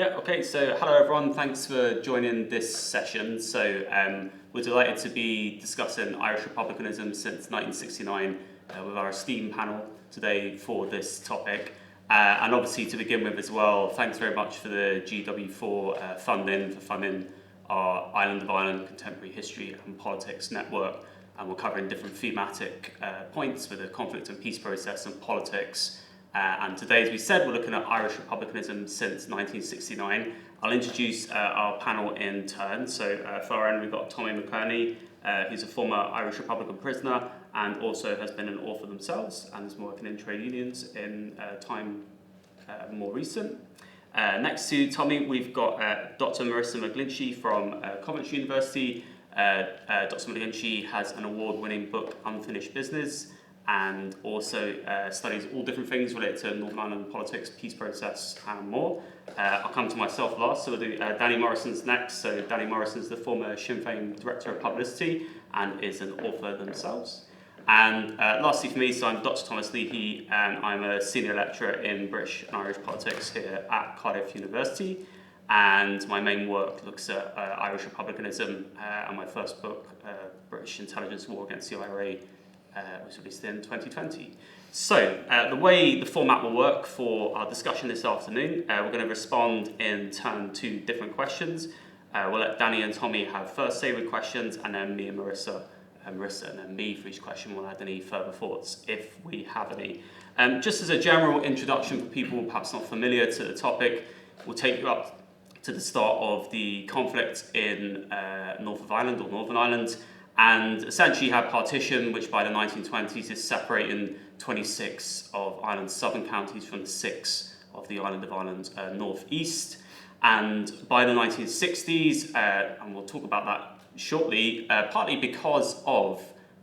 Yeah, okay, so hello everyone, thanks for joining this session. So we're delighted to be discussing Irish Republicanism since 1969 with our esteemed panel today for this topic. And obviously to begin with as well, thanks very much for the GW4 funding our Island of Ireland Contemporary History and Politics Network. And we're covering different thematic points with the conflict and peace process and politics. And today, as we said, we're looking at Irish Republicanism since 1969. I'll introduce our panel in turn. So for our end, we've got Tommy McKearney, who's a former Irish Republican prisoner and also has been an author themselves and is working in trade unions in time more recent. Next to Tommy, we've got Dr Marisa McGlinchey from Coventry University. Dr McGlinchey has an award-winning book, Unfinished Business, and also studies all different things related to Northern Ireland politics, peace process, and more. I'll come to myself last, so we'll do Danny Morrison's next. So Danny Morrison's the former Sinn Fein Director of Publicity and is an author themselves. And lastly for me, so I'm Dr Thomas Leahy, and I'm a senior lecturer in British and Irish politics here at Cardiff University. And my main work looks at Irish Republicanism, and my first book, British Intelligence War Against the IRA, was released in 2020. So the way the format will work for our discussion this afternoon, we're going to respond in turn to different questions. We'll let Danny and Tommy have first say with questions, and then me and Marisa, and then me for each question. We'll add any further thoughts if we have any. Just as a general introduction for people perhaps not familiar to the topic, we'll take you up to the start of the conflict in North of Ireland, or Northern Ireland, and essentially you have partition, which by the 1920s is separating 26 of Ireland's southern counties from the 6 of the island of Ireland northeast. And by the 1960s, and we'll talk about that shortly, partly because of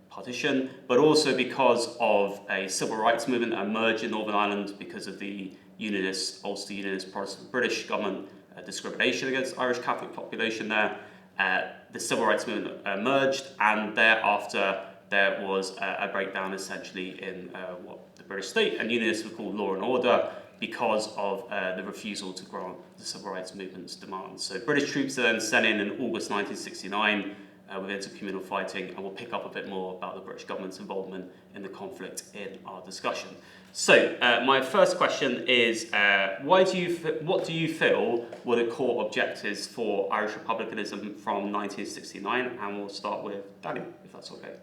partition, but also because of a civil rights movement that emerged in Northern Ireland because of the Unionist, Ulster Unionist Protestant British government discrimination against the Irish Catholic population there. The civil rights movement emerged, and thereafter there was a breakdown essentially in what the British state and Unionists would call law and order because of the refusal to grant the civil rights movement's demands. So British troops are then sent in August 1969 with intercommunal fighting, and we'll pick up a bit more about the British government's involvement in the conflict in our discussion. So my first question is, what do you feel were the core objectives for Irish Republicanism from 1969? And we'll start with Danny, if that's okay.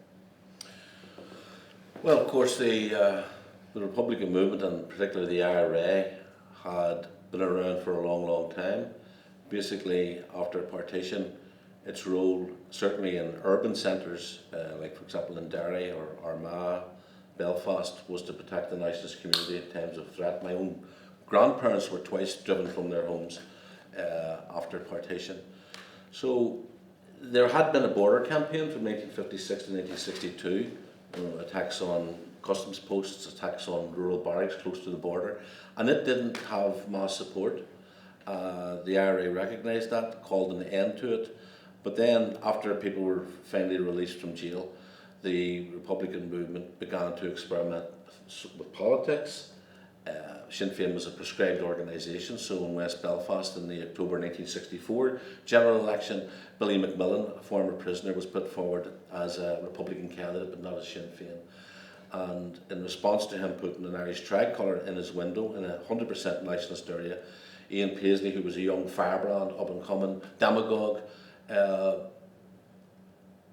Well, of course, the Republican movement, and particularly the IRA, had been around for a long, long time. Basically, after partition, its role, certainly in urban centres, like for example in Derry or Armagh, Belfast, was to protect the nationalist community in times of threat. My own grandparents were twice driven from their homes after partition. So there had been a border campaign from 1956 to 1962, attacks on customs posts, attacks on rural barracks close to the border, and it didn't have mass support. The IRA recognised that, called an end to it, but then after people were finally released from jail, the Republican movement began to experiment with politics. Sinn Fein was a prescribed organisation, so in West Belfast in the October 1964 general election, Billy McMillan, a former prisoner, was put forward as a Republican candidate, but not as Sinn Fein. And in response to him putting an Irish tricolour in his window in a 100% nationalist area, Ian Paisley, who was a young firebrand, up-and-coming demagogue,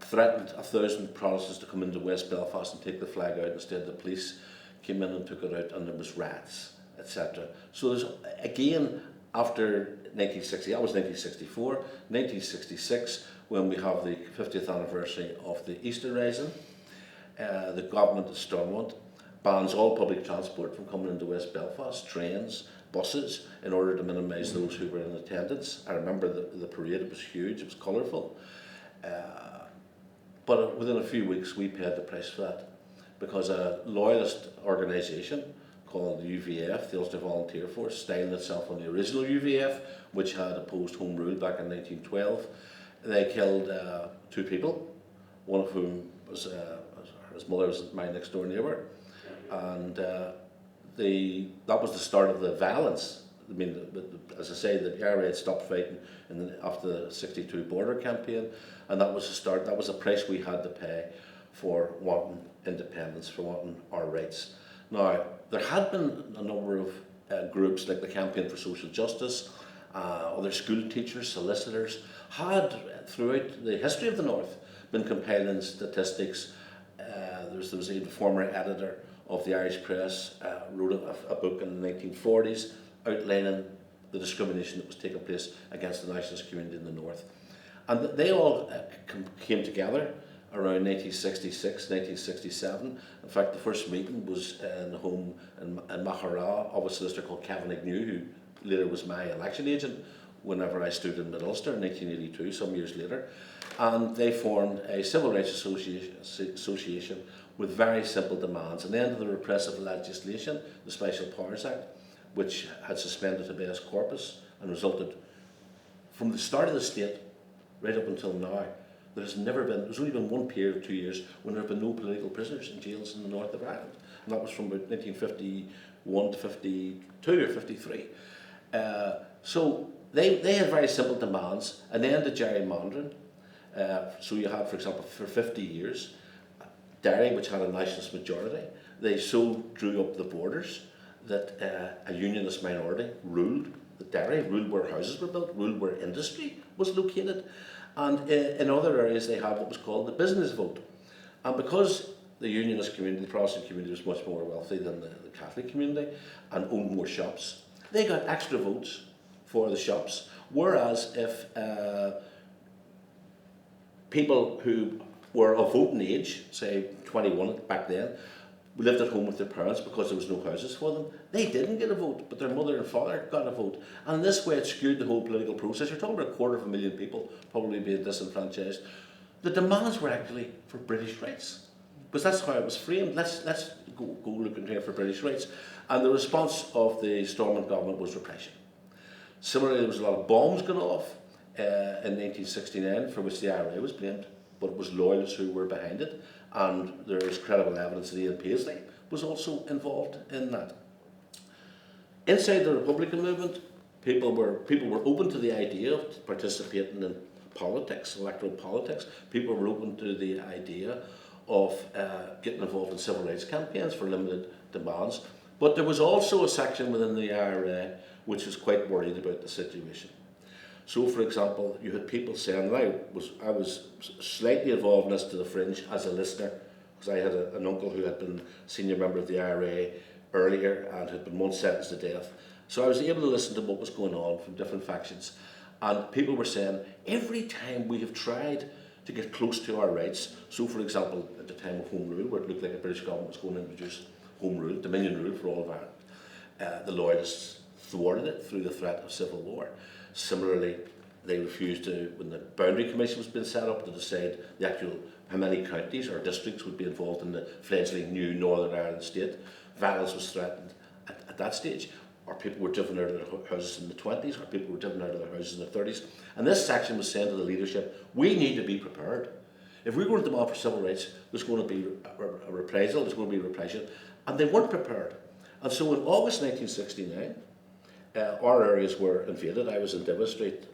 threatened 1,000 Protestants to come into West Belfast and take the flag out. Instead, the police came in and took it out, and there was riots, etc. So there's, again, after 1960, that was 1964, 1966, when we have the 50th anniversary of the Easter Rising, the government of Stormont bans all public transport from coming into West Belfast, trains, buses, in order to minimise those who were in attendance. I remember the parade, it was huge, it was colourful. But within a few weeks we paid the price for that, because a loyalist organisation called the UVF, the Ulster Volunteer Force, styling itself on the original UVF, which had opposed Home Rule back in 1912, they killed 2 people, one of whom was his mother was my next door neighbour, and that was the start of the violence I mean, as I say, the IRA had stopped fighting after the '62 border campaign, and that was the start. That was the price we had to pay for wanting independence, for wanting our rights. Now, there had been a number of groups like the Campaign for Social Justice, other school teachers, solicitors, had throughout the history of the North been compiling statistics. There was a former editor of the Irish Press, wrote a book in the 1940s outlining the discrimination that was taking place against the nationalist community in the North. And they all came together around 1966, 1967. In fact, the first meeting was in the home in Maghera of a solicitor called Kevin Agnew, who later was my election agent whenever I stood in Mid-Ulster in 1982, some years later. And they formed a civil rights association with very simple demands: an end to the repressive legislation, the Special Powers Act, which had suspended habeas corpus and resulted, from the start of the state right up until now, there's only been one period of 2 years when there have been no political prisoners in jails in the north of Ireland. And that was from about 1951 to 52 or 53. So they had very simple demands: an end to gerrymandering. So you had, for example, for 50 years, Derry, which had a nationalist majority, they so drew up the borders that a unionist minority ruled Derry, ruled where houses were built, ruled where industry was located. And in other areas they had what was called the business vote. And because the unionist community, the Protestant community, was much more wealthy than the Catholic community and owned more shops, they got extra votes for the shops. Whereas if people who were of voting age, say 21 back then, lived at home with their parents because there was no houses for them, they didn't get a vote, but their mother and father got a vote. And this way it skewed the whole political process. You're talking about 250,000 people probably being disenfranchised. The demands were actually for British rights, because that's how it was framed. Let's go looking here for British rights. And the response of the Stormont government was repression. Similarly, there was a lot of bombs going off in 1969, for which the IRA was blamed, but it was loyalists who were behind it. And there is credible evidence that Ian Paisley was also involved in that. Inside the Republican movement, people were open to the idea of participating in politics, electoral politics. People were open to the idea of getting involved in civil rights campaigns for limited demands. But there was also a section within the IRA which was quite worried about the situation. So, for example, you had people saying, and I was slightly involved in this to the fringe as a listener, because I had an uncle who had been senior member of the IRA earlier and had been once sentenced to death. So I was able to listen to what was going on from different factions. And people were saying, every time we have tried to get close to our rights, so for example, at the time of Home Rule, where it looked like the British government was going to introduce Home Rule, Dominion Rule for all of Ireland, the Loyalists thwarted it through the threat of civil war. Similarly, they refused to, when the Boundary Commission was being set up, to decide how many counties or districts would be involved in the fledgling new Northern Ireland state. Violence was threatened at that stage, or people were driven out of their houses in the 20s, or people were driven out of their houses in the 30s. And this section was saying to the leadership, we need to be prepared. If we're going to demand for civil rights, there's going to be a reprisal, there's going to be repression. And they weren't prepared. And so in August 1969, our areas were invaded. I was in Divis Street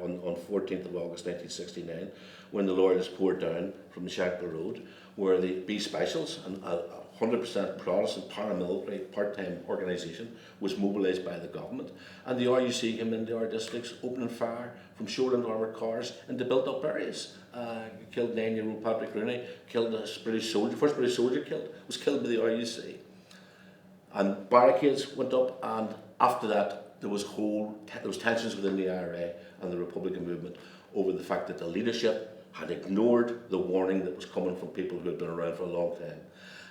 on 14th of August 1969 when the Loyalists poured down from the Shankill Road, where the B Specials, a 100% Protestant paramilitary part-time organisation, was mobilised by the government, and the RUC came into our districts, opening fire from shoulder armoured cars into built-up areas. Killed 9-year-old Patrick Rooney, killed a British soldier, first British soldier was killed by the RUC. And barricades went up, and after that there was tensions within the IRA and the Republican movement over the fact that the leadership had ignored the warning that was coming from people who had been around for a long time.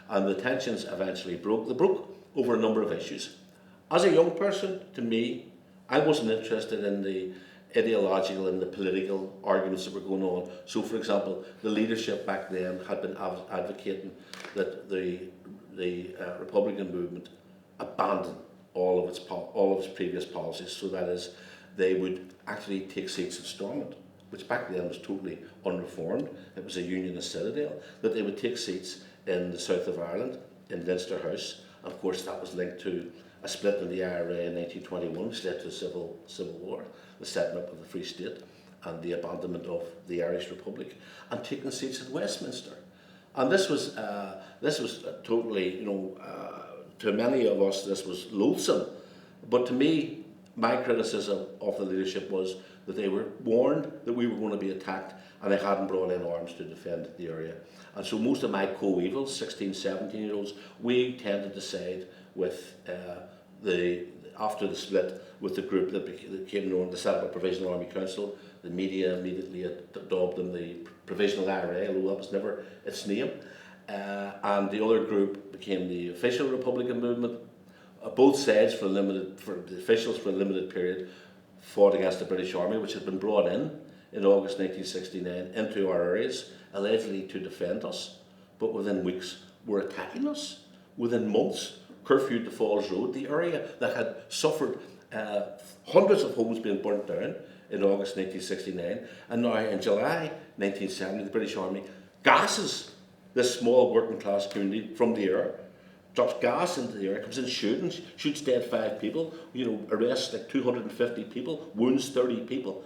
And the tensions eventually broke. They broke over a number of issues. As a young person, to me, I wasn't interested in the ideological and the political arguments that were going on. So, for example, the leadership back then had been advocating that the Republican movement abandon all of its previous policies. So that is, they would actually take seats in Stormont, which back then was totally unreformed. It was a unionist citadel. That they would take seats in the south of Ireland, in Leinster House. Of course, that was linked to a split in the IRA in 1921, which led to a civil war, the setting up of the Free State, and the abandonment of the Irish Republic, and taking seats at Westminster. And this was totally, to many of us, this was loathsome. But to me, my criticism of the leadership was that they were warned that we were going to be attacked, and they hadn't brought in arms to defend the area. And so most of my coevals, 16, 17-year-olds, we tended to side with after the split, with the group that became known, the set up a Provisional Army Council. The media immediately dubbed them the Provisional IRA, although that was never its name. And the other group became the Official Republican Movement. Both sides, for the officials for a limited period, fought against the British Army, which had been brought in August 1969 into our areas, allegedly to defend us. But within weeks, were attacking us. Within months, curfewed the Falls Road, the area that had suffered hundreds of homes being burnt down in August 1969, and now in July 1970, the British Army gasses this small working class community from the air, drops gas into the air, comes in shoots dead 5 people, arrests like 250 people, wounds 30 people,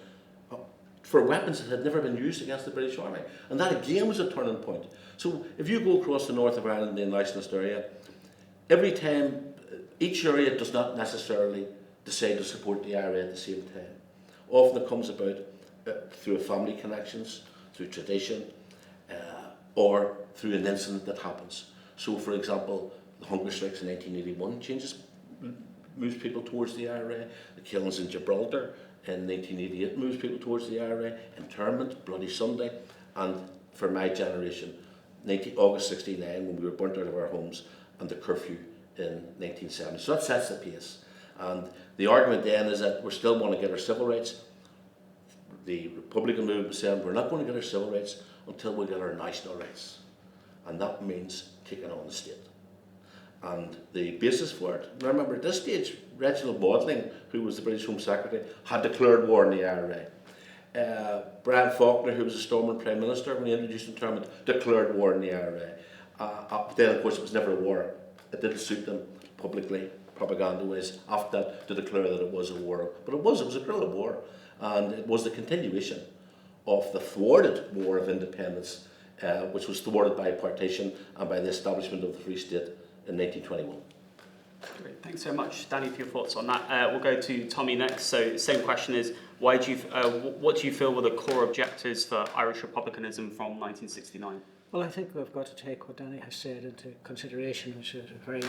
for weapons that had never been used against the British Army. And that again was a turning point. So if you go across the north of Ireland, the nationalist area, every time, each area does not necessarily decide to support the IRA at the same time. Often it comes about through family connections, through tradition, or through an incident that happens. So, for example, the hunger strikes in 1981 moves people towards the IRA. The killings in Gibraltar in 1988 moves people towards the IRA. Internment, Bloody Sunday, and for my generation, August 69, when we were burnt out of our homes, and the curfew in 1970. So that sets the pace. And the argument then is that we still want to get our civil rights. The Republican movement said we're not going to get our civil rights until we get our national rights. And that means taking on the state. And the basis for it, remember at this stage, Reginald Maudling, who was the British Home Secretary, had declared war on the IRA. Brian Faulkner, who was a Stormont Prime Minister, when he introduced internment, declared war on the IRA. But then, of course, it was never a war. It didn't suit them publicly, propaganda-wise, after that, to declare that it was a war. But it was a guerrilla war. And it was the continuation of the thwarted War of Independence, which was thwarted by partition and by the establishment of the Free State in 1921. Great, thanks so much, Danny, for your thoughts on that. We'll go to Tommy next. So the same question is, what do you feel were the core objectives for Irish Republicanism from 1969? Well, I think we've got to take what Danny has said into consideration, which is a very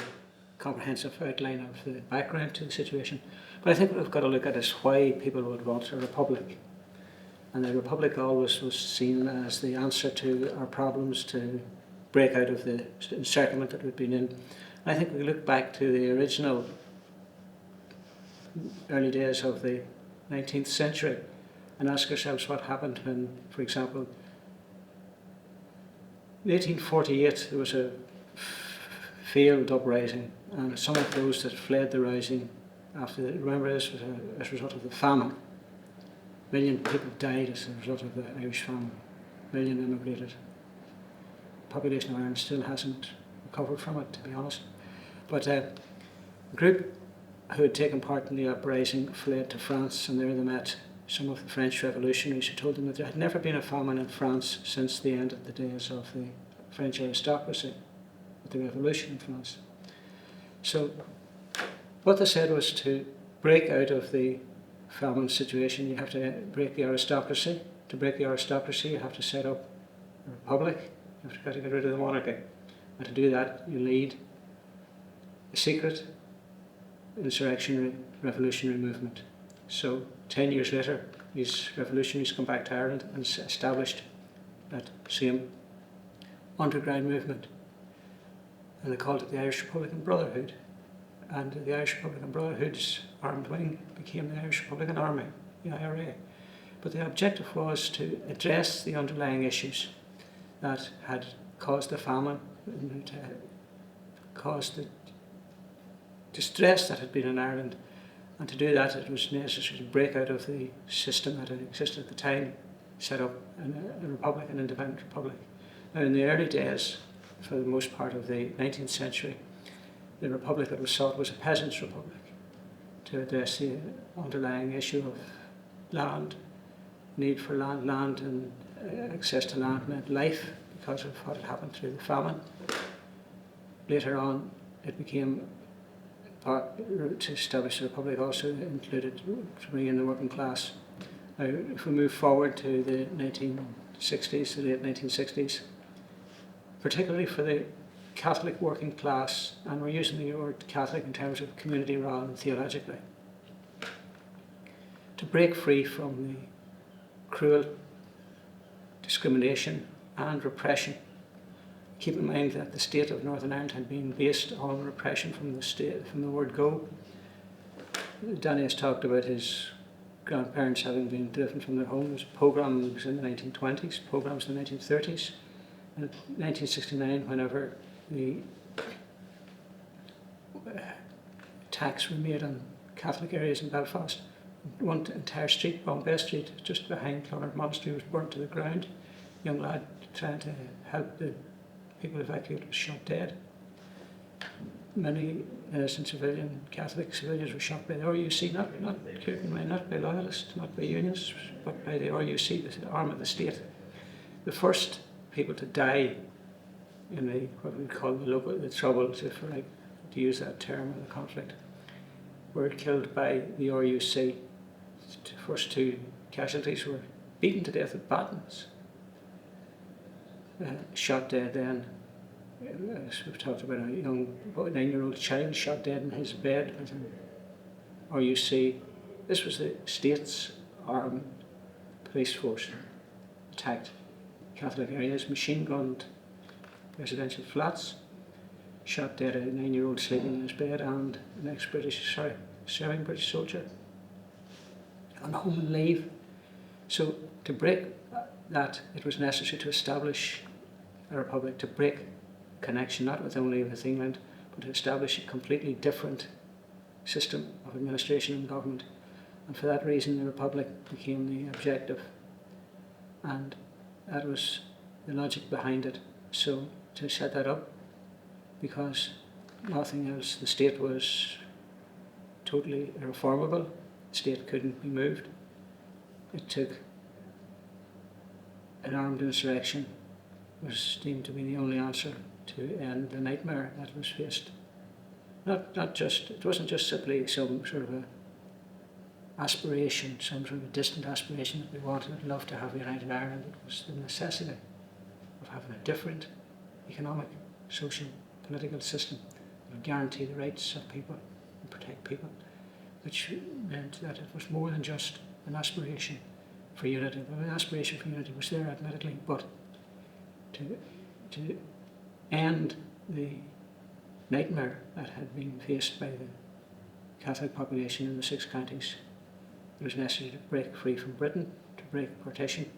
comprehensive outline of the background to the situation. But I think what we've got to look at is why people would want a republic. And the republic always was seen as the answer to our problems, to break out of the encirclement that we'd been in. And I think we look back to the original early days of the 19th century and ask ourselves what happened when, for example, in 1848 there was a failed uprising, and some of those that fled the rising remember this was as a result of the famine. A million people died as a result of the Irish famine. A million immigrated. The population of Ireland still hasn't recovered from it, to be honest. But a group who had taken part in the uprising fled to France, and there they met some of the French revolutionaries who told them that there had never been a famine in France since the end of the days of the French aristocracy, with the revolution in France. So what they said was, to break out of the famine situation, you have to break the aristocracy. To break the aristocracy, you have to set up a republic. You have to get rid of the monarchy. And to do that, you need a secret insurrectionary revolutionary movement. So 10 years later, these revolutionaries come back to Ireland and established that same underground movement. And they called it the Irish Republican Brotherhood. And the Irish Republican Brotherhood's armed wing became the Irish Republican Army, the IRA. But the objective was to address the underlying issues that had caused the famine, and caused the distress that had been in Ireland. And to do that, it was necessary to break out of the system that had existed at the time, set up a republic, an independent republic. Now, in the early days, for the most part of the 19th century, the republic that was sought was a peasants' republic, to address the underlying issue of land, need for land and access to land meant life because of what had happened through the famine. Later on, it became to establish the republic also included to bring in the working class. Now, if we move forward to the 1960s, the late 1960s, particularly for the Catholic working class, and we're using the word Catholic in terms of community rather than theologically, to break free from the cruel discrimination and repression. Keep in mind that the state of Northern Ireland had been based on repression from the word go. Danny has talked about his grandparents having been driven from their homes. Pogroms in the 1920s, pogroms in the 1930s. In 1969, whenever the attacks were made on Catholic areas in Belfast, one entire street, Bombay Street, just behind Clonard Monastery, was burnt to the ground. A young lad trying to help the people evacuated was shot dead. Many innocent civilian, Catholic civilians were shot by the RUC, not by loyalists, not by unionists, but by the RUC, the arm of the state. The first people to die in the, what we call the troubles, if we like to use that term, in the conflict, were killed by the RUC. The first two casualties were beaten to death with batons. Shot dead then, as we've talked about, a young 9-year-old child shot dead in his bed with an RUC. This was the state's armed police force attacked Catholic areas, machine-gunned residential flats, shot dead a 9-year-old sleeping in his bed, and an serving British soldier on home and leave. So to break that, it was necessary to establish a republic, to break connection not with only with England, but to establish a completely different system of administration and government. And for that reason, the republic became the objective, and that was the logic behind it. So to set that up, because nothing else, the state was totally irreformable, the state couldn't be moved. It took an armed insurrection, was deemed to be the only answer to end the nightmare that was faced. It wasn't just simply some sort of a aspiration, some sort of a distant aspiration that we wanted and loved to have a united Ireland. It was the necessity of having a different economic, social, political system that would guarantee the rights of people and protect people, which meant that it was more than just an aspiration for unity. The aspiration for unity was there, admittedly, but to end the nightmare that had been faced by the Catholic population in the 6 counties, it was necessary to break free from Britain, to break partition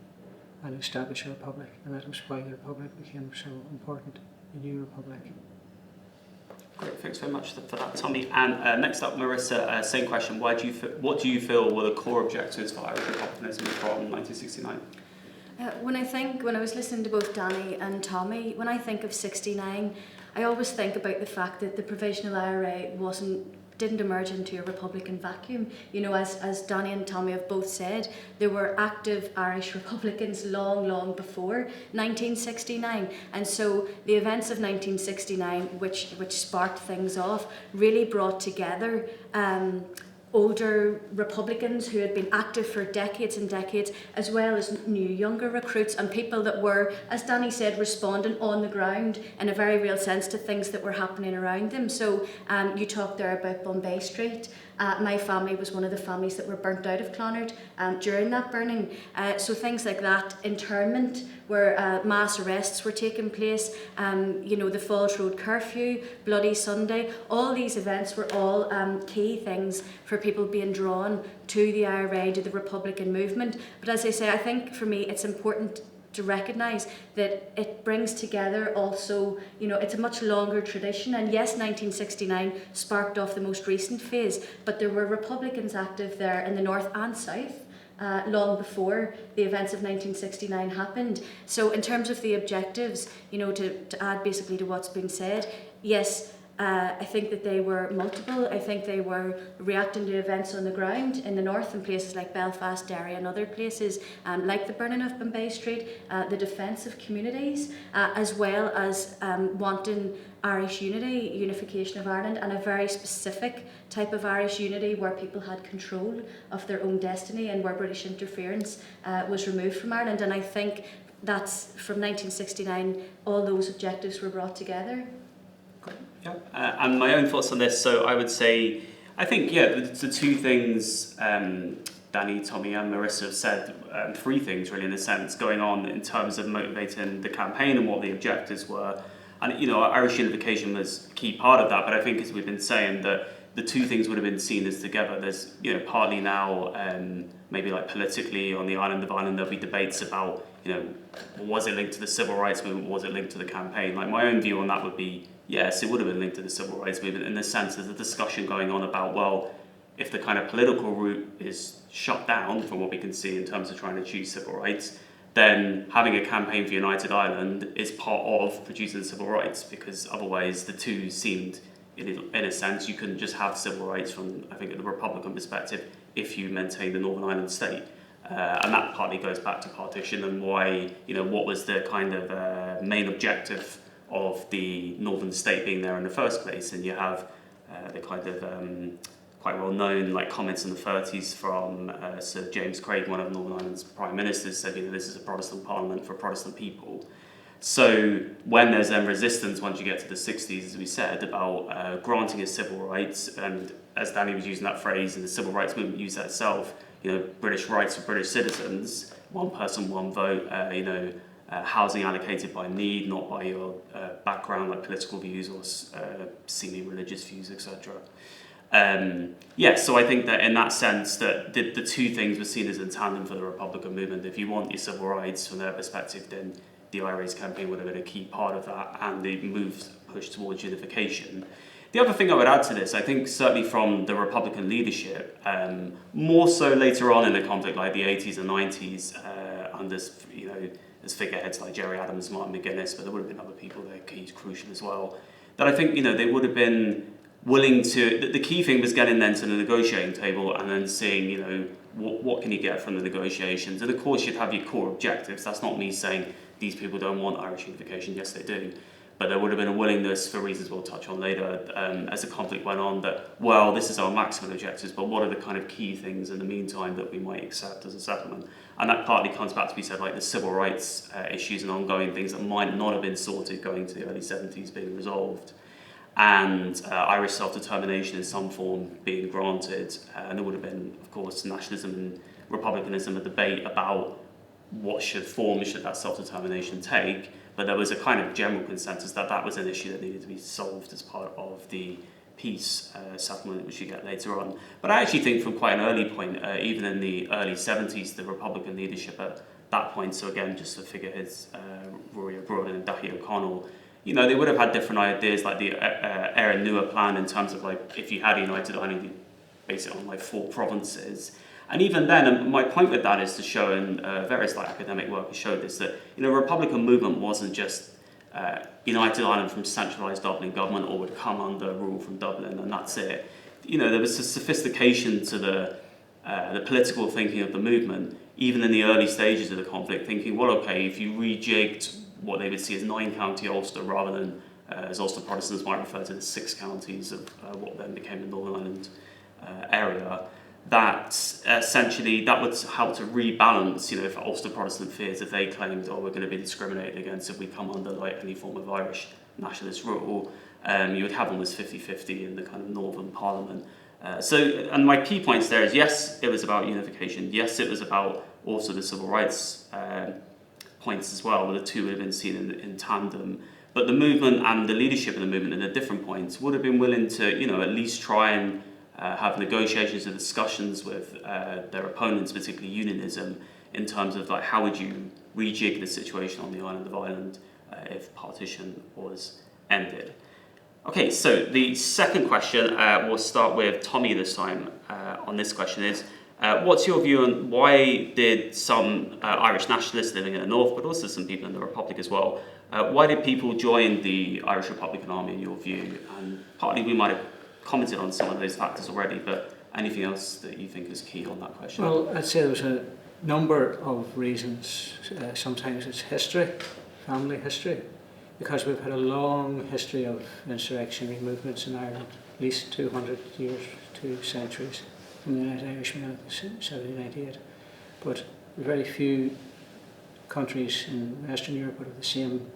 and establish a republic, and that was why the republic became so important, the new republic. Great, thanks very much for that, Tommy. And next up, Marisa, same question. What do you feel were the core objectives for Irish Republicanism from 1969? When I was listening to both Danny and Tommy, when I think of 69, I always think about the fact that the provisional IRA didn't emerge into a Republican vacuum. You know, as Danny and Tommy have both said, there were active Irish Republicans long before 1969, and so the events of 1969, which sparked things off, really brought together older Republicans who had been active for decades and decades, as well as new younger recruits and people that were, as Danny said, responding on the ground in a very real sense to things that were happening around them. So you talked there about Bombay Street. My family was one of the families that were burnt out of Clonard during that burning. So things like that, internment, where mass arrests were taking place, the Falls Road curfew, Bloody Sunday, all these events were all key things for people being drawn to the IRA, to the Republican movement. But as I say, I think for me it's important to recognise that it brings together also, it's a much longer tradition. And yes, 1969 sparked off the most recent phase, but there were Republicans active there in the north and south long before the events of 1969 happened. So in terms of the objectives, to add basically to what's been said, yes, I think that they were multiple. I think they were reacting to events on the ground in the north in places like Belfast, Derry and other places, like the burning of Bombay Street, the defence of communities, as well as wanting Irish unity, unification of Ireland, and a very specific type of Irish unity where people had control of their own destiny and where British interference was removed from Ireland. And I think that's from 1969, all those objectives were brought together. Yeah. And my own thoughts on this, so I would say, I think, the two things Danny, Tommy and Marisa have said, three things really in a sense going on in terms of motivating the campaign and what the objectives were. And, Irish unification was a key part of that, but I think as we've been saying that the two things would have been seen as together. There's, partly now, maybe like politically on the island of Ireland, there'll be debates about, was it linked to the civil rights movement, was it linked to the campaign? Like my own view on that would be, yes, it would have been linked to the civil rights movement in the sense there's a discussion going on about, well, if the kind of political route is shut down from what we can see in terms of trying to achieve civil rights, then having a campaign for United Ireland is part of producing civil rights, because otherwise the two seemed, in a sense, you couldn't just have civil rights from, I think, the Republican perspective if you maintain the Northern Ireland state. And that partly goes back to partition and why, what was the kind of main objective of the Northern state being there in the first place. And you have the kind of quite well-known comments in the 30s from Sir James Craig, one of Northern Ireland's prime ministers, said, this is a Protestant parliament for Protestant people. So when there's then resistance, once you get to the 60s, as we said, about granting of civil rights, and as Danny was using that phrase, and the civil rights movement used that itself, British rights for British citizens, one person, one vote, housing allocated by need, not by your background, like political views or seeming religious views, etc. So I think that in that sense that the two things were seen as in tandem for the Republican movement. If you want your civil rights from their perspective, then the IRA's campaign would have been a key part of that, and the push towards unification. The other thing I would add to this, I think certainly from the Republican leadership, more so later on in the conflict, like the 80s and 90s, under as figureheads like Gerry Adams, Martin McGuinness, but there would have been other people there, he's crucial as well, that I think they would have been willing to. The key thing was getting then to the negotiating table and then seeing what can you get from the negotiations. And of course you'd have your core objectives. That's not me saying these people don't want Irish unification. Yes, they do. But there would have been a willingness, for reasons we'll touch on later, as the conflict went on, that, well, this is our maximum objectives, but what are the kind of key things in the meantime that we might accept as a settlement? And that partly comes back to be said, like the civil rights issues and ongoing things that might not have been sorted going to the early 70s being resolved. And Irish self-determination in some form being granted. And there would have been, of course, nationalism and republicanism, a debate about what form should that self-determination take. But there was a kind of general consensus that that was an issue that needed to be solved as part of the peace settlement, which you get later on. But I actually think from quite an early point, even in the early 70s, the Republican leadership at that point, so again, just to figure his Rory O'Gorman and Daithí O'Connell, they would have had different ideas, like the Éireann Nua plan in terms of if you had a United Ireland, you base it on 4 provinces. And even then, and my point with that is to show, and various academic work has showed this, that Republican movement wasn't just United Ireland from centralised Dublin government or would come under rule from Dublin and that's it. There was a sophistication to the political thinking of the movement, even in the early stages of the conflict, thinking, well, okay, if you rejigged what they would see as 9-county Ulster rather than, as Ulster Protestants might refer to, the 6 counties of what then became the Northern Ireland area, that essentially that would help to rebalance, if Ulster Protestant fears, if they claimed, we're going to be discriminated against if we come under any form of Irish nationalist rule, you would have almost 50-50 in the kind of Northern Parliament. And my key points there is, yes, it was about unification. Yes, it was about also the civil rights points as well, where the two would have been seen in tandem. But the movement and the leadership of the movement at different points would have been willing to, at least try and have negotiations and discussions with their opponents, particularly unionism, in terms of how would you rejig the situation on the island of Ireland if partition was ended. Okay, so the second question, we'll start with Tommy this time on this question is, what's your view on why did some Irish nationalists living in the north, but also some people in the Republic as well, Why did people join the Irish Republican Army in your view? And partly we might have commented on some of those factors already, but anything else that you think is key on that question? Well, I'd say there's a number of reasons. Sometimes it's history, family history, because we've had a long history of insurrectionary movements in Ireland, at least 200 years, 2 centuries, from the United Irishmen in 1798. But very few countries in Western Europe would have the same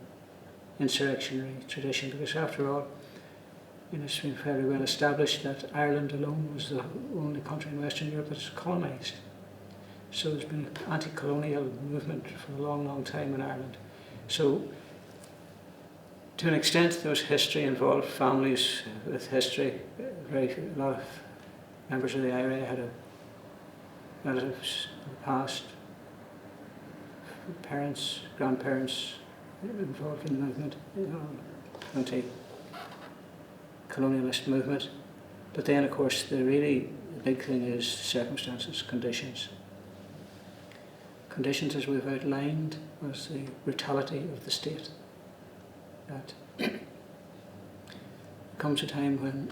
insurrectionary tradition, because after all, it's been fairly well established that Ireland alone was the only country in Western Europe that's colonised. So there's been an anti-colonial movement for a long, long time in Ireland. So to an extent there was history involved, families with history. A lot of members of the IRA had relatives in the past, parents, grandparents involved in the movement, anti-colonialist movement. But then, of course, the big thing is circumstances, conditions. Conditions, as we've outlined, was the brutality of the state. That there comes a time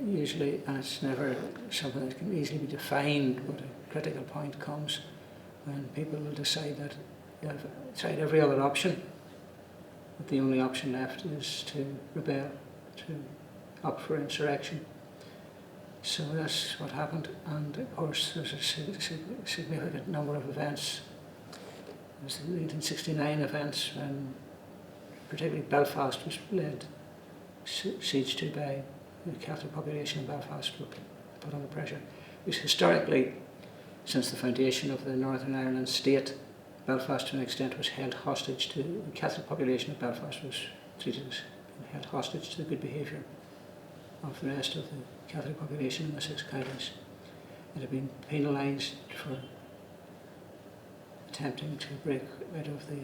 usually, and it's never something that can easily be defined, but a critical point comes when people will decide that they have tried every other option, but the only option left is to rebel, to opt for insurrection. So that's what happened, and of course there's a significant number of events. There's the 1869 events when particularly Belfast was laid siege to by the Catholic population in Belfast were put under pressure. Because historically, since the foundation of the Northern Ireland state, Belfast to an extent was held hostage to, the Catholic population of Belfast was treated as held hostage to the good behaviour of the rest of the Catholic population in the 6 counties. It had been penalised for attempting to break out of the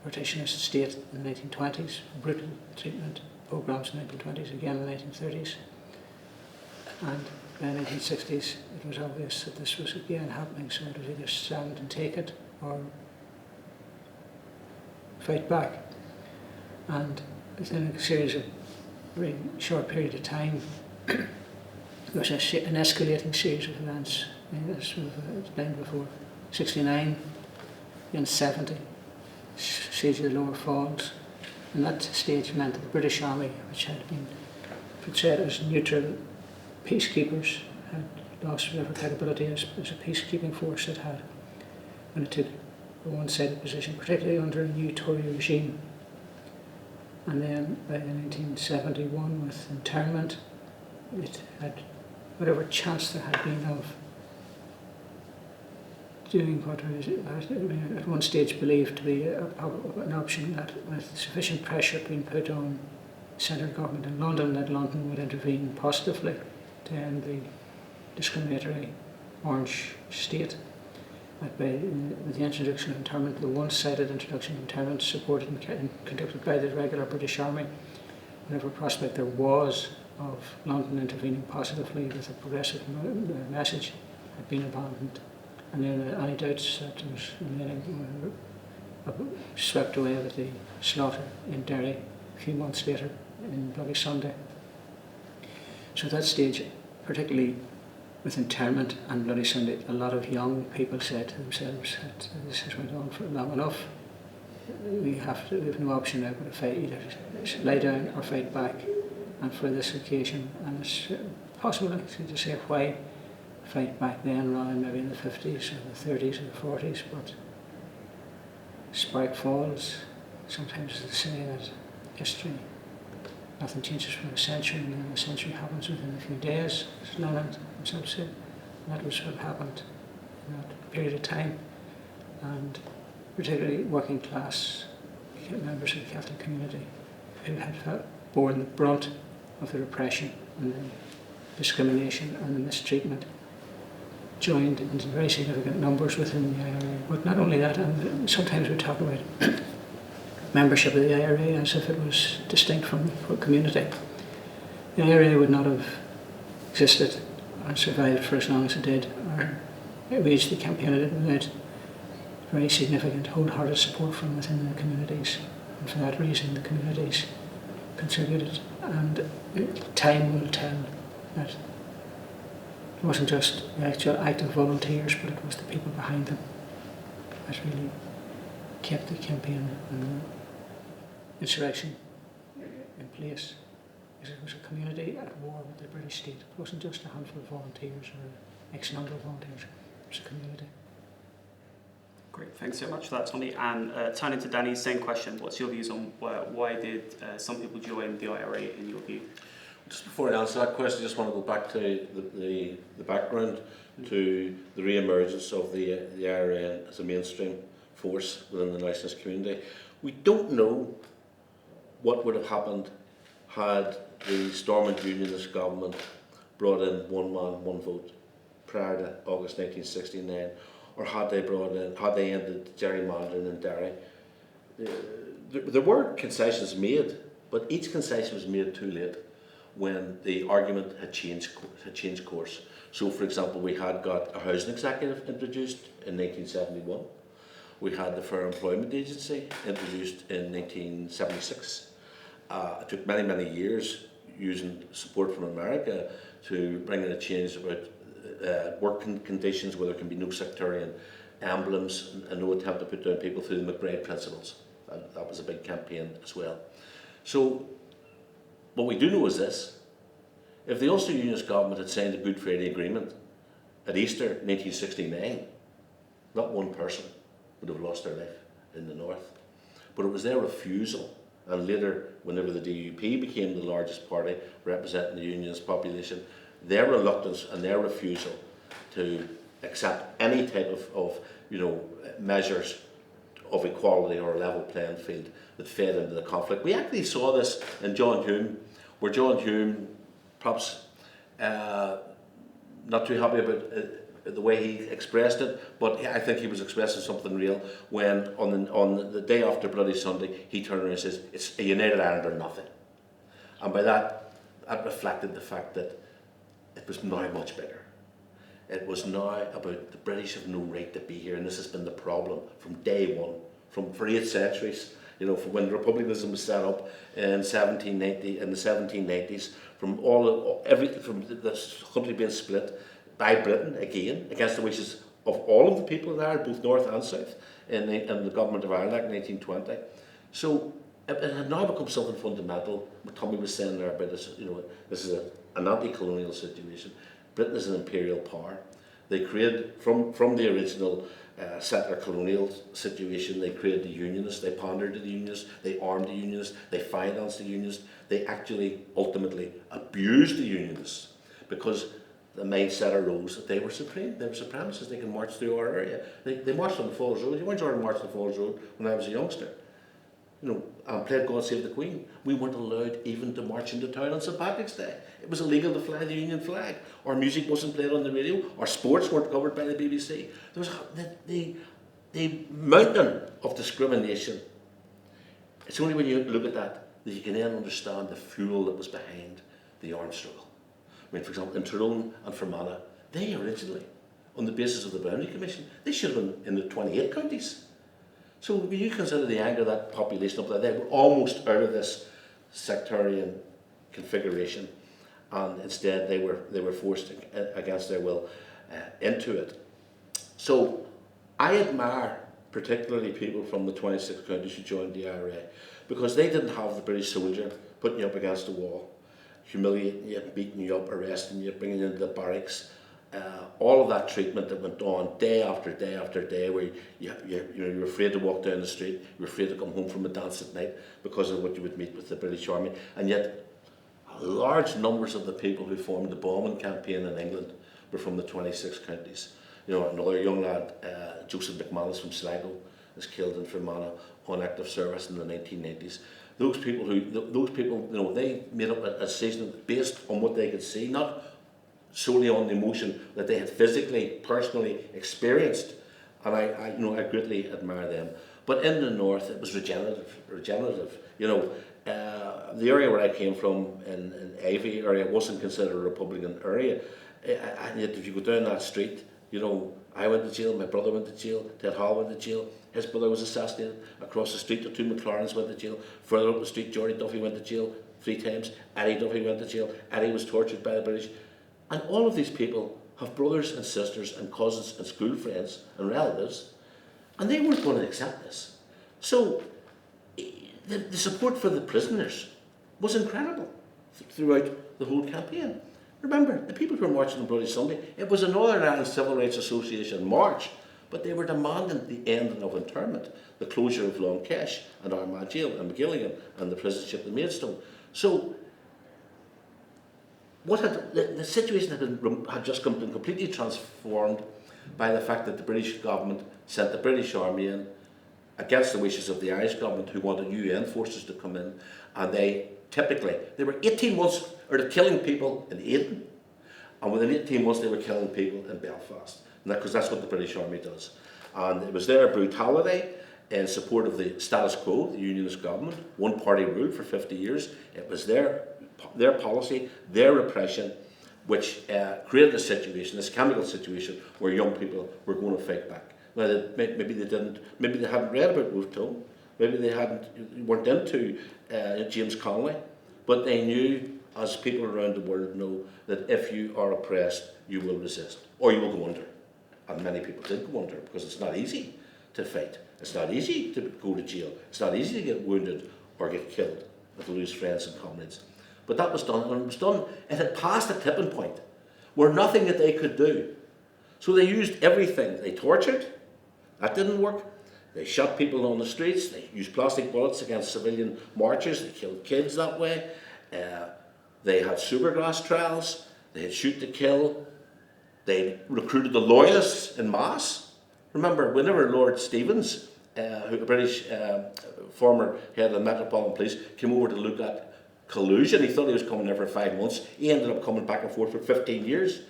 partitionist state in the 1920s, brutal treatment programmes in the 1920s, again in the 1930s. And in the 1960s it was obvious that this was again happening, so it was either stand and take it or fight back. And within a series of very short period of time, there was an escalating series of events, as we've explained before. 69, then 70, siege of the Lower Falls, and that stage meant that the British Army, which had been portrayed as neutral peacekeepers, had lost whatever credibility as a peacekeeping force it had when it took a one-sided position, particularly under a new Tory regime. And then by 1971, with internment, it had whatever chance there had been of doing what was at one stage believed to be an option, that with sufficient pressure being put on central government in London, that London would intervene positively to end the discriminatory Orange state. That with the introduction of internment, the one-sided introduction of internment supported and conducted by the regular British Army, whatever prospect there was of London intervening positively with a progressive message had been abandoned. And then any doubts that there was remaining were swept away with the slaughter in Derry a few months later in Bloody Sunday. So at that stage, particularly with internment and Bloody Sunday, a lot of young people said to themselves that this has went on for long enough. We have no option now but to fight, either lie down or fight back. And for this occasion, and it's possible to say why fight back then rather than maybe in the 50s or the 30s or the 40s, but spark falls. Sometimes it's the saying that history, nothing changes for a century, and then a century happens within a few days, as Lenin himself said. And that was what happened in that period of time. And particularly working class members of the Catholic community who had borne the brunt of the repression and the discrimination and the mistreatment joined in very significant numbers within the IRA. But not only that, and sometimes we talk about membership of the IRA as if it was distinct from the community. The IRA would not have existed and survived for as long as it did, or waged the campaign it did without very significant wholehearted support from within the communities, and for that reason the communities contributed, and time will tell that it wasn't just the actual active volunteers, but it was the people behind them that really kept the campaign and insurrection in place. Because it was a community at war with the British state. It wasn't just a handful of volunteers or X number of volunteers, it was a community. Great, thanks so much for that, Tommy. And turning to Danny, same question. What's your views on why did some people join the IRA in your view? Just before I answer that question, I just want to go back to the background, to the re-emergence of the IRA as a mainstream force within the nationalist community. We don't know what would have happened had the Stormont Unionist government brought in one man, one vote prior to August 1969, or had they ended gerrymandering in Derry. There were concessions made, but each concession was made too late when the argument had changed course. So, for example, we had got a housing executive introduced in 1971. We had the Fair Employment Agency introduced in 1976. It took many, many years, using support from America, to bring in a change about working conditions where there can be no sectarian emblems and no attempt to put down people through the McBride principles. That was a big campaign as well. So, what we do know is this: if the Ulster Unionist government had signed a Good Friday Agreement at Easter 1969, not one person would have lost their life in the north. But it was their refusal, and later, whenever the DUP became the largest party representing the Unionist population, their reluctance and their refusal to accept any type of measures of equality or a level playing field that fed into the conflict. We actually saw this in John Hume, where John Hume, perhaps not too happy about the way he expressed it, but I think he was expressing something real when on the day after Bloody Sunday he turned around and says, it's a United Ireland or nothing. And by that reflected the fact that it was now much bigger. It was now about the British have no right to be here, and this has been the problem from day one, for 8 centuries. From when republicanism was set up in 1790, in the 1790s, from the country being split by Britain again against the wishes of all of the people in Ireland, both north and south, in the government of Ireland in 1820. So it had now become something fundamental. What Tommy was saying there about this, this is an anti-colonial situation. Britain is an imperial power. They created, from the original settler colonial situation, they created the Unionists, they pandered to the Unionists, they armed the Unionists, they financed the Unionists, they actually ultimately abused the Unionists because the mindset arose that they were supreme, they were supremacists, they can march through our area. They marched on the Falls Road. You weren't sure to march on the Falls Road when I was a youngster. And played God Save the Queen. We weren't allowed even to march into town on St Patrick's Day. It was illegal to fly the Union flag. Our music wasn't played on the radio. Our sports weren't covered by the BBC. There was the mountain of discrimination. It's only when you look at that you can then understand the fuel that was behind the armed struggle. I mean, for example, in Tyrone and Fermanagh, they originally, on the basis of the Boundary Commission, they should have been in the 28 counties. So when you consider the anger of that population up there, they were almost out of this sectarian configuration, and instead they were forced against their will into it. So I admire particularly people from the 26 counties who joined the IRA, because they didn't have the British soldier putting you up against the wall, humiliating you, beating you up, arresting you, bringing you into the barracks. All of that treatment that went on day after day after day, where you're afraid to walk down the street, you're afraid to come home from a dance at night because of what you would meet with the British Army, and yet large numbers of the people who formed the bombing campaign in England were from the 26 counties. Another young lad, Joseph McManus from Sligo, was killed in Fermanagh on active service in the 1990s. Those people, they made up a decision based on what they could see, not solely on the emotion that they had physically, personally experienced, and I greatly admire them. But in the north, it was regenerative. The area where I came from, in Avey area, wasn't considered a Republican area, and yet if you go down that street, You know, I went to jail, my brother went to jail, Ted Hall went to jail, his brother was assassinated. Across the street, the two McLarens went to jail. Further up the street, Geordie Duffy went to jail 3 times. Eddie Duffy went to jail. Eddie was tortured by the British. And all of these people have brothers and sisters and cousins and school friends and relatives, and they weren't going to accept this. So the support for the prisoners was incredible throughout the whole campaign. Remember, the people who were marching on Bloody Sunday, it was a Northern Ireland Civil Rights Association march, but they were demanding the ending of internment, the closure of Long Kesh and Armagh Jail and McGilligan and the prison ship the Maidstone. So what had the situation had just been completely transformed by the fact that the British government sent the British Army in against the wishes of the Irish government, who wanted UN forces to come in, and they were 18 months out of killing people in Aden, and within 18 months they were killing people in Belfast, because that's what the British Army does. And it was their brutality in support of the status quo, the Unionist government, one party rule for 50 years. It was their policy, their repression, which created a situation, this chemical situation, where young people were going to fight back. Now, maybe they hadn't read about Wolfe Tone, maybe they weren't into James Connolly, but they knew, as people around the world know, that if you are oppressed, you will resist, or you will go under. And many people did go under, because it's not easy to fight. It's not easy to go to jail. It's not easy to get wounded or get killed, or to lose friends and comrades. But that was done, and it was done, it had passed a tipping point where nothing that they could do. So they used everything. They tortured, that didn't work. They shot people on the streets, they used plastic bullets against civilian marchers, they killed kids that way. They had supergrass trials, they had shoot to kill, they recruited the loyalists en masse. Remember, whenever Lord Stevens, a British former head of the Metropolitan Police, came over to look at collusion, he thought he was coming there for 5 months. He ended up coming back and forth for 15 years.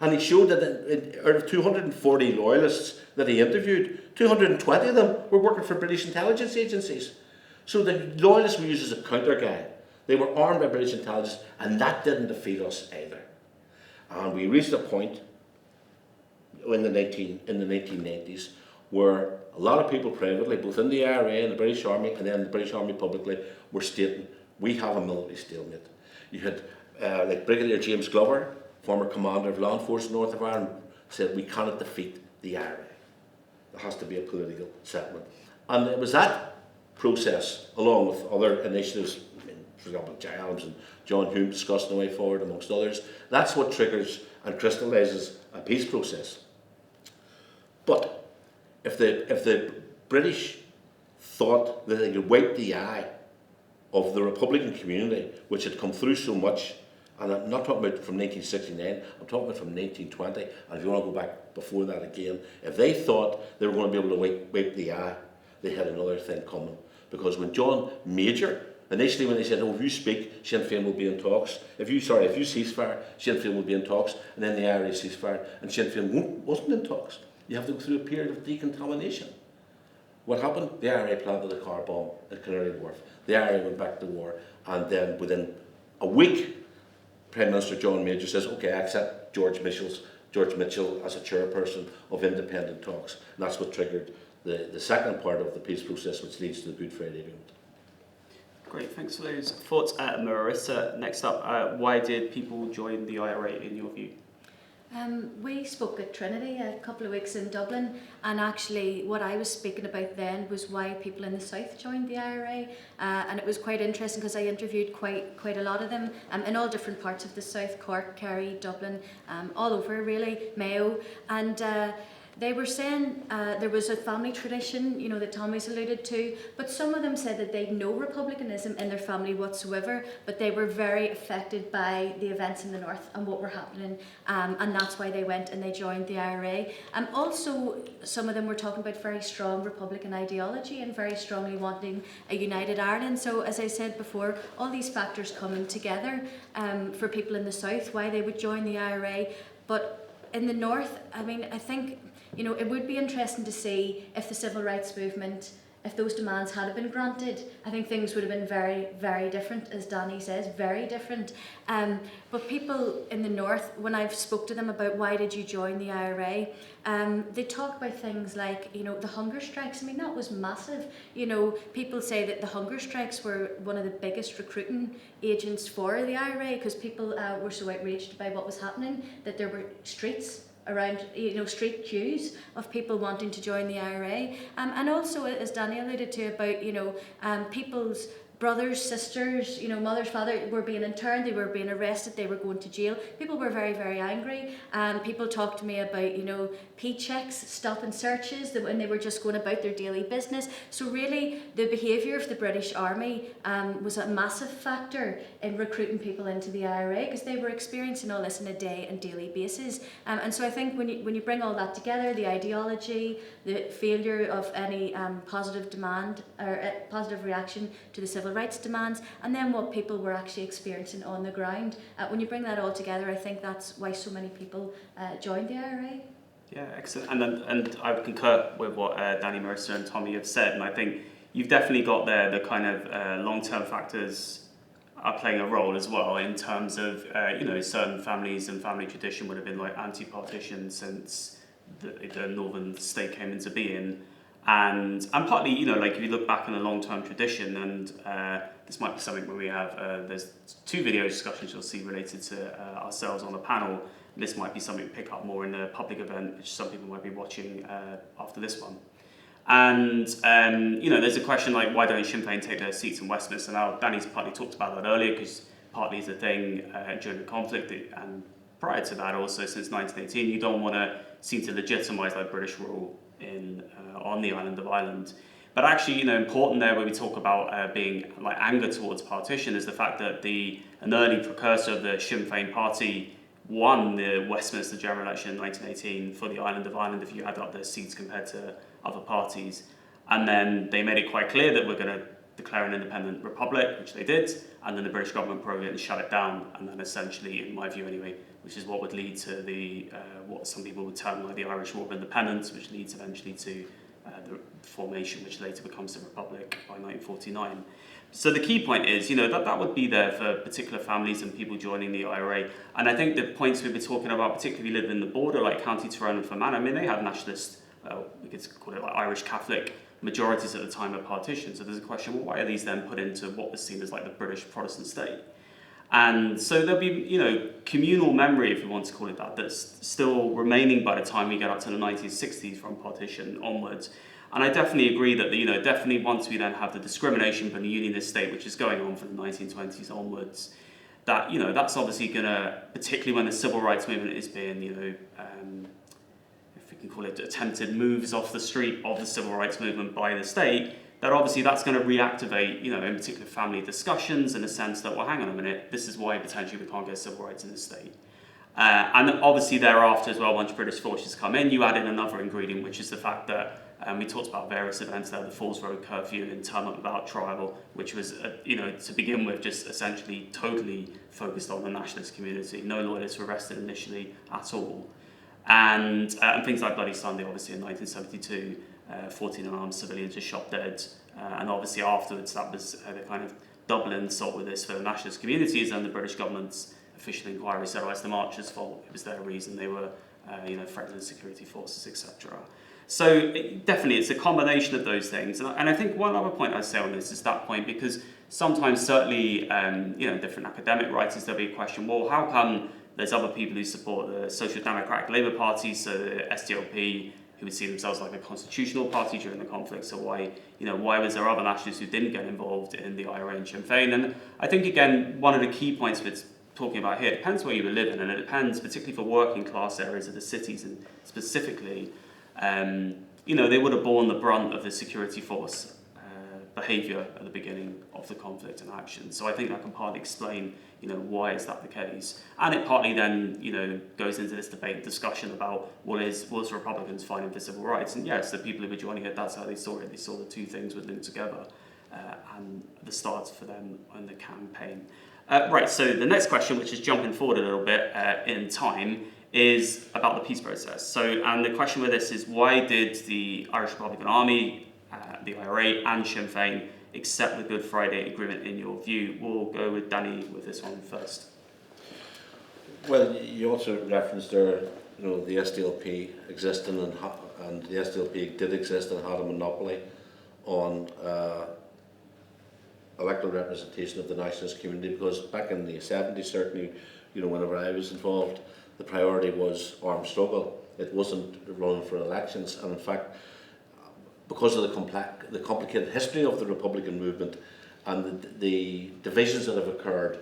And he showed that out of 240 loyalists that he interviewed, 220 of them were working for British intelligence agencies. So the loyalists were used as a counter guy. They were armed by British intelligence, and that didn't defeat us either. And we reached a point in the 1990s where a lot of people privately, both in the IRA and the British Army, and then the British Army publicly, were stating, we have a military stalemate. You had like Brigadier James Glover, former commander of law enforcement north of Ireland, said we cannot defeat the IRA. There has to be a political settlement. And it was that process, along with other initiatives, for example, Giles and John Hume discussing the way forward, amongst others, that's what triggers and crystallises a peace process. But if the British thought that they could wipe the eye of the Republican community, which had come through so much, and I'm not talking about from 1969, I'm talking about from 1920, and if you want to go back before that again, if they thought they were going to be able to wipe the eye, they had another thing coming. Because when John Major, initially when they said, oh, if you speak, Sinn Fein will be in talks, if you ceasefire, Sinn Fein will be in talks, and then the IRA ceasefire, and Sinn Fein wasn't in talks. You have to go through a period of decontamination. What happened? The IRA planted a car bomb at Canary Wharf. The IRA went back to war, and then within a week, Prime Minister John Major says, okay, I accept George Mitchell as a chairperson of independent talks. And that's what triggered the second part of the peace process, which leads to the Good Friday Agreement. Great, thanks for those thoughts. Marisa, next up, why did people join the IRA in your view? We spoke at Trinity a couple of weeks in Dublin, and actually what I was speaking about then was why people in the south joined the IRA, and it was quite interesting because I interviewed quite a lot of them in all different parts of the south, Cork, Kerry, Dublin, all over really, Mayo, and they were saying there was a family tradition, you know, that Tommy's alluded to, but some of them said that they'd no republicanism in their family whatsoever, but they were very affected by the events in the north and what were happening, and that's why they went and they joined the IRA. Also, some of them were talking about very strong Republican ideology and very strongly wanting a united Ireland. So, as I said before, all these factors coming together for people in the south, why they would join the IRA. But in the north, I mean, I think, you know, it would be interesting to see if the civil rights movement if those demands had been granted, I think things would have been very, very different, as Danny says, very different. But people in the north, when I've spoke to them about why did you join the IRA, they talk about things like, you know, the hunger strikes. I mean, that was massive. You know, people say that the hunger strikes were one of the biggest recruiting agents for the IRA, because people were so outraged by what was happening that there were streets around, you know, street queues of people wanting to join the IRA, and also, as Danny alluded to, about, you know, people's brothers, sisters, you know, mothers, father were being interned, they were being arrested, they were going to jail. People were very, very angry. People talked to me about, you know, P-checks, stop and searches, when they were just going about their daily business. So really, the behaviour of the British Army was a massive factor in recruiting people into the IRA, because they were experiencing all this on a day and daily basis. And so I think when you bring all that together, the ideology, the failure of any positive demand or positive reaction to the civil rights demands, and then what people were actually experiencing on the ground. When you bring that all together, I think that's why so many people joined the IRA. Yeah, excellent. And I would concur with what Danny, Marisa and Tommy have said, and I think you've definitely got there the kind of long-term factors are playing a role as well, in terms of, you know, certain families and family tradition would have been like anti-partition since the northern state came into being. And partly, you know, like if you look back on the long-term tradition, and this might be something where we have, there's 2 video discussions you'll see related to ourselves on the panel. This might be something to pick up more in a public event, which some people might be watching after this one. And, you know, there's a question like, why don't Sinn Fein take their seats in Westminster? Now, Danny's partly talked about that earlier, because partly it's a thing during the conflict, and prior to that also, since 1918, you don't want to seem to legitimise like British rule in on the island of Ireland. But actually, you know, important there when we talk about being like anger towards partition is the fact that an early precursor of the Sinn Fein party won the Westminster general election in 1918 for the island of Ireland, if you add up their seats compared to other parties. And then they made it quite clear that we're going to declare an independent republic, which they did, and then the British government broke it and shut it down, and then essentially, in my view anyway, which is what would lead to the what some people would term like the Irish War of Independence, which leads eventually to the formation, which later becomes the Republic by 1949. So the key point is, you know, that would be there for particular families and people joining the IRA. And I think the points we've been talking about, particularly living in the border, like County Tyrone and Fermanagh, I mean, they had nationalist, we could call it like Irish Catholic majorities at the time of partition. So there's a question, well, why are these then put into what was seen as like the British Protestant state? And so there'll be, you know, communal memory, if you want to call it that, that's still remaining by the time we get up to the 1960s from partition onwards. And I definitely agree that, you know, definitely once we then have the discrimination from the unionist state, which is going on from the 1920s onwards, that, you know, that's obviously going to, particularly when the civil rights movement is being, you know, if we can call it attempted moves off the street of the civil rights movement by the state, that obviously that's going to reactivate, you know, in particular family discussions in the sense that, well, hang on a minute, this is why potentially we can't get civil rights in the state. And obviously thereafter as well, once British forces come in, you add in another ingredient, which is the fact that we talked about various events there, the Falls Road curfew in Turnup without trial, which was, you know, to begin with, just essentially totally focused on the nationalist community. No loyalists were arrested initially at all. And things like Bloody Sunday, obviously, in 1972, 14 unarmed civilians were shot dead. And obviously afterwards, that was the kind of double insult with this for the nationalist communities, and the British government's official inquiry said, oh, it's the marchers' fault. It was their reason. They were, you know, threatening security forces, etc. So definitely, it's a combination of those things. And I think one other point I'd say on this is that point, because sometimes, certainly, you know, different academic writers, there'll be a question, well, how come there's other people who support the Social Democratic Labour Party, so the SDLP, who would see themselves like a constitutional party during the conflict, so why was there other nationalists who didn't get involved in the IRA and Sinn Fein? And I think, again, one of the key points we're talking about here, it depends where you were living, and it depends, particularly for working class areas of the cities, and specifically, you know, they would have borne the brunt of the security force behaviour at the beginning of the conflict and action. So I think that can partly explain, you know, why is that the case. And it partly then, you know, goes into this debate, discussion about was Republicans fighting for civil rights? And yes, the people who were joining it, that's how they saw it. They saw the two things would link together, and the start for them on the campaign. Right, so the next question, which is jumping forward a little bit in time, is about the peace process. So, and the question with this is, why did the Irish Republican Army the IRA and Sinn Fein accept the Good Friday Agreement in your view? We'll go with Danny with this one first. Well, you also referenced there, the SDLP existing and the SDLP did exist and had a monopoly on electoral representation of the nationalist community, because back in the 70s, certainly, whenever I was involved, the priority was armed struggle. It wasn't running for elections, and in fact, because of the complicated history of the Republican movement and the divisions that have occurred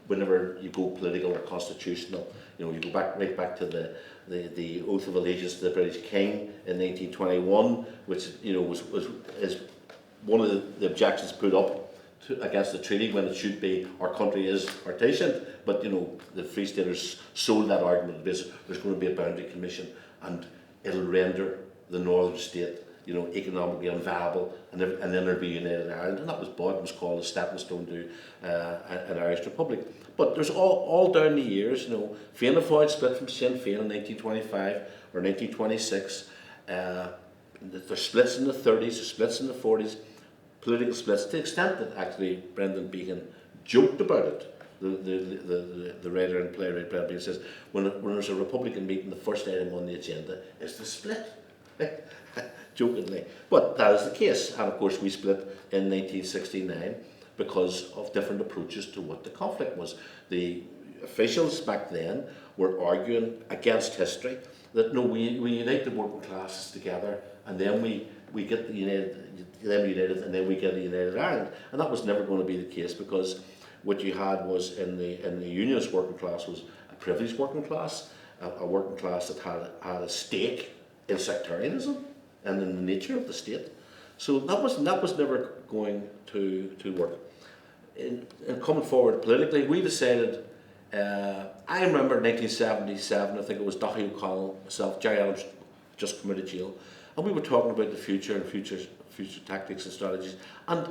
whenever you go political or constitutional, you go right back to the oath of allegiance to the British King in 1921, which is one of the objections put up against the treaty, when it should be our country is partitioned. But the Free Staters sold that argument because there's going to be a boundary commission and it'll render the northern state economically unviable, and then there'll be United Ireland, and that was bought. It was called a stepping stone to an Irish Republic. But there's all down the years, Fianna Fáil split from Sinn Fein in 1925 or 1926. There's splits in the 30s, there's splits in the 40s, political splits, to the extent that actually Brendan Behan joked about it. The writer and playwright Brendan Behan says, when there's a Republican meeting, the first item on the agenda is the split. Jokingly. But that is the case, and of course we split in 1969 because of different approaches to what the conflict was. The officials back then were arguing against history, that no, we unite the working classes together, and then we get them united, and then we get a united Ireland. And that was never going to be the case, because what you had was in the unionist working class was a privileged working class, a working class that had a stake in sectarianism and in the nature of the state. So that was never going to work. In coming forward politically, we decided, I remember 1977, I think it was Daithí O'Connell, myself, Jerry Adams just come out of jail, and we were talking about the future and future tactics and strategies, and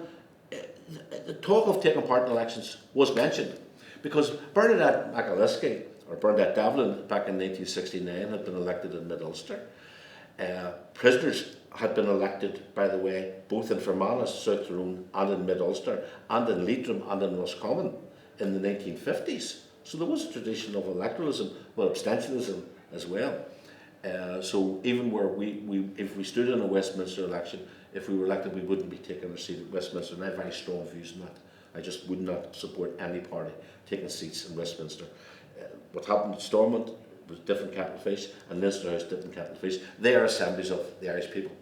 the talk of taking part in elections was mentioned, because Bernadette McAliskey, or Bernadette Devlin, back in 1969 had been elected in Mid-Ulster. Prisoners had been elected, by the way, both in Fermanagh, South Tyrone, and in Mid-Ulster, and in Leitrim and in Roscommon in the 1950s. So there was a tradition of electoralism, well, abstentionism as well. So even where if we stood in a Westminster election, if we were elected, we wouldn't be taking a seat at Westminster, and I have very strong views on that. I just would not support any party taking seats in Westminster. What happened at Stormont was different kettle of fish, and Leinster House different kettle of fish. They are assemblies of the Irish people,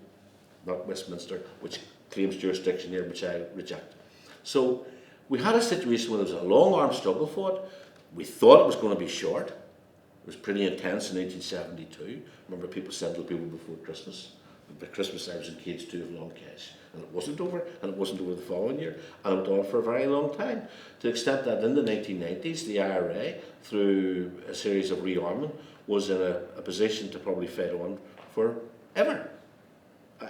not Westminster, which claims jurisdiction here, which I reject. So we had a situation where there was a long armed struggle fought. We thought it was going to be short. It was pretty intense in 1872. Remember, people sent little people before Christmas. By Christmas I was engaged to Long Cash, and it wasn't over, and it wasn't over the following year, and it went on for a very long time, to the extent that in the 1990s the IRA, through a series of rearmament, was in a position to probably fight on forever.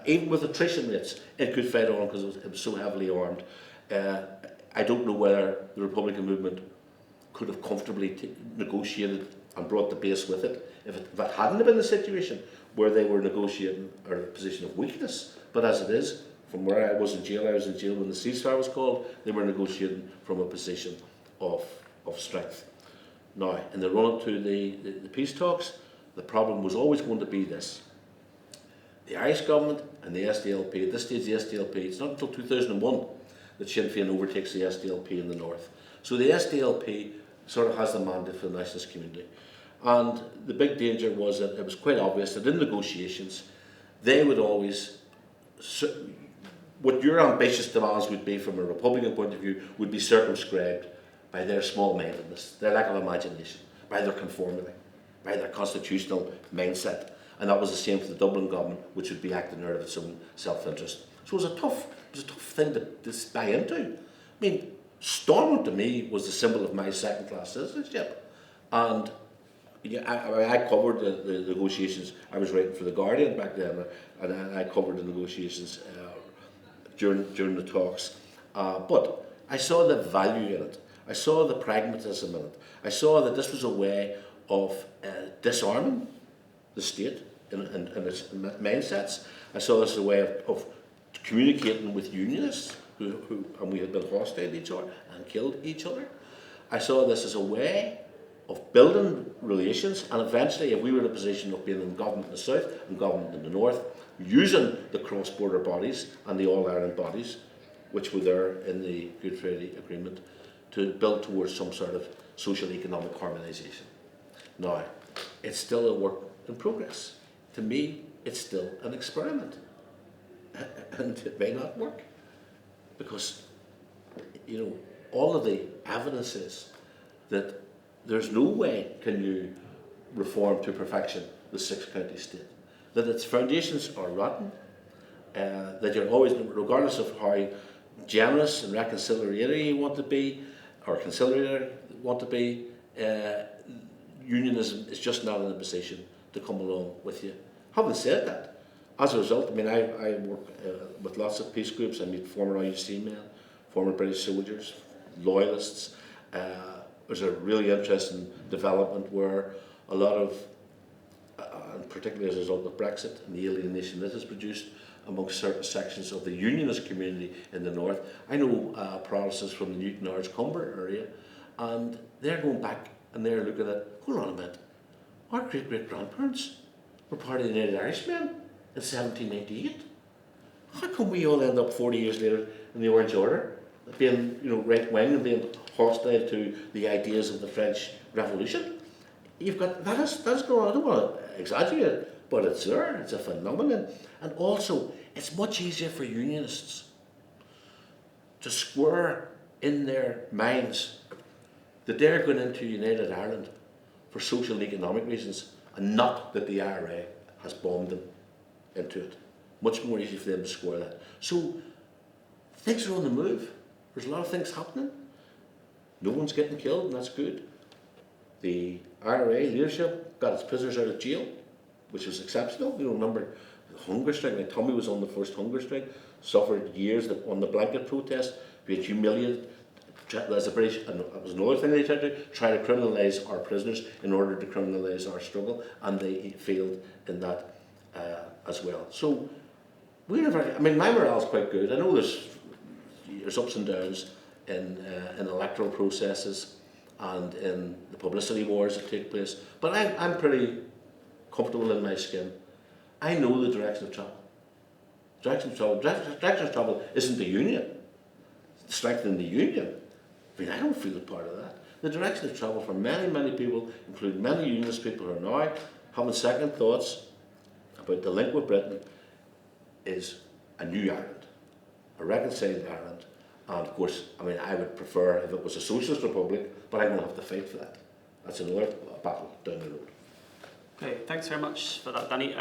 Even with attrition rates, it could fight on because it was so heavily armed. I don't know whether the Republican movement could have comfortably negotiated and brought the base with it if it hadn't been the situation where they were negotiating or in a position of weakness. But as it is, from where I was in jail when the ceasefire was called, they were negotiating from a position of strength. Now, in the run-up to the peace talks, the problem was always going to be this. The Irish government and the SDLP, at this stage the SDLP, it's not until 2001 that Sinn Féin overtakes the SDLP in the north. So the SDLP sort of has the mandate for the nationalist community. And the big danger was that it was quite obvious that in negotiations, they would always, what your ambitious demands would be from a Republican point of view, would be circumscribed by their small-mindedness, their lack of imagination, by their conformity, by their constitutional mindset. And that was the same for the Dublin government, which would be acting out of its own self-interest. So it was a tough thing to buy into. I mean, Stormont to me was the symbol of my second-class citizenship. And I covered the negotiations. I was writing for The Guardian back then, and I covered the negotiations during the talks. But I saw the value in it. I saw the pragmatism in it. I saw that this was a way of disarming the state in its mindsets. I saw this as a way of communicating with unionists and we had been hostile to each other and killed each other. I saw this as a way of building relations, and eventually, if we were in a position of being in government in the south and government in the north, using the cross-border bodies and the All-Ireland bodies, which were there in the Good Friday Agreement, to build towards some sort of social economic harmonisation. Now, it's still a work in progress. To me, it's still an experiment, and it may not work, because all of the evidence is that there's no way can you reform to perfection the six-county state, that its foundations are rotten, that you're always, regardless of how generous and reconciliatory you want to be, or conciliatory you want to be, unionism is just not in a position to come along with you. Having said that, as a result, I work with lots of peace groups. I meet former IUC men, former British soldiers, loyalists. There's a really interesting development where a lot of, and particularly as a result of Brexit and the alienation that has produced amongst certain sections of the unionist community in the north. I know Protestants from the Newton Ards Cumber area, and they're going back and they're looking at, hold on a minute, our great-great-grandparents were part of the United Irishmen in 1798. How come we all end up 40 years later in the Orange Order, being right-wing and being hostile to the ideas of the French Revolution? You've got that is going on. I don't want to exaggerate it, but it's there. It's a phenomenon, and also it's much easier for unionists to square in their minds that they're going into United Ireland for social and economic reasons, and not that the IRA has bombed them into it. Much more easy for them to square that. So things are on the move. There's a lot of things happening. No one's getting killed, and that's good. The IRA leadership got its prisoners out of jail, which was exceptional. Remember the hunger strike. Like Tommy was on the first hunger strike, suffered years on the blanket protest, being humiliated. As a British, and that was another thing they tried to try to criminalise our prisoners in order to criminalise our struggle, and they failed in that as well. So we're very. My morale is quite good. I know there's ups and downs in electoral processes and in the publicity wars that take place, but I'm pretty comfortable in my skin. I know the direction of travel. Direction of travel isn't the union. It's strengthening the union. I don't feel a part of that. The direction of travel for many, many people, including many unionist people who are now having second thoughts about the link with Britain, is a new Ireland, a reconciled Ireland. And of course, I would prefer if it was a socialist republic, but I'm going to have to fight for that. That's another battle down the road. Okay, thanks very much for that, Danny.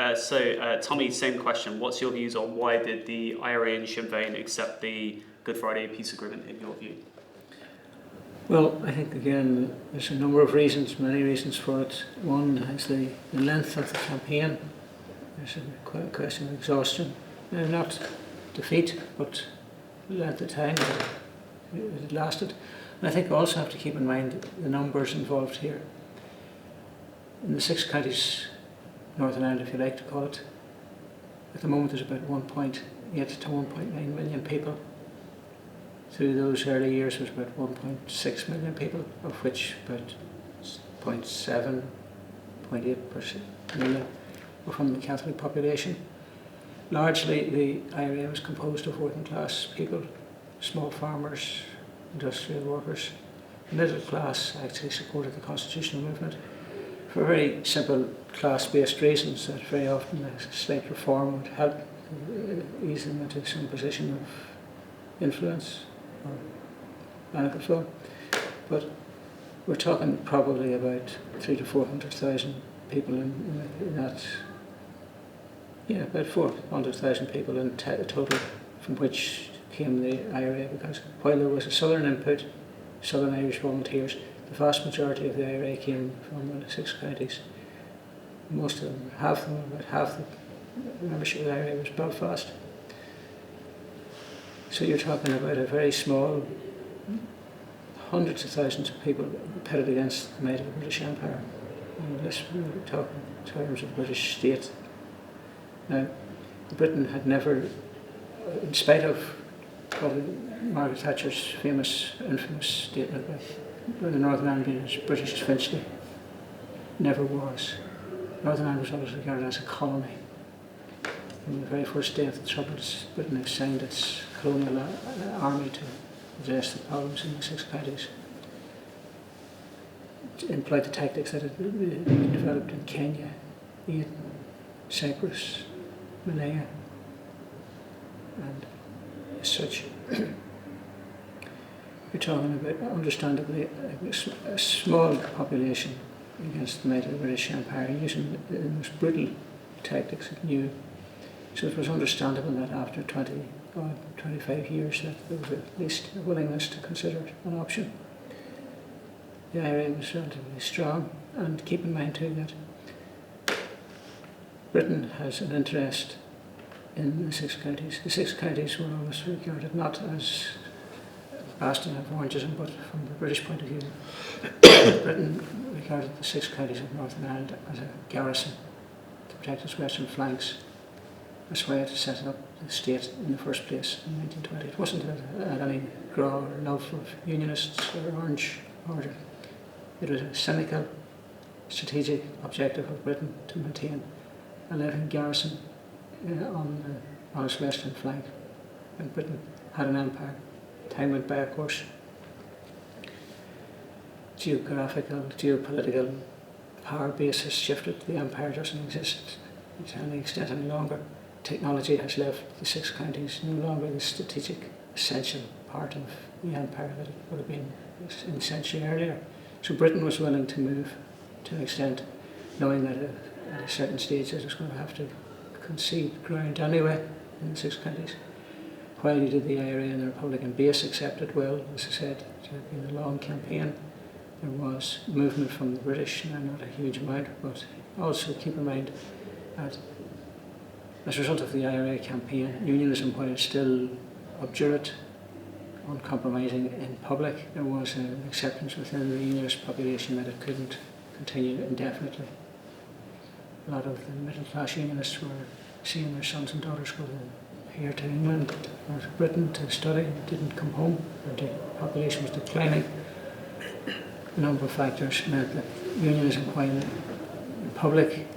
Tommy, same question. What's your views on why did the IRA and Sinn Fein accept the Good Friday Peace Agreement in your view? Well, I think again there's a number of reasons, many reasons for it. One is the length of the campaign. There's a question of exhaustion. Not defeat, but the length of time that it lasted. And I think we also have to keep in mind the numbers involved here. In the six counties, Northern Ireland if you like to call it, at the moment there's about 1.8 to 1.9 million people. Through those early years there was about 1.6 million people, of which about 0.7, 0.8% million were from the Catholic population. Largely the IRA was composed of working class people, small farmers, industrial workers. The middle class actually supported the constitutional movement for very simple class-based reasons, that very often a slight reform would help ease them into some position of influence or benefit flow. But we're talking probably about 300,000 to 400,000 people in that. Yeah, about 400,000 people in total, from which came the IRA, because while there was a southern input, Southern Irish volunteers, the vast majority of the IRA came from the six counties. Most of them, about half the membership of the IRA was Belfast. So you're talking about a very small, hundreds of thousands of people pitted against the might of the British Empire. And this, we're talking in terms of British state. Now, Britain had never in spite of Margaret Thatcher's infamous statement by the Northern Ireland being as British as Finchley, never was. Northern Ireland was always regarded as a colony. From the very first day of the Troubles, Britain assigned its colonial army to address the problems in the 6 counties. It employed the tactics that had been developed in Kenya, Aden, Cyprus, Malaya, and as such, you're talking about, understandably, a small population against the might of the British Empire, using the most brutal tactics it knew. So it was understandable that after 25 years that there was at least a willingness to consider it an option. The IRA was relatively strong, and keep in mind too that Britain has an interest in the 6 counties. The 6 counties were always regarded not as a bastion of Orangism, but from the British point of view, Britain regarded the 6 counties of Northern Ireland as a garrison to protect its western flanks. That's why it set up the state in the first place in 1920. It wasn't at any graw or love of Unionists or Orange order. It was a cynical, strategic objective of Britain to maintain a living garrison on its western flank. And Britain had an empire. Time went by, of course. Geographical, geopolitical power basis shifted. The empire doesn't exist to any extent any longer. Technology has left the 6 counties, no longer the strategic, essential part of the empire that it would have been in a century earlier. So Britain was willing to move to an extent, knowing that at a certain stage it was going to have to concede ground anyway in the 6 counties. While you did the IRA and the Republican base accepted well, as I said, it had been a long campaign. There was movement from the British, now not a huge amount, but also keep in mind that as a result of the IRA campaign, unionism, while still obdurate, uncompromising in public, there was an acceptance within the unionist population that it couldn't continue indefinitely. A lot of the middle class unionists were seeing their sons and daughters go here to England or to Britain to study, didn't come home, or the population was declining. A number of factors meant that unionism, while in public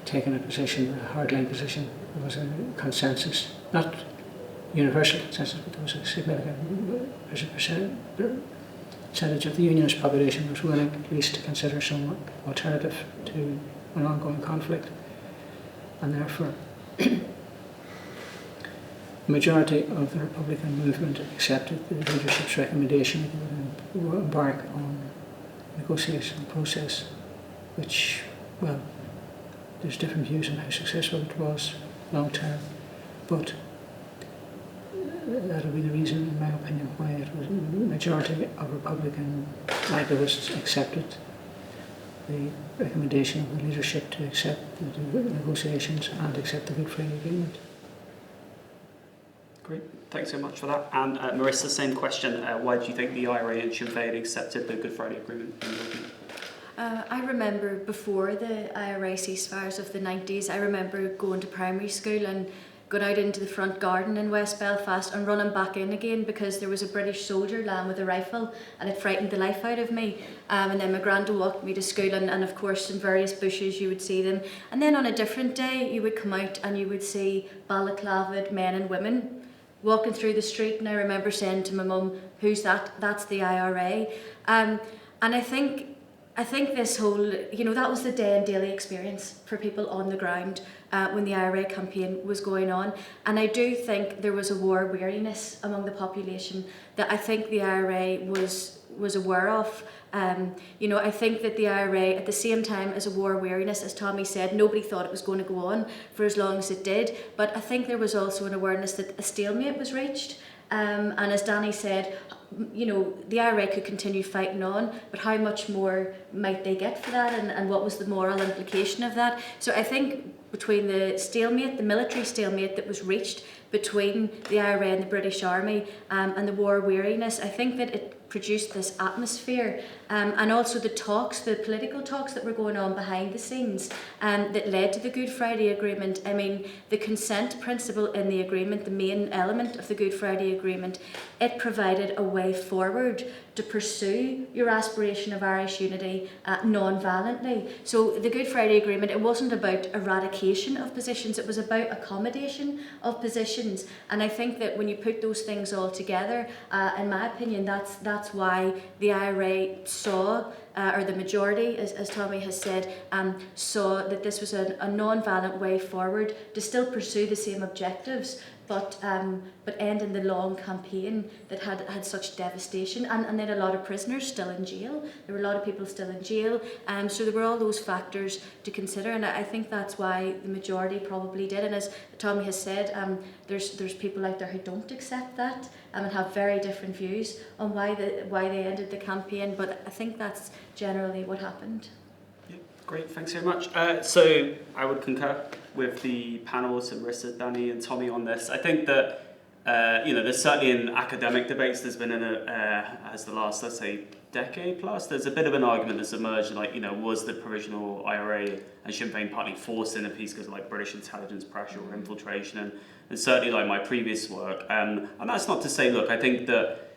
taking a position, a hardline position, there was a consensus, not universal consensus, but there was a significant percentage of the unionist population was willing at least to consider some alternative to an ongoing conflict, and therefore the majority of the Republican movement accepted the leadership's recommendation that they would embark on a negotiation process, which, well, there's different views on how successful it was long term, but that'll be the reason, in my opinion, why it was the majority of Republican activists accepted the recommendation of the leadership to accept the negotiations and accept the Good Friday Agreement. Great, thanks so much for that. And Marisa, same question. Why do you think the IRA and Sinn Fein accepted the Good Friday Agreement? I remember before the IRA ceasefires of the 90s, I remember going to primary school and going out into the front garden in West Belfast and running back in again because there was a British soldier lying with a rifle and it frightened the life out of me. And then my granda walked me to school and of course in various bushes you would see them. And then on a different day you would come out and you would see balaclavaed men and women walking through the street, and I remember saying to my mum, "Who's that?" "That's the IRA." And I think this whole, that was the day and daily experience for people on the ground when the IRA campaign was going on. And I do think there was a war weariness among the population that I think the IRA was aware of. I think that the IRA, at the same time as a war weariness, as Tommy said, nobody thought it was going to go on for as long as it did. But I think there was also an awareness that a stalemate was reached. And as Danny said, you know, the IRA could continue fighting on, but how much more might they get for that, and what was the moral implication of that? So I think between the stalemate, the military stalemate that was reached between the IRA and the British Army, and the war weariness, I think that it produced this atmosphere, and also the talks, the political talks that were going on behind the scenes, that led to the Good Friday Agreement. I mean, the consent principle in the agreement, the main element of the Good Friday Agreement, it provided a way forward to pursue your aspiration of Irish unity non-violently. So the Good Friday Agreement, it wasn't about eradication of positions, it was about accommodation of positions. And I think that when you put those things all together, in my opinion, that's why the IRA saw, or the majority, as Tommy has said, saw that this was a non-violent way forward to still pursue the same objectives, but end in the long campaign that had such devastation, and then a lot of prisoners still in jail. There were a lot of people still in jail, so there were all those factors to consider, and I think that's why the majority probably did. And as Tommy has said, there's people out there who don't accept that, and have very different views on why they ended the campaign, but I think that's generally what happened. Yeah, great, thanks very much. So I would concur with the panels and Marisa, Danny and Tommy on this. I think that there's certainly in academic debates, there's been as the last, let's say, decade plus, there's a bit of an argument that's emerged, like, was the provisional IRA and Sinn Fein partly forced in a piece because of like British intelligence pressure or infiltration, and certainly like my previous work, and that's not to say, look, I think that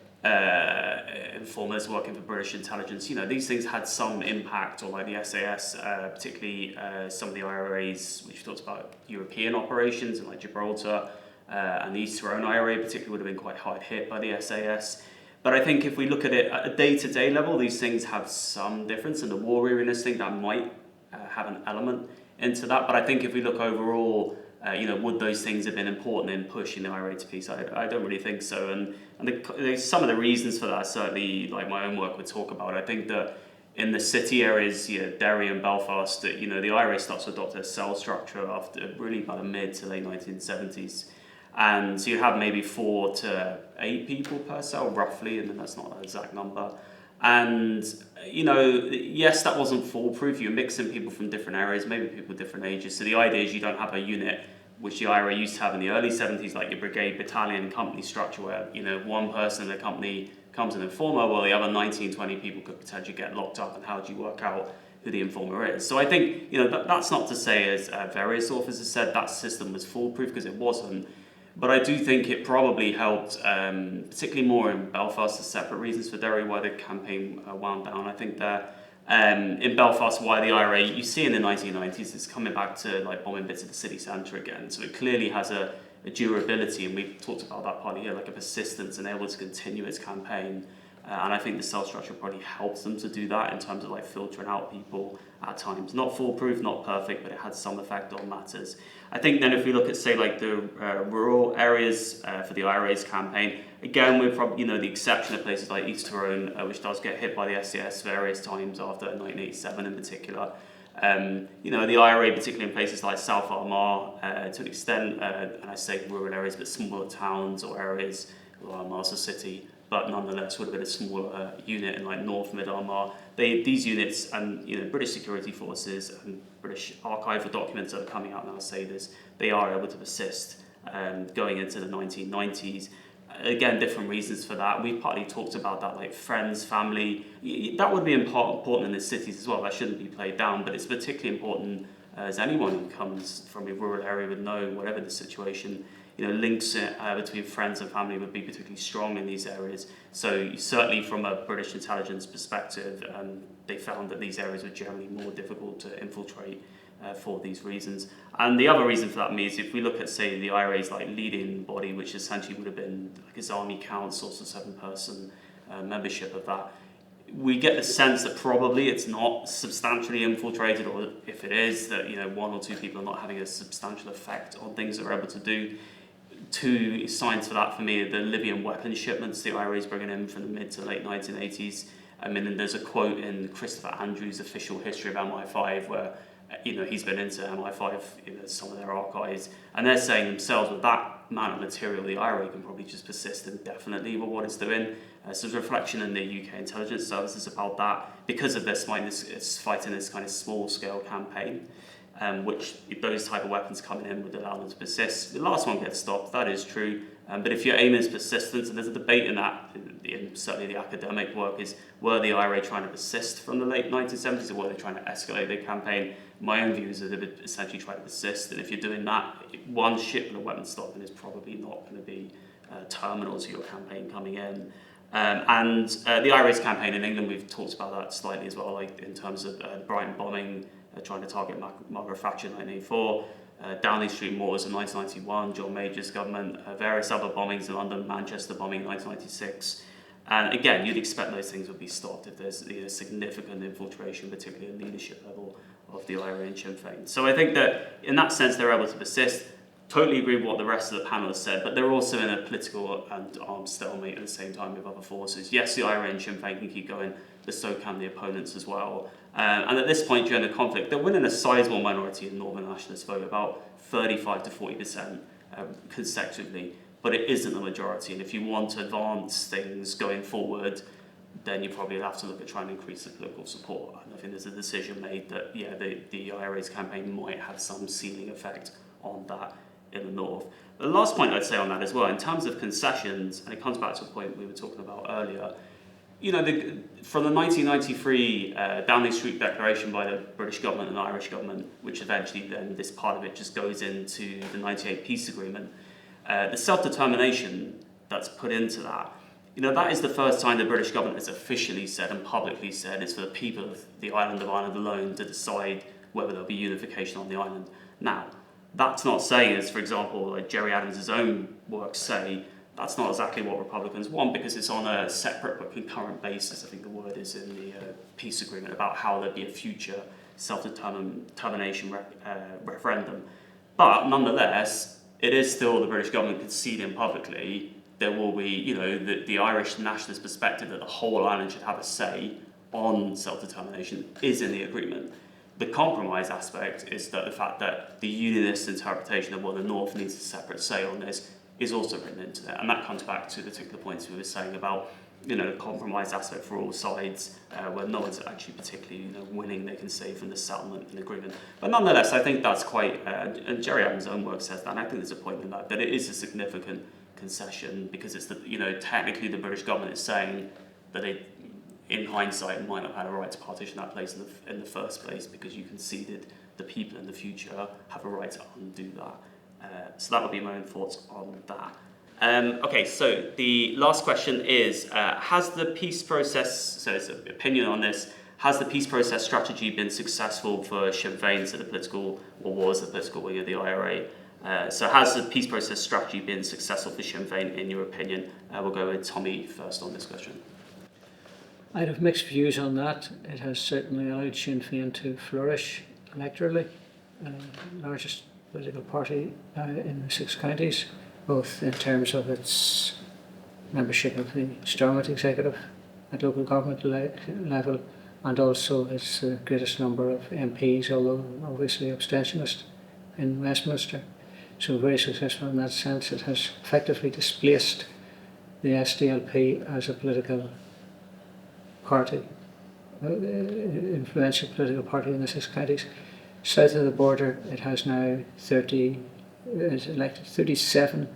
informers working for British intelligence, these things had some impact on like the SAS, particularly some of the IRAs, which talks about European operations and like Gibraltar, and the East Tyrone IRA particularly would have been quite hard hit by the SAS. But I think if we look at it at a day-to-day level, these things have some difference, and the war weariness thing, that might have an element into that. But I think if we look overall, would those things have been important in pushing the IRA to peace? I don't really think so. And some of the reasons for that, certainly, like my own work would talk about. I think that in the city areas, Derry and Belfast, the IRA starts to adopt a cell structure after really by the mid to late 1970s. And so you have maybe 4 to 8 people per cell, roughly, and then that's not an exact number. And, yes, that wasn't foolproof. You're mixing people from different areas, maybe people with different ages. So the idea is you don't have a unit, which the IRA used to have in the early 70s, like your brigade, battalion, company structure, where, one person in the company becomes an informer, while the other 19, 20 people could potentially get locked up, and how do you work out who the informer is? So I think, that's not to say, as various authors have said, that system was foolproof, because it wasn't. But I do think it probably helped, particularly more in Belfast, for separate reasons for Derry, why the campaign wound down. I think that in Belfast, why the IRA, you see in the 1990s, it's coming back to like bombing bits of the city centre again. So it clearly has a durability, and we've talked about that partly here, like a persistence and able to continue its campaign. And I think the cell structure probably helps them to do that in terms of like filtering out people at times. Not foolproof, not perfect, but it had some effect on matters. I think then if we look at, say, like the rural areas for the IRA's campaign, again, we're probably, the exception of places like East Tyrone, which does get hit by the SAS various times after 1987 in particular. The IRA, particularly in places like South Armagh, to an extent, and I say rural areas, but smaller towns or areas, Armagh's a city, but nonetheless would have been a smaller unit in like North Mid Armagh. These units and British security forces and British archival documents that are coming out now say this, they are able to persist going into the 1990s. Again, different reasons for that. We've partly talked about that, like friends, family. That would be important in the cities as well. That shouldn't be played down, but it's particularly important as anyone who comes from a rural area would know, whatever the situation. Links between friends and family would be particularly strong in these areas. So certainly from a British intelligence perspective, they found that these areas were generally more difficult to infiltrate for these reasons. And the other reason for that is if we look at, say, the IRA's like leading body, which essentially would have been like its army council, so 7-person membership of that, we get the sense that probably it's not substantially infiltrated, or if it is, that 1 or 2 people are not having a substantial effect on things that we're able to do. 2 signs for that for me are the Libyan weapons shipments the IRA is bringing in from the mid to late 1980s. And there's a quote in Christopher Andrews' official history of MI5 where he's been into MI5, some of their archives, and they're saying themselves with that amount of material, the IRA can probably just persist indefinitely with what it's doing. So there's a reflection in the UK intelligence services about that. Because of this, it's fighting this kind of small-scale campaign, which those type of weapons coming in would allow them to persist. The last one gets stopped, that is true. But if your aim is persistence, and there's a debate in that, in certainly the academic work, is were the IRA trying to persist from the late 1970s, or were they trying to escalate their campaign? My own view is that they would essentially try to persist, and if you're doing that, one shipment of weapons stopping is probably not going to be terminal to your campaign coming in. And the IRA's campaign in England, we've talked about that slightly as well, like in terms of Brighton bombing, trying to target Margaret Thatcher in 1984, Downing Street Mortars in 1991, John Major's government, various other bombings in London, Manchester bombing in 1996. And again, you'd expect those things would be stopped if there's significant infiltration, particularly at leadership level, of the IRA and Sinn Fein. So I think that in that sense they're able to persist. Totally agree with what the rest of the panel has said, but they're also in a political and armed stalemate at the same time with other forces. Yes, the IRA and Sinn Fein can keep going, but so can the opponents as well. And at this point during the conflict, they're winning a sizable minority in Northern nationalist vote, about 35 to 40% consecutively, but it isn't the majority. And if you want to advance things going forward, then you probably have to look at trying to increase the political support. And I think there's a decision made that, yeah, the IRA's campaign might have some ceiling effect on that in the north. The last point I'd say on that as well, in terms of concessions, and it comes back to a point we were talking about earlier, you know, from the 1993 Downing Street Declaration by the British government and the Irish government, which eventually then this part of it just goes into the 98 peace agreement, the self-determination that's put into that, you know, that is the first time the British government has officially said and publicly said it's for the people of the island of Ireland alone to decide whether there'll be unification on the island. Now, that's not saying, as for example, like Gerry Adams' own works say, that's not exactly what Republicans want, because it's on a separate but concurrent basis, I think the word is in the peace agreement, about how there'd be a future self-determination referendum. But nonetheless, it is still the British government conceding publicly there will be, you know, the Irish nationalist perspective that the whole island should have a say on self-determination is in the agreement. The compromise aspect is that the fact that the unionist interpretation of, well, the North needs a separate say on this is also written into it. And that comes back to the particular points we were saying about, you know, the compromise aspect for all sides, where no one's actually particularly, you know, winning, they can say, from the settlement and agreement. But nonetheless, I think that's quite, and Gerry Adams' own work says that, and I think there's a point in that it is a significant concession, because it's the, you know, technically the British government is saying that it, in hindsight, might not have had a right to partition that place in the first place, because you conceded the people in the future have a right to undo that. So that would be my own thoughts on that. Okay, so the last question is, has the peace process, so it's an opinion on this, has the peace process strategy been successful for Sinn Fein, so the political, or was the political wing of the IRA? So has the peace process strategy been successful for Sinn Fein, in your opinion? We'll go with Tommy first on this question. I'd have mixed views on that. It has certainly allowed Sinn Féin to flourish electorally, largest political party in the 6 counties, both in terms of its membership of the Stormont executive at local government level, and also its greatest number of MPs, although obviously abstentionist, in Westminster. So very successful in that sense. It has effectively displaced the SDLP as a political party, influential political party in the 6 counties. South of the border, it has now it's elected 37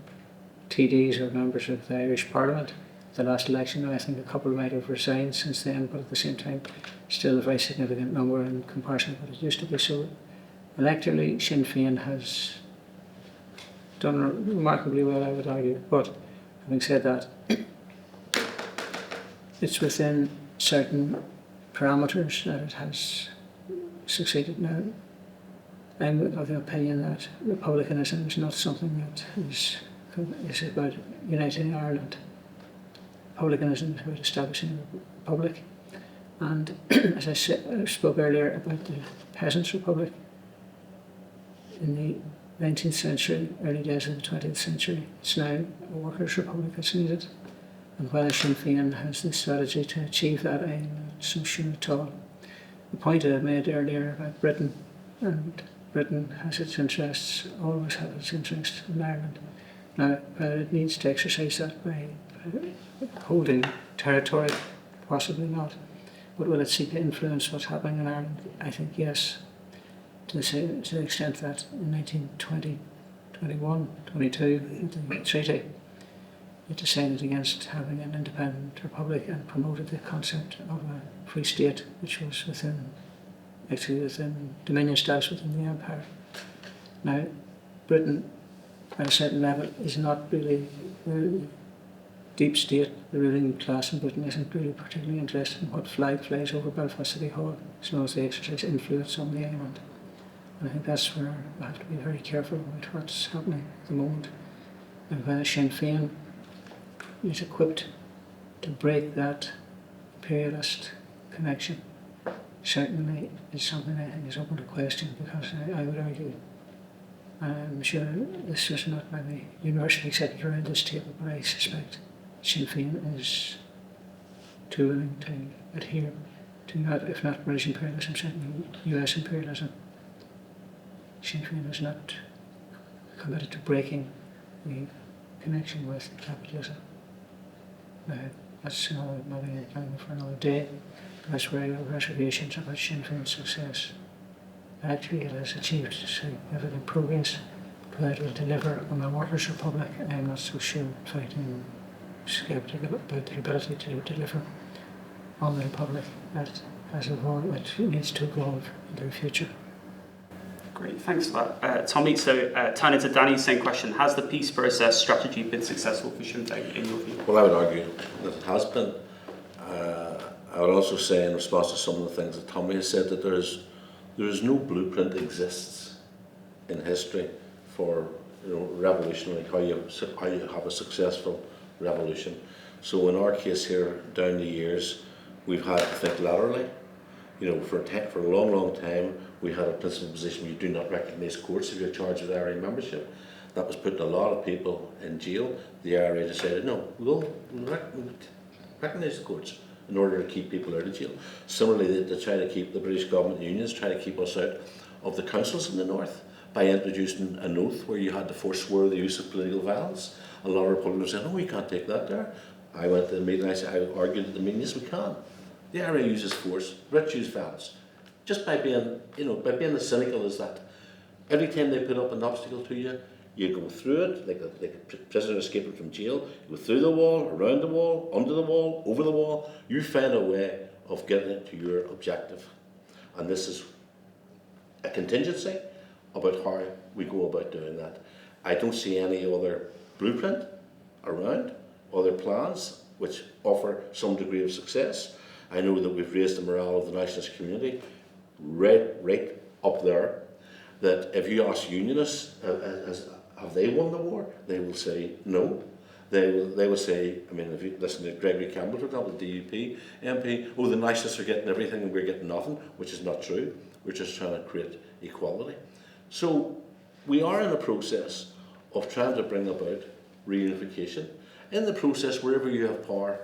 TDs, or members of the Irish Parliament. The last election, I think a couple might have resigned since then, but at the same time, still a very significant number in comparison to what it used to be. So electorally, Sinn Féin has done remarkably well, I would argue. But having said that, it's within certain parameters that it has succeeded now. I'm of the opinion that republicanism is not something that is about uniting Ireland. Republicanism is about establishing a republic. And as I spoke earlier about the Peasants' Republic, in the 19th century, early days of the 20th century, it's now a workers' republic that's needed. And whether Sinn Féin has the strategy to achieve that aim, it's not sure at all. The point I made earlier about Britain, and Britain has its interests, always had its interests in Ireland. Now, it needs to exercise that by holding territory, possibly not. But will it seek to influence what's happening in Ireland? I think yes, to the extent that in 1920, 21, 22, the treaty, it decided against having an independent republic and promoted the concept of a free state, which was within dominion status within the empire. Now, Britain, at a certain level, is not really the deep state. The ruling class in Britain isn't really particularly interested in what flag flies over Belfast City Hall, as long as they exercise influence on the island. And I think that's where we have to be very careful about what's happening at the moment. And whether Sinn Fein is equipped to break that imperialist connection certainly is something I think is open to question, because I would argue, I'm sure this is not by the university sitting around this table, but I suspect Sinn Fein is too willing to adhere to that, if not British imperialism, certainly US imperialism. Sinn Fein is not committed to breaking the connection with capitalism. That's another thing for another day. That's where I have reservations about Sinn Féin's success. Actually, it has achieved significant progress, but whether it will deliver on the Irish Republic, I'm not so sure. In fact, I'm sceptical about the ability to deliver on the Republic that has evolved, which needs to evolve into the future. Great, thanks for that. Tommy, so turning to Danny, same question. Has the peace process strategy been successful for Sinn Féin in your view? Well, I would argue that it has been. I would also say, in response to some of the things that Tommy has said, that there is no blueprint exists in history for revolutionary, how you have a successful revolution. So in our case here, down the years, we've had to think laterally. For a long time, we had a principal position where you do not recognise courts if you're charged with IRA membership. That was putting a lot of people in jail. The IRA decided, no, we'll recognise the courts in order to keep people out of jail. Similarly, they try to keep, the British government unions try to keep us out of the councils in the north by introducing an oath where you had to forswear the use of political violence. A lot of Republicans said, no, we can't take that there. I went to the meeting, I argued at the meeting, yes, we can. The IRA uses force, Brits use violence. Just by being, as cynical as that. Every time they put up an obstacle to you, you go through it, like a prisoner escaping from jail, you go through the wall, around the wall, under the wall, over the wall. You find a way of getting it to your objective. And this is a contingency about how we go about doing that. I don't see any other blueprint around, other plans which offer some degree of success. I know that we've raised the morale of the nationalist community right up there, that if you ask unionists, have they won the war? They will say no. They will say, if you listen to Gregory Campbell, for example, the DUP MP, the nationalists are getting everything and we're getting nothing, which is not true. We're just trying to create equality. So we are in a process of trying to bring about reunification. In the process, wherever you have power,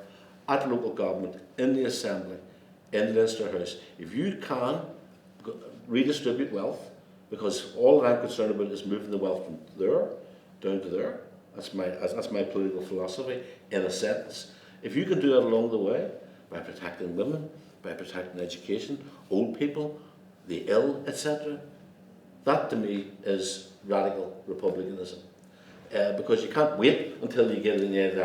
at local government, in the Assembly, in the Leinster House, if you can redistribute wealth, because all that I'm concerned about is moving the wealth from there down to there. That's my political philosophy in a sentence. If you can do that along the way, by protecting women, by protecting education, old people, the ill, etc., that to me is radical republicanism. Because you can't wait until you get in the end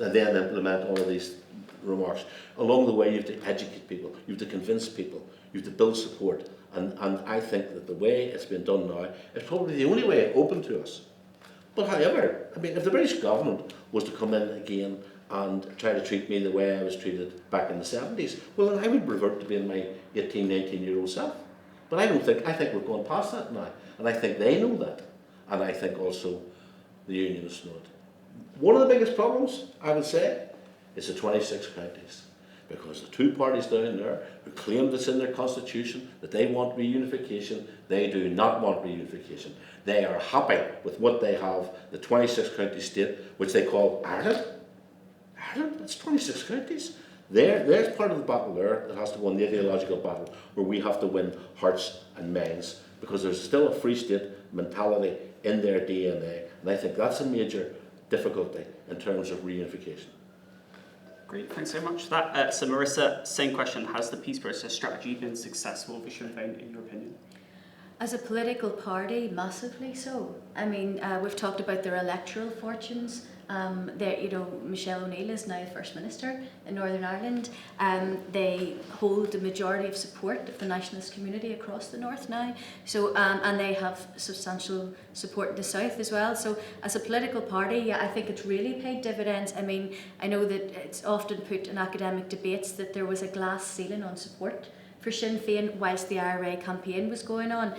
and then implement all of these remarks. Along the way, you have to educate people, you have to convince people, you have to build support. And I think that the way it's been done now is probably the only way open to us. But however, if the British government was to come in again and try to treat me the way I was treated back in the 70s, well, then I would revert to being my 18, 19-year-old self. But I think we're going past that now. And I think they know that. And I think also the unionists know it. One of the biggest problems, I would say, is the 26 counties. Because the two parties down there who claim it's in their constitution that they want reunification, they do not want reunification. They are happy with what they have, the 26 county state, which they call Ireland. Ireland, that's 26 counties. There's part of the battle there that has to win the ideological battle, where we have to win hearts and minds, because there's still a free state mentality in their DNA. And I think that's a major difficulty in terms of reunification. Great, thanks so much for that. So Marisa, same question. Has the peace process strategy been successful for Sinn Fein, in your opinion? As a political party, massively so. I mean, we've talked about their electoral fortunes. Michelle O'Neill is now the First Minister in Northern Ireland. They hold the majority of support of the nationalist community across the north now. So, and they have substantial support in the south as well. So, as a political party, yeah, I think it's really paid dividends. I mean, I know that it's often put in academic debates that there was a glass ceiling on support for Sinn Féin whilst the IRA campaign was going on.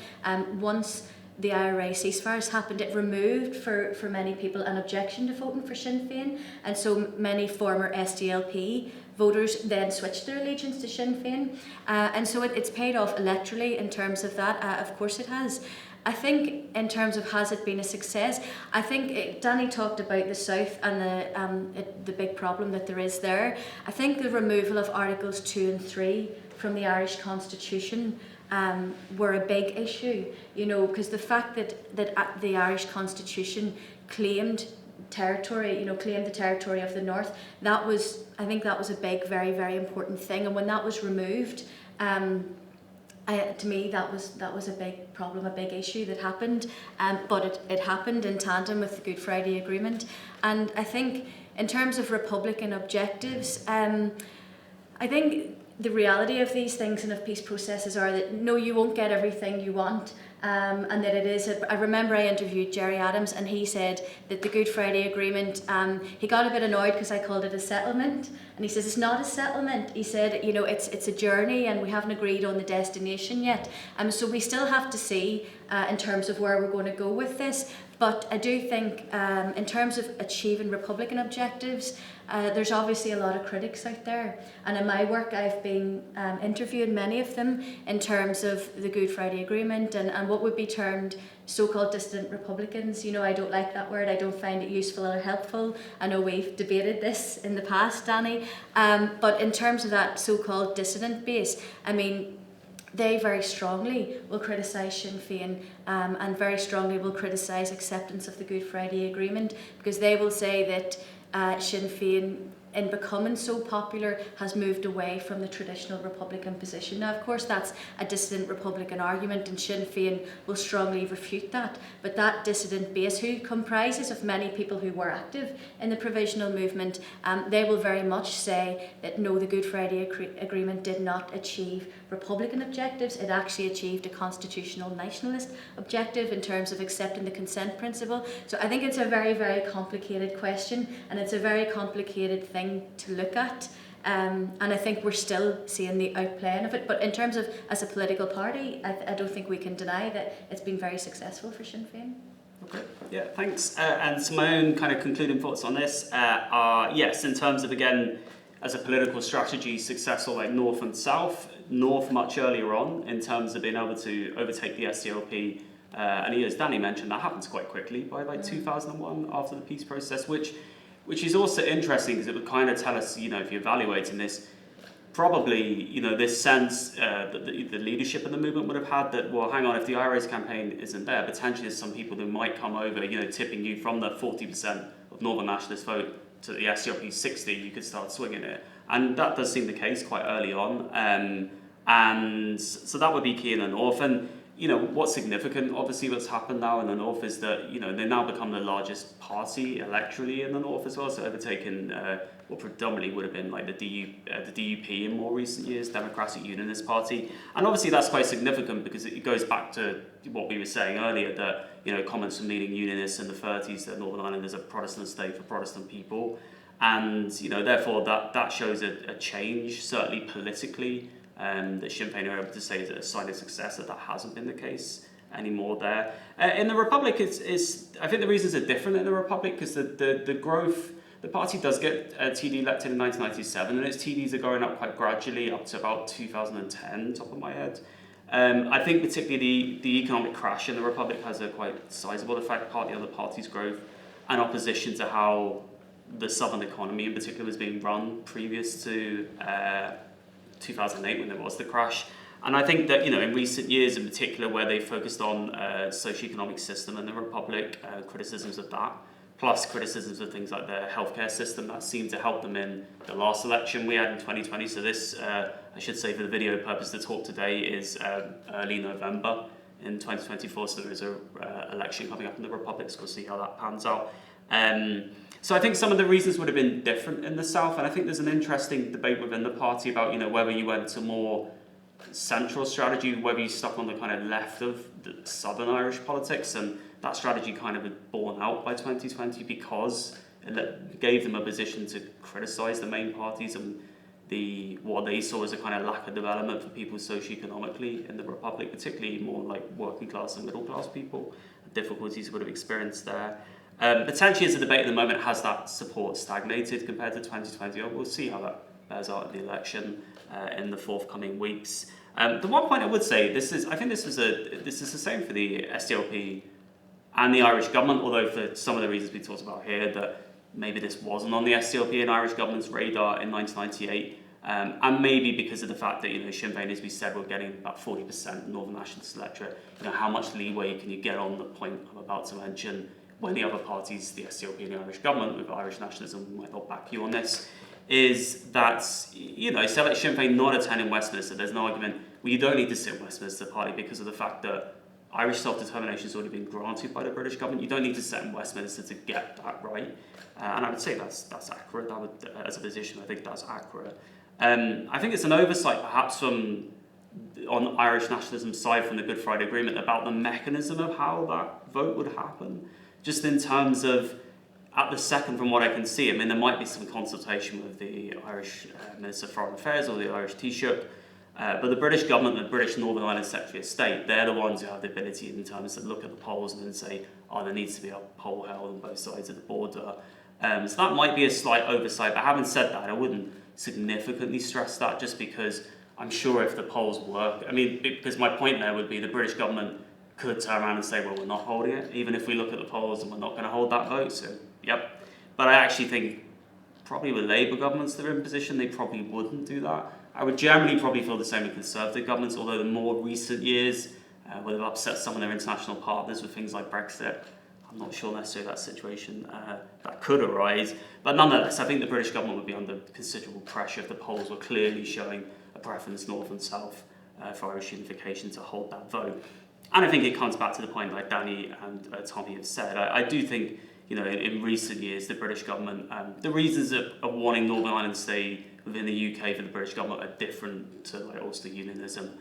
Once the IRA ceasefires happened, it removed for many people an objection to voting for Sinn Féin, and so many former SDLP voters then switched their allegiance to Sinn Féin, and so it's paid off electorally in terms of that. Of course it has. I think in terms of has it been a success, I think Danny talked about the South and the big problem that there is there. I think the removal of Articles 2 and 3 from the Irish Constitution were a big issue, because the fact that the Irish Constitution claimed territory, claimed the territory of the North, I think that was a big, very, very important thing. And when that was removed, to me, that was a big problem, a big issue that happened. But it happened in tandem with the Good Friday Agreement. And I think in terms of Republican objectives, I think the reality of these things and of peace processes are that no, you won't get everything you want, and that it is. I remember I interviewed Gerry Adams, and he said that the Good Friday Agreement, he got a bit annoyed because I called it a settlement, and he says it's not a settlement. He said, it's a journey, and we haven't agreed on the destination yet. So we still have to see in terms of where we're going to go with this. But I do think in terms of achieving Republican objectives, there's obviously a lot of critics out there. And in my work, I've been interviewing many of them in terms of the Good Friday Agreement and what would be termed so-called dissident Republicans. I don't like that word. I don't find it useful or helpful. I know we've debated this in the past, Danny. But in terms of that so-called dissident base, I mean, they very strongly will criticise Sinn Féin and very strongly will criticise acceptance of the Good Friday Agreement, because they will say that Sinn Féin, in becoming so popular, has moved away from the traditional Republican position. Now, of course, that's a dissident Republican argument, and Sinn Féin will strongly refute that. But that dissident base, who comprises of many people who were active in the provisional movement, they will very much say that no, the Good Friday Agreement did not achieve Republican objectives. It actually achieved a constitutional nationalist objective in terms of accepting the consent principle. So I think it's a very, very complicated question, and it's a very complicated thing to look at, and I think we're still seeing the outplaying of it. But in terms of as a political party, I don't think we can deny that it's been very successful for Sinn Féin. Okay, yeah, thanks. And so my own kind of concluding thoughts on this are, yes, in terms of, again, as a political strategy, successful like North and South. North much earlier on in terms of being able to overtake the SDLP, and as Danny mentioned, that happens quite quickly by like 2001 after the peace process, which is also interesting because it would kind of tell us, if you're evaluating this, probably, this sense that the leadership of the movement would have had that, well, hang on, if the IRA's campaign isn't there, potentially there's some people who might come over, tipping you from the 40% of Northern Nationalist vote to the SDLP 60, you could start swinging it. And that does seem the case quite early on. And so that would be key in the North. And, what's significant, obviously, what's happened now in the North is that, they've now become the largest party electorally in the North as well, so overtaken what predominantly would have been like the DUP in more recent years, Democratic Unionist Party. And obviously that's quite significant because it goes back to what we were saying earlier, that, comments from leading Unionists in the 30s that Northern Ireland is a Protestant state for Protestant people. And, therefore that shows a change, certainly politically, that Sinn Féin are able to say is a sign of success, that hasn't been the case anymore there. In the Republic, I think the reasons are different in the Republic because the growth, the party does get TD elected in 1997, and its TDs are going up quite gradually up to about 2010, top of my head. I think particularly the economic crash in the Republic has a quite sizable effect, partly on the party's growth and opposition to how the southern economy in particular was being run previous to 2008 when there was the crash. And I think that, in recent years in particular, where they focused on socio-economic system and the Republic, criticisms of that, plus criticisms of things like the healthcare system, that seemed to help them in the last election we had in 2020. So this, I should say for the video purpose, the talk today is early November in 2024. So there is a election coming up in the Republic, so we'll see how that pans out. So I think some of the reasons would have been different in the South, and I think there's an interesting debate within the party about, whether you went to more central strategy, whether you stuck on the kind of left of the Southern Irish politics, and that strategy kind of had borne out by 2020 because it gave them a position to criticise the main parties and what they saw as a kind of lack of development for people socioeconomically in the Republic, particularly more like working class and middle class people. Difficulties would have experienced there. Potentially, as a debate at the moment, has that support stagnated compared to 2020? We'll see how that bears out in the election in the forthcoming weeks. The one point I would say, this is the same for the SDLP and the Irish government, although for some of the reasons we talked about here, that maybe this wasn't on the SDLP and Irish government's radar in 1998, and maybe because of the fact that Sinn Fein, as we said, we're getting about 40% Northern Nationalist electorate. How much leeway can you get on the point I'm about to mention when the other parties, the SDLP and the Irish government with Irish nationalism, might not back you on this? Is that say like Sinn Fein not attending Westminster, there's no argument. Well, you don't need to sit in Westminster partly because of the fact that Irish self-determination has already been granted by the British government. You don't need to sit in Westminster to get that right. And I would say that's accurate. As a position, I think that's accurate. I think it's an oversight perhaps on Irish nationalism's side from the Good Friday Agreement about the mechanism of how that vote would happen. Just in terms of, at the second, from what I can see, there might be some consultation with the Irish Minister for Foreign Affairs or the Irish Taoiseach, but the British government, the British Northern Ireland Secretary of State, they're the ones who have the ability in terms of look at the polls and then say, there needs to be a poll held on both sides of the border. So that might be a slight oversight, but having said that, I wouldn't significantly stress that just because I'm sure if the polls work, because my point there would be the British government could turn around and say, well, we're not holding it, even if we look at the polls and we're not going to hold that vote, so yep. But I actually think probably with Labour governments that are in position, they probably wouldn't do that. I would generally probably feel the same with Conservative governments, although the more recent years, where they've upset some of their international partners with things like Brexit, I'm not sure necessarily that situation that could arise. But nonetheless, I think the British government would be under considerable pressure if the polls were clearly showing a preference north and south for Irish unification to hold that vote. And I think it comes back to the point like Danny and Tommy have said. I do think, in recent years, the British government, the reasons of wanting Northern Ireland to stay within the UK for the British government are different to like Ulster Unionism.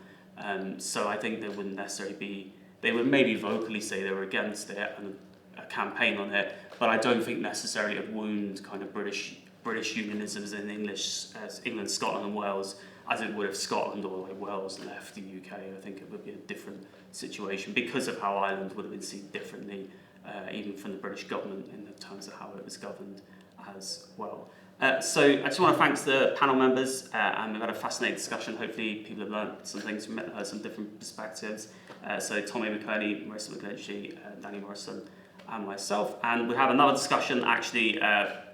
So I think they wouldn't necessarily be, they would maybe vocally say they were against it and a campaign on it, but I don't think necessarily it wound kind of British unionisms in England, Scotland and Wales as it would if Scotland or like Wales left the UK. I think it would be a different situation because of how Ireland would have been seen differently, even from the British government in terms of how it was governed as well. So I just want to thank the panel members, and we've had a fascinating discussion. Hopefully people have learned some things, heard some different perspectives. So Tommy McKearney, Marisa McGlinchey, Danny Morrison and myself. And we have another discussion, actually,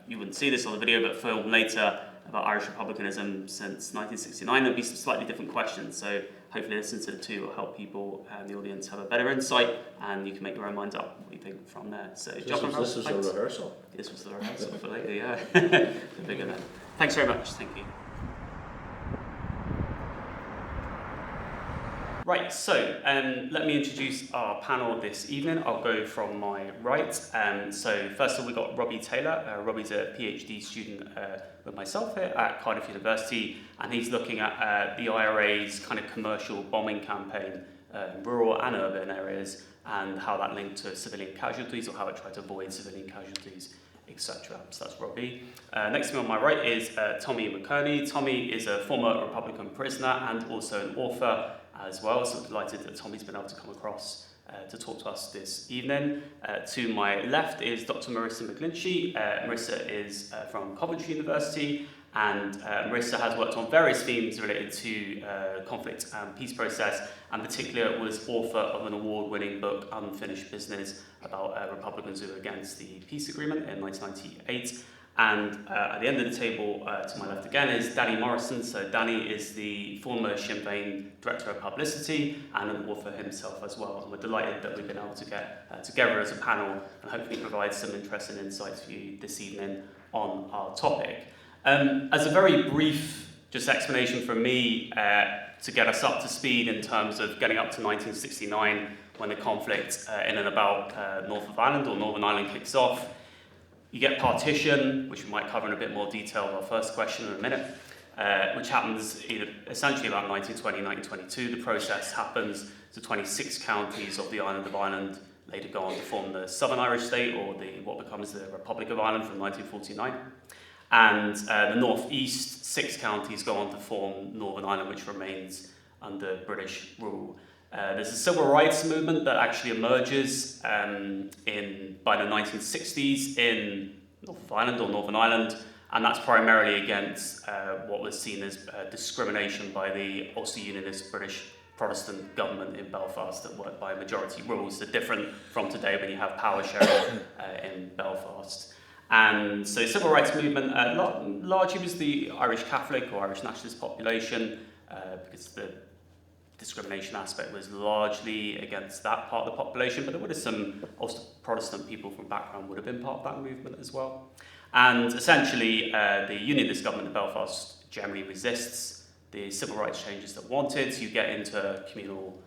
you wouldn't see this on the video, but filmed later, about Irish Republicanism since 1969. There'll be some slightly different questions, so hopefully listening to the two will help people and the audience have a better insight, and you can make your own minds up what you think from there. So this was a rehearsal. This was the rehearsal for later, yeah. The big event. Thanks very much. Thank you. Right, so let me introduce our panel this evening. I'll go from my right. So first of all, we've got Robbie Taylor. Robbie's a PhD student with myself here at Cardiff University, and he's looking at the IRA's kind of commercial bombing campaign in rural and urban areas, and how that linked to civilian casualties, or how it tried to avoid civilian casualties, etc. So that's Robbie. Next to me on my right is Tommy McKearney. Tommy is a former Republican prisoner and also an author as well, so I'm delighted that Tommy's been able to come across to talk to us this evening. To my left is Dr. Marisa McGlinchey. Marisa is from Coventry University, and Marisa has worked on various themes related to conflict and peace process, and particularly was author of an award-winning book, Unfinished Business, about Republicans who were against the peace agreement in 1998. And at the end of the table, to my left again, is Danny Morrison. So Danny is the former Sinn Fein Director of Publicity and an author himself as well. And we're delighted that we've been able to get together as a panel and hopefully provide some interesting insights for you this evening on our topic. As a very brief just explanation from me to get us up to speed in terms of getting up to 1969 when the conflict in and about north of Ireland or Northern Ireland kicks off. You get partition, which we might cover in a bit more detail in our first question in a minute, which happens essentially about 1920, 1922. The process happens to 26 counties of the island of Ireland later go on to form the Southern Irish State, or what becomes the Republic of Ireland from 1949. And the northeast, 6 counties go on to form Northern Ireland, which remains under British rule. There's a civil rights movement that actually emerges by the 1960s in North Ireland or Northern Ireland, and that's primarily against what was seen as discrimination by the Ulster Unionist British Protestant government in Belfast that worked by majority rules. They're different from today when you have power sharing in Belfast. And so civil rights movement largely was the Irish Catholic or Irish nationalist population, because the discrimination aspect was largely against that part of the population, but there would have some Ulster Protestant people from background would have been part of that movement as well. And essentially, the Unionist government of Belfast generally resists the civil rights changes that wanted. So you get into communal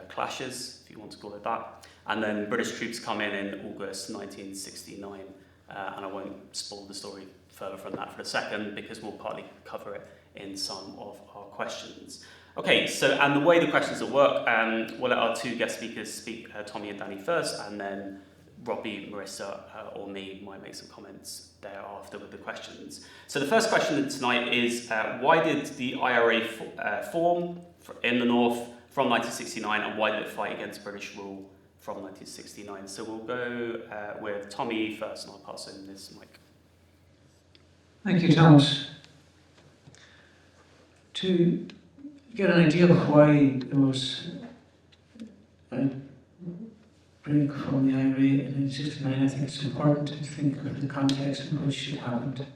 clashes, if you want to call it that. And then British troops come in August 1969. And I won't spoil the story further from that for a second, because we'll partly cover it in some of our questions. Okay, so, and the way the questions will work, we'll let our 2 guest speakers speak, Tommy and Danny first, and then Robbie, Marisa, or me might make some comments thereafter with the questions. So the first question tonight is, why did the IRA form in the North from 1969, and why did it fight against British rule from 1969? So we'll go with Tommy first, and I'll pass in this mic. Thank you, Thomas. To get an idea of why there was a break from the IRA in 1969, I think it's important to think of the context in which it happened.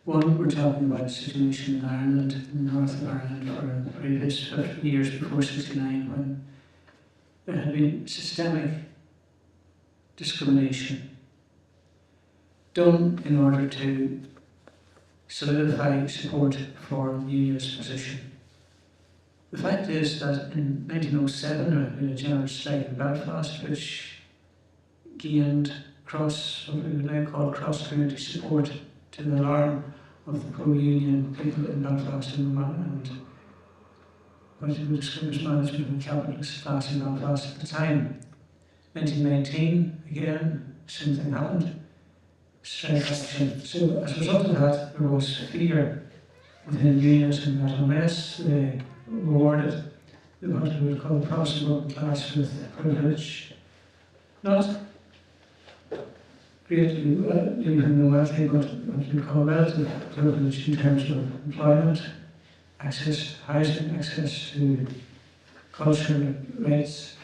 One, we're talking about a situation in Ireland, in the north of Ireland, for the previous 50 years before 69, when there had been systemic discrimination done in order to solidify support for the Unionist position. The fact is that in 1907 there had been a general strike in Belfast which gained what we would now call cross-community support to the alarm of the pro-union people in Belfast and what it would describe as management and capitalist class in Belfast at the time. 1919, again, same thing happened. Strike action. So as a result of that, there was fear within unionism that unless they rewarded what we would call the Protestant working class with privilege, not greatly leaving the wealthy, but what we call relative privilege in terms of employment, access to housing, access to cultural rights.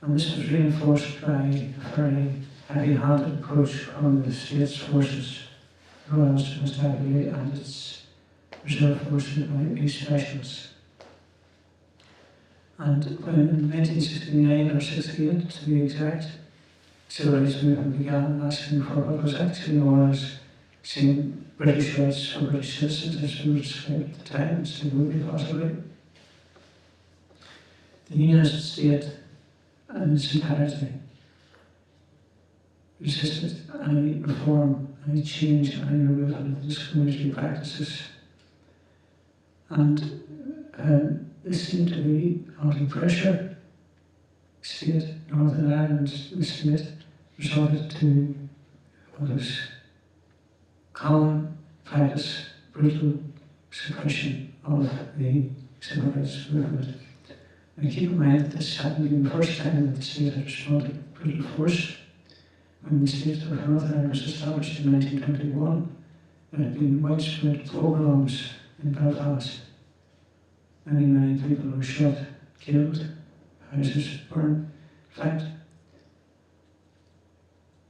And this was reinforced by a very heavy-handed approach from the state's forces, Royal Ulster Constabulary and its reserve forces by specialists. And when in 1969 or 68 to be exact, civil rights movement began asking for what was actually known as seeing British rights for British citizens, as we would describe at the time, still would be possibly. The Unionist state and its entirety resisted any reform, any change, any removal of discriminatory practices. And this seemed to be under pressure. State, Northern Ireland, the state resorted to what was common practice, brutal suppression of the civil rights movement. And keep in mind that this happened in the first time that the state had responded with brutal force. When the state of Northern Ireland was established in 1921, there had been widespread pogroms in Belfast. Many people were shot, killed, houses burned. In fact,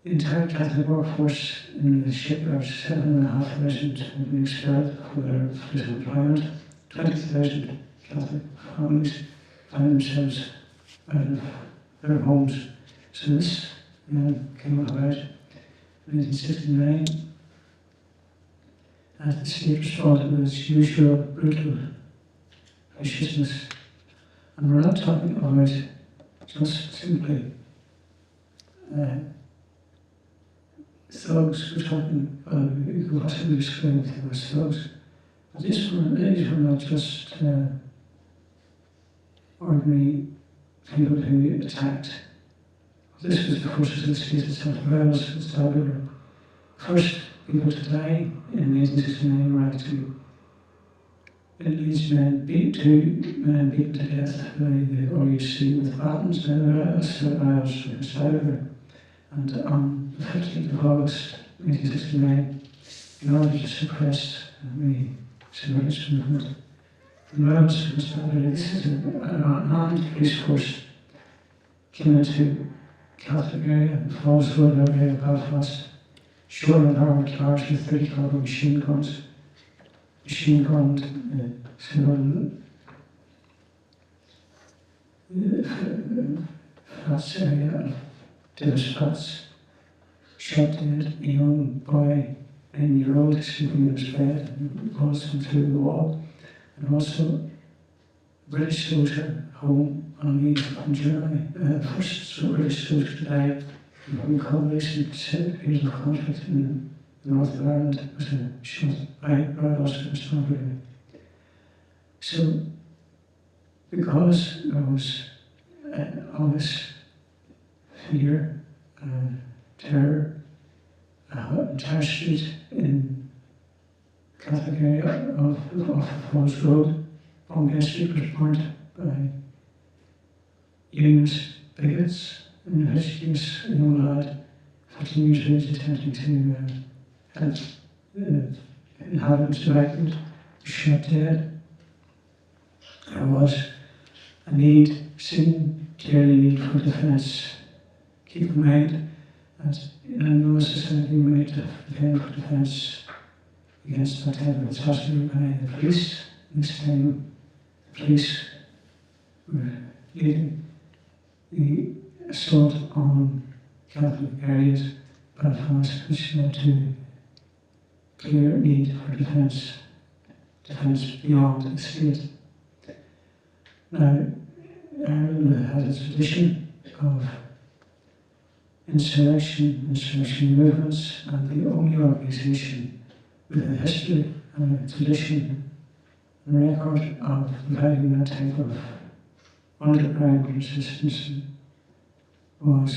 The entire Catholic workforce in the shipyard, 7,500 have been expelled for their employment. 20,000 Catholic families find themselves out of their homes. So this came about in 1969 as the state responded with its usual brutal viciousness. And we're not talking about just simply thugs. We're talking, you could possibly describe them as thugs. But these were not just ordinary people who attacked. This was the forces of the state itself. Rebels was the first people to die in 1869 were actually two men beaten to death by the RUC with batons. Now the rest of Irish was Stuyvesant. And on the 15th of August 1869, in order to suppress the civil rights movement, the rebels was this is an armed police force came into Catholic area, the Falls Road area of Belfast, shortened armed cars with 30 caliber machine guns, several flats area, Davis Flats, shot dead a young boy, 9-year-old, sleeping in his bed, and caused him through the wall, and also a British soldier home on leave from Germany. The first British soldier to die from communists in the period of conflict in the north of Ireland was shot by rebels in Scotland. So, because there was obvious fear, terror, entire street in Catholic area of the Falls Road, Bombay Street was burnt by unionist bigots. In his case, a young lad, 14 years of age, attempting to help inhabitants directly, was shot dead. There was a need, seen clearly need for defence. Keep in mind that in no society we need to defend for defence against that type of atrocity by the police. This time, the police were leading the assault on Catholic areas, Belfast, which led to clear need for defence beyond the state. Now, Ireland has a tradition of insurrection movements, and the only organisation with a history and a tradition and record of providing that type of underground resistance was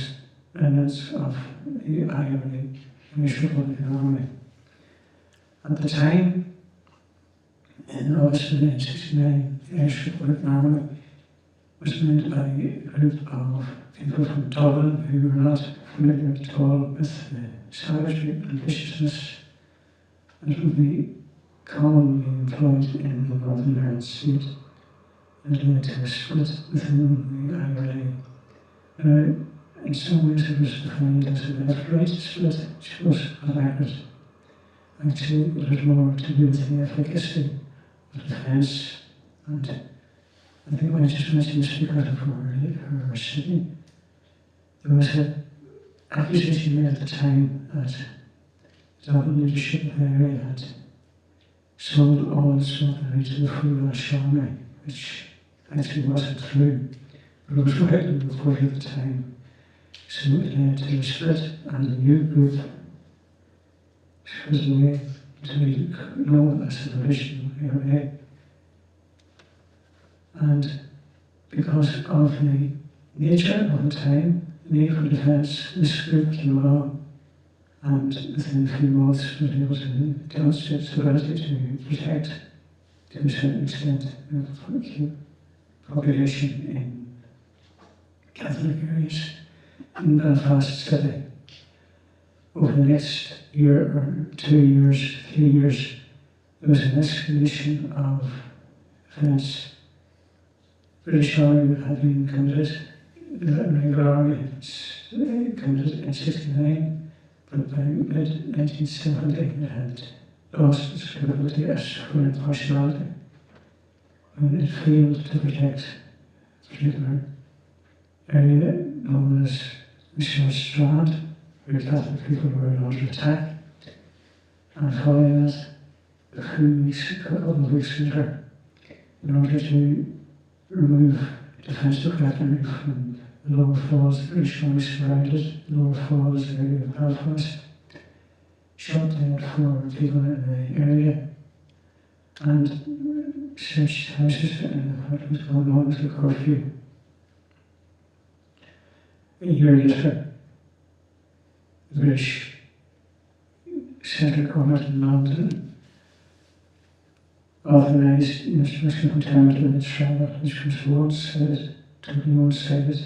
remnants of the Irish Republican Army. At the time, in August of 1969, the Irish Republican Army was made by a group of people from Dublin who were not familiar at all with the savagery and viciousness that would be commonly employed in the Northern Ireland state, and led to a split within the IRA. Now, in some ways it was defined as a left-right split, which was not accurate. Actually, it had more to do with the efficacy of defence, and I think when I just mentioned the speaker for her sitting, there was an accusation made at the time that the Dublin leadership of the area had sold all its weaponry to the Free Welsh Army, which actually wasn't true, but it was widely reported at the time. So it led to a split, and a new group, which was the way to be known as the Division IRA. And because of the nature of the time, the need for defence, this group came along, and within a few months was able to demonstrate its ability to protect, to a certain extent, the population in Catholic areas in Belfast City. Over the next year or 2 years, 3 years, there was an escalation of offence. British Army had been committed regular army committed in 69, but by mid-1970 it had lost its capability as for impartiality when it failed to protect a particular area known as the Short Strand, where Catholic people were under attack. And following that, a couple of weeks later, in order to remove defensive weaponry from the lower falls, the British Army surrounded the lower falls area of Belfast, shot dead 4 people in the area, and searched houses in what was going on as a curfew. A year later, the British central government in London authorised international contaminated travel, which was totally one-sided,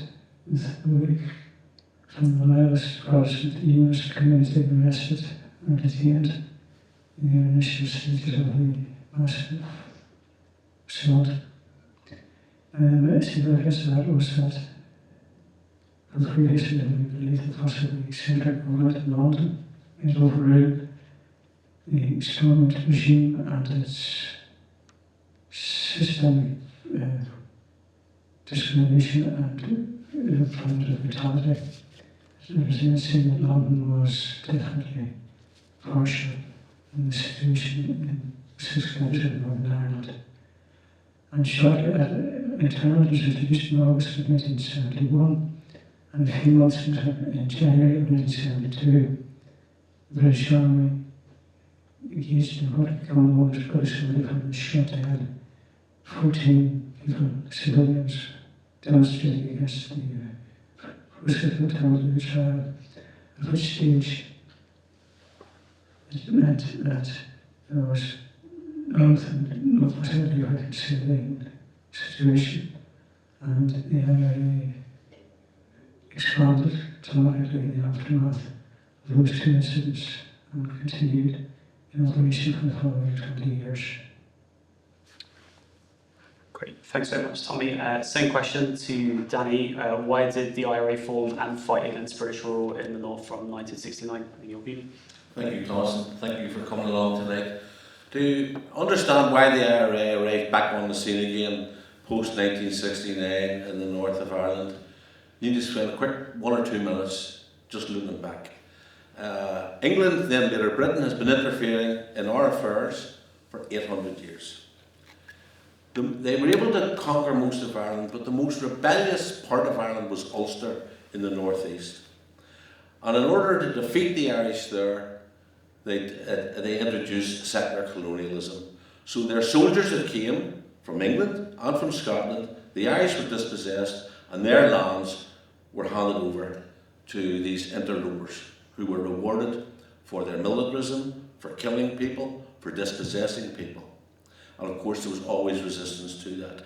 with the week from the loyalist Protestant unionist community arrested and detained in the initial stages of the massive assault. The significance of that was that for creation of we believe that possibly the central government in London had overruled the Stormont regime and its systemic discrimination and employment of brutality. The presidency in London was definitely partial in the situation in 6 counties of Northern Ireland. And shortly internal was introduced in August of 1971, and a few months later, in January of 1972, the British Army engaged in what became known as British relief and shot dead 14 people, civilians, demonstrating against the process of brutality of the trial, at which stage it meant that there was no possibility of reconciling the situation, and the IRA expanded dramatically in the aftermath of those 2 incidents and continued in operation for the following 20 years. Great, thanks very much, Tommy. Same question to Danny. Why did the IRA form and fight against British rule in the North from 1969, in your view? Thank you, Thomas, and thank you for coming along tonight. To understand why the IRA arrived back on the scene again post-1969 in the north of Ireland, you need to spend a quick 1 or 2 minutes just looking back. England, then later Britain, has been interfering in our affairs for 800 years. They were able to conquer most of Ireland, but the most rebellious part of Ireland was Ulster in the northeast. And in order to defeat the Irish there, they introduced settler colonialism. So their soldiers that came from England and from Scotland, the Irish were dispossessed and their lands were handed over to these interlopers who were rewarded for their militarism, for killing people, for dispossessing people. And of course there was always resistance to that.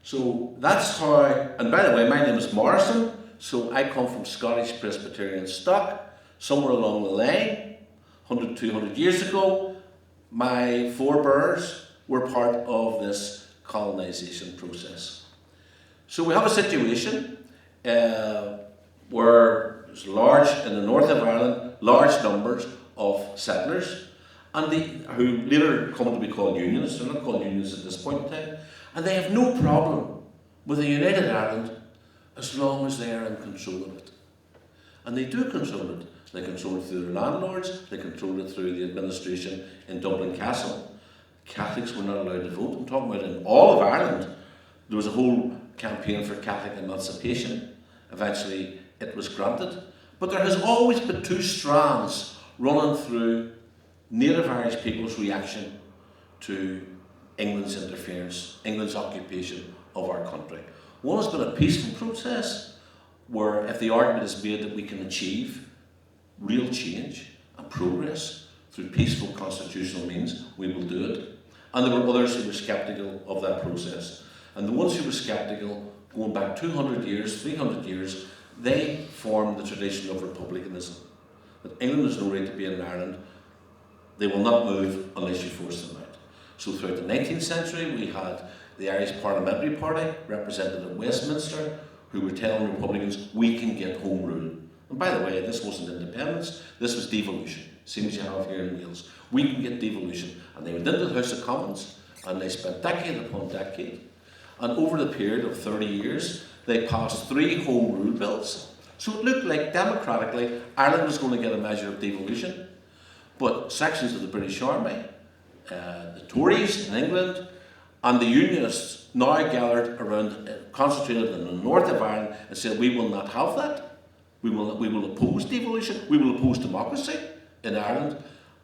So that's how, and by the way, my name is Morrison, so I come from Scottish Presbyterian stock. Somewhere along the line, 100, 200 years ago, my forebears were part of this colonisation process. So we have a situation where there's large, in the north of Ireland, large numbers of settlers, and who later come to be called unionists. They're not called unionists at this point in time, and they have no problem with a united Ireland as long as they are in control of it. And they do control it. They control it through their landlords, they control it through the administration in Dublin Castle. Catholics were not allowed to vote. I'm talking about in all of Ireland. There was a whole campaign for Catholic emancipation. Eventually it was granted. But there has always been two strands running through native Irish people's reaction to England's interference, England's occupation of our country. One has been a peaceful process where if the argument is made that we can achieve real change and progress through peaceful constitutional means, we will do it. And there were others who were sceptical of that process. And the ones who were sceptical, going back 200 years, 300 years, they formed the tradition of republicanism. That England has no right to be in Ireland. They will not move unless you force them out. So throughout the 19th century, we had the Irish Parliamentary Party, represented in Westminster, who were telling Republicans, we can get home rule. And by the way, this wasn't independence, this was devolution, same as you have here in Wales. We can get devolution. And they went into the House of Commons and they spent decade upon decade. And over the period of 30 years, they passed 3 home rule bills. So it looked like democratically Ireland was going to get a measure of devolution. But sections of the British Army, the Tories in England, and the Unionists now gathered around, concentrated in the north of Ireland and said, we will not have that. We will oppose devolution. We will oppose democracy in Ireland.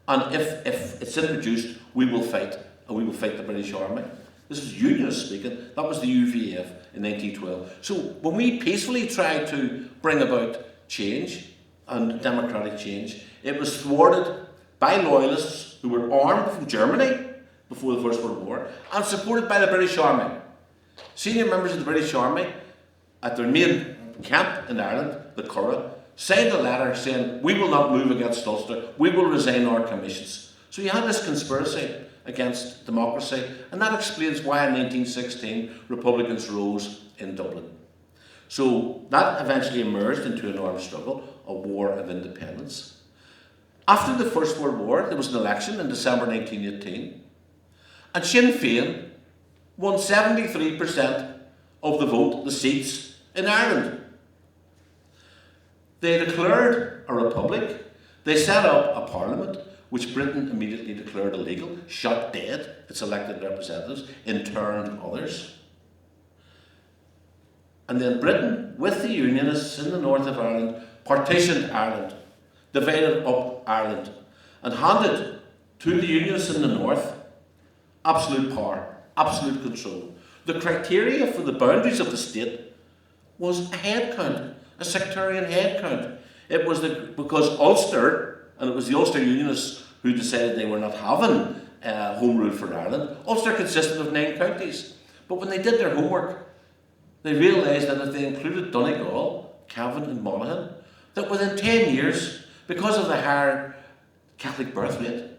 And if it's introduced, we will fight. And we will fight the British Army. This is Unionists speaking. That was the UVF in 1912. So when we peacefully tried to bring about change and democratic change, it was thwarted by loyalists who were armed from Germany before the First World War and supported by the British Army. Senior members of the British Army at their main camp in Ireland, the Curragh, signed a letter saying, we will not move against Ulster, we will resign our commissions. So you had this conspiracy against democracy, and that explains why in 1916 Republicans rose in Dublin. So that eventually emerged into an armed struggle, a war of independence. After the First World War, there was an election in December 1918, and Sinn Fein won 73% of the vote, the seats in Ireland. They declared a republic, they set up a parliament, which Britain immediately declared illegal, shot dead its elected representatives, interned others. And then Britain, with the Unionists in the north of Ireland, partitioned Ireland, divided up Ireland, and handed to the Unionists in the north absolute power, absolute control. The criteria for the boundaries of the state was a head count, a sectarian head count. It was because Ulster, and it was the Ulster Unionists who decided they were not having home rule for Ireland. Ulster consisted of 9 counties. But when they did their homework, they realised that if they included Donegal, Cavan and Monaghan, that within 10 years, because of the higher Catholic birth rate,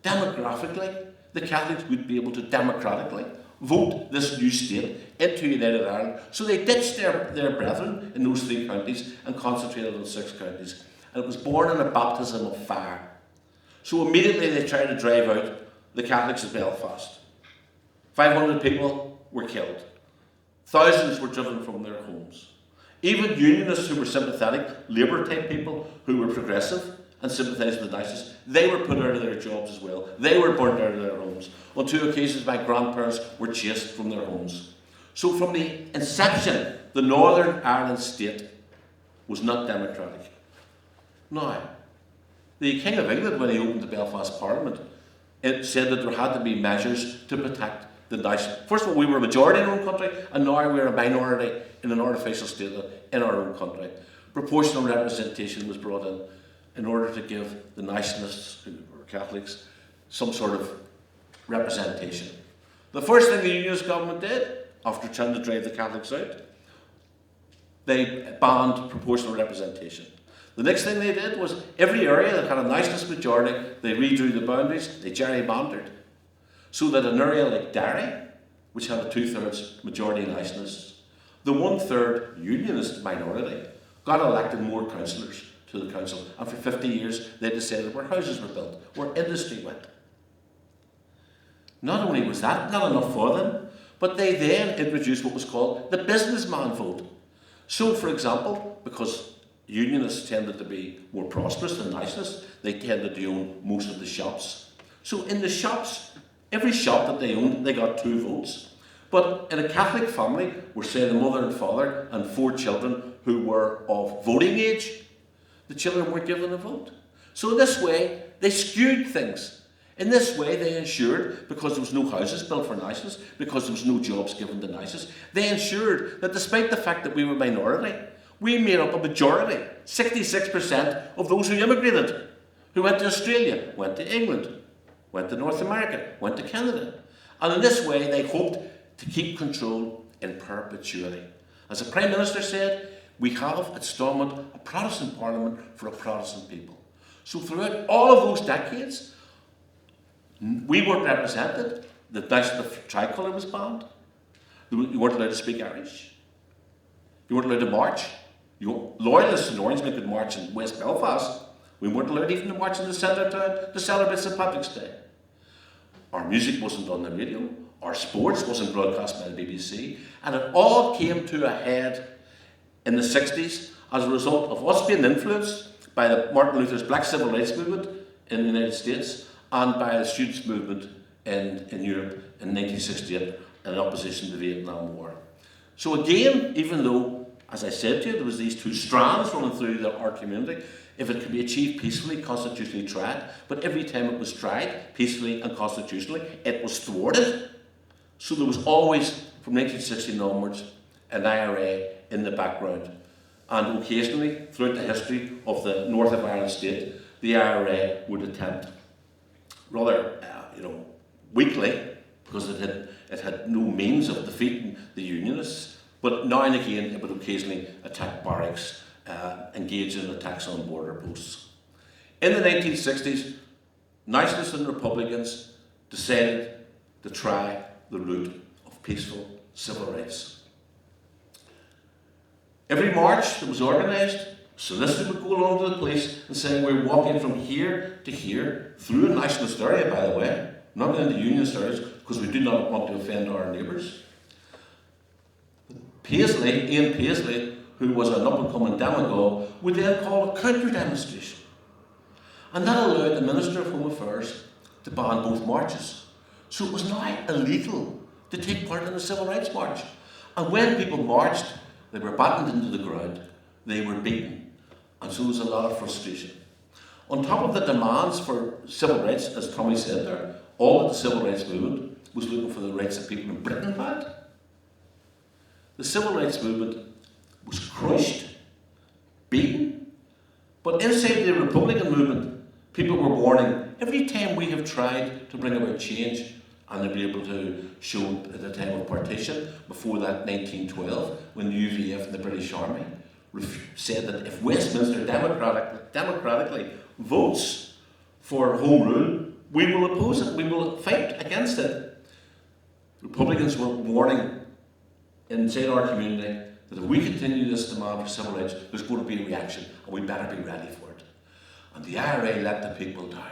demographically, the Catholics would be able to democratically vote this new state into United Ireland. So they ditched their brethren in those 3 counties and concentrated on 6 counties. And it was born in a baptism of fire. So immediately they tried to drive out the Catholics of Belfast. 500 people were killed. Thousands were driven from their homes. Even Unionists who were sympathetic, Labour type people who were progressive and sympathised with the nationalists, they were put out of their jobs as well. They were burnt out of their homes. On 2 occasions my grandparents were chased from their homes. So from the inception, the Northern Ireland state was not democratic. Now, the King of England, when he opened the Belfast Parliament, it said that there had to be measures to protect the nation. First of all, we were a majority in our own country, and now we're a minority in an artificial state in our own country. Proportional representation was brought in order to give the nationalists, who were Catholics, some sort of representation. The first thing the Unionist government did, after trying to drive the Catholics out, they banned proportional representation. The next thing they did was every area that had a nationalist majority, they redrew the boundaries, they gerrymandered. So that an area like Derry, which had a 2/3 majority nationalists, the 1/3 Unionist minority, got elected more councillors to the council. And for 50 years, they decided where houses were built, where industry went. Not only was that not enough for them, but they then introduced what was called the businessman vote. So, for example, because Unionists tended to be more prosperous than nationalists, they tended to own most of the shops. So in the shops, every shop that they owned, they got 2 votes. But in a Catholic family, where say the mother and father and 4 children who were of voting age, the children were given a vote. So in this way, they skewed things. In this way, they ensured, because there was no houses built for nationalists, because there was no jobs given to nationalists, they ensured that despite the fact that we were minority, we made up a majority, 66% of those who immigrated, who went to Australia, went to England, went to North America, went to Canada. And in this way, they hoped to keep control in perpetuity. As the Prime Minister said, we have at Stormont a Protestant Parliament for a Protestant people. So throughout all of those decades, we weren't represented. The national tricolour was banned. You weren't allowed to speak Irish. You weren't allowed to march. Loyalists in Orangemen could march in West Belfast. We weren't allowed even to march in the centre of town to celebrate St Patrick's Day. Our music wasn't on the radio. Our sports wasn't broadcast by the BBC. And it all came to a head in the 60s as a result of us being influenced by the Martin Luther's Black Civil Rights Movement in the United States and by the students' movement in Europe in 1968 in opposition to the Vietnam War. So again, even though, as I said to you, there was these two strands running through our community, if it could be achieved peacefully, constitutionally tried, but every time it was tried, peacefully and constitutionally, it was thwarted. So there was always, from 1916 onwards, an IRA in the background. And occasionally, throughout the history of the North of Ireland state, the IRA would attempt, rather weakly, because it had no means of defeating the Unionists, but now and again it would occasionally attack barracks, engage in attacks on border posts. In the 1960s, nationalists and Republicans decided to try the route of peaceful civil rights. Every march that was organised, solicitors would go along to the police and say, we're walking from here to here, through a nationalist area, by the way, not into unionist areas, because we do not want to offend our neighbours. Ian Paisley, who was an up-and-coming demagogue, would then call a counter-demonstration. And that allowed the Minister of Home Affairs to ban both marches. So it was now illegal to take part in a civil rights march. And when people marched, they were battened into the ground, they were beaten. And so there was a lot of frustration. On top of the demands for civil rights, as Tommy said there, all of the civil rights movement was looking for the rights that people in Britain had. The civil rights movement was crushed, beaten, but inside the Republican movement, people were warning, every time we have tried to bring about change, and they'll be able to show at the time of partition, before that 1912, when the UVF and the British Army said that if Westminster democratically votes for Home Rule, we will oppose it, we will fight against it. Republicans were warning inside our community that if we continue this demand for civil rights, there's going to be a reaction, and we better be ready for it. And the IRA let the people down.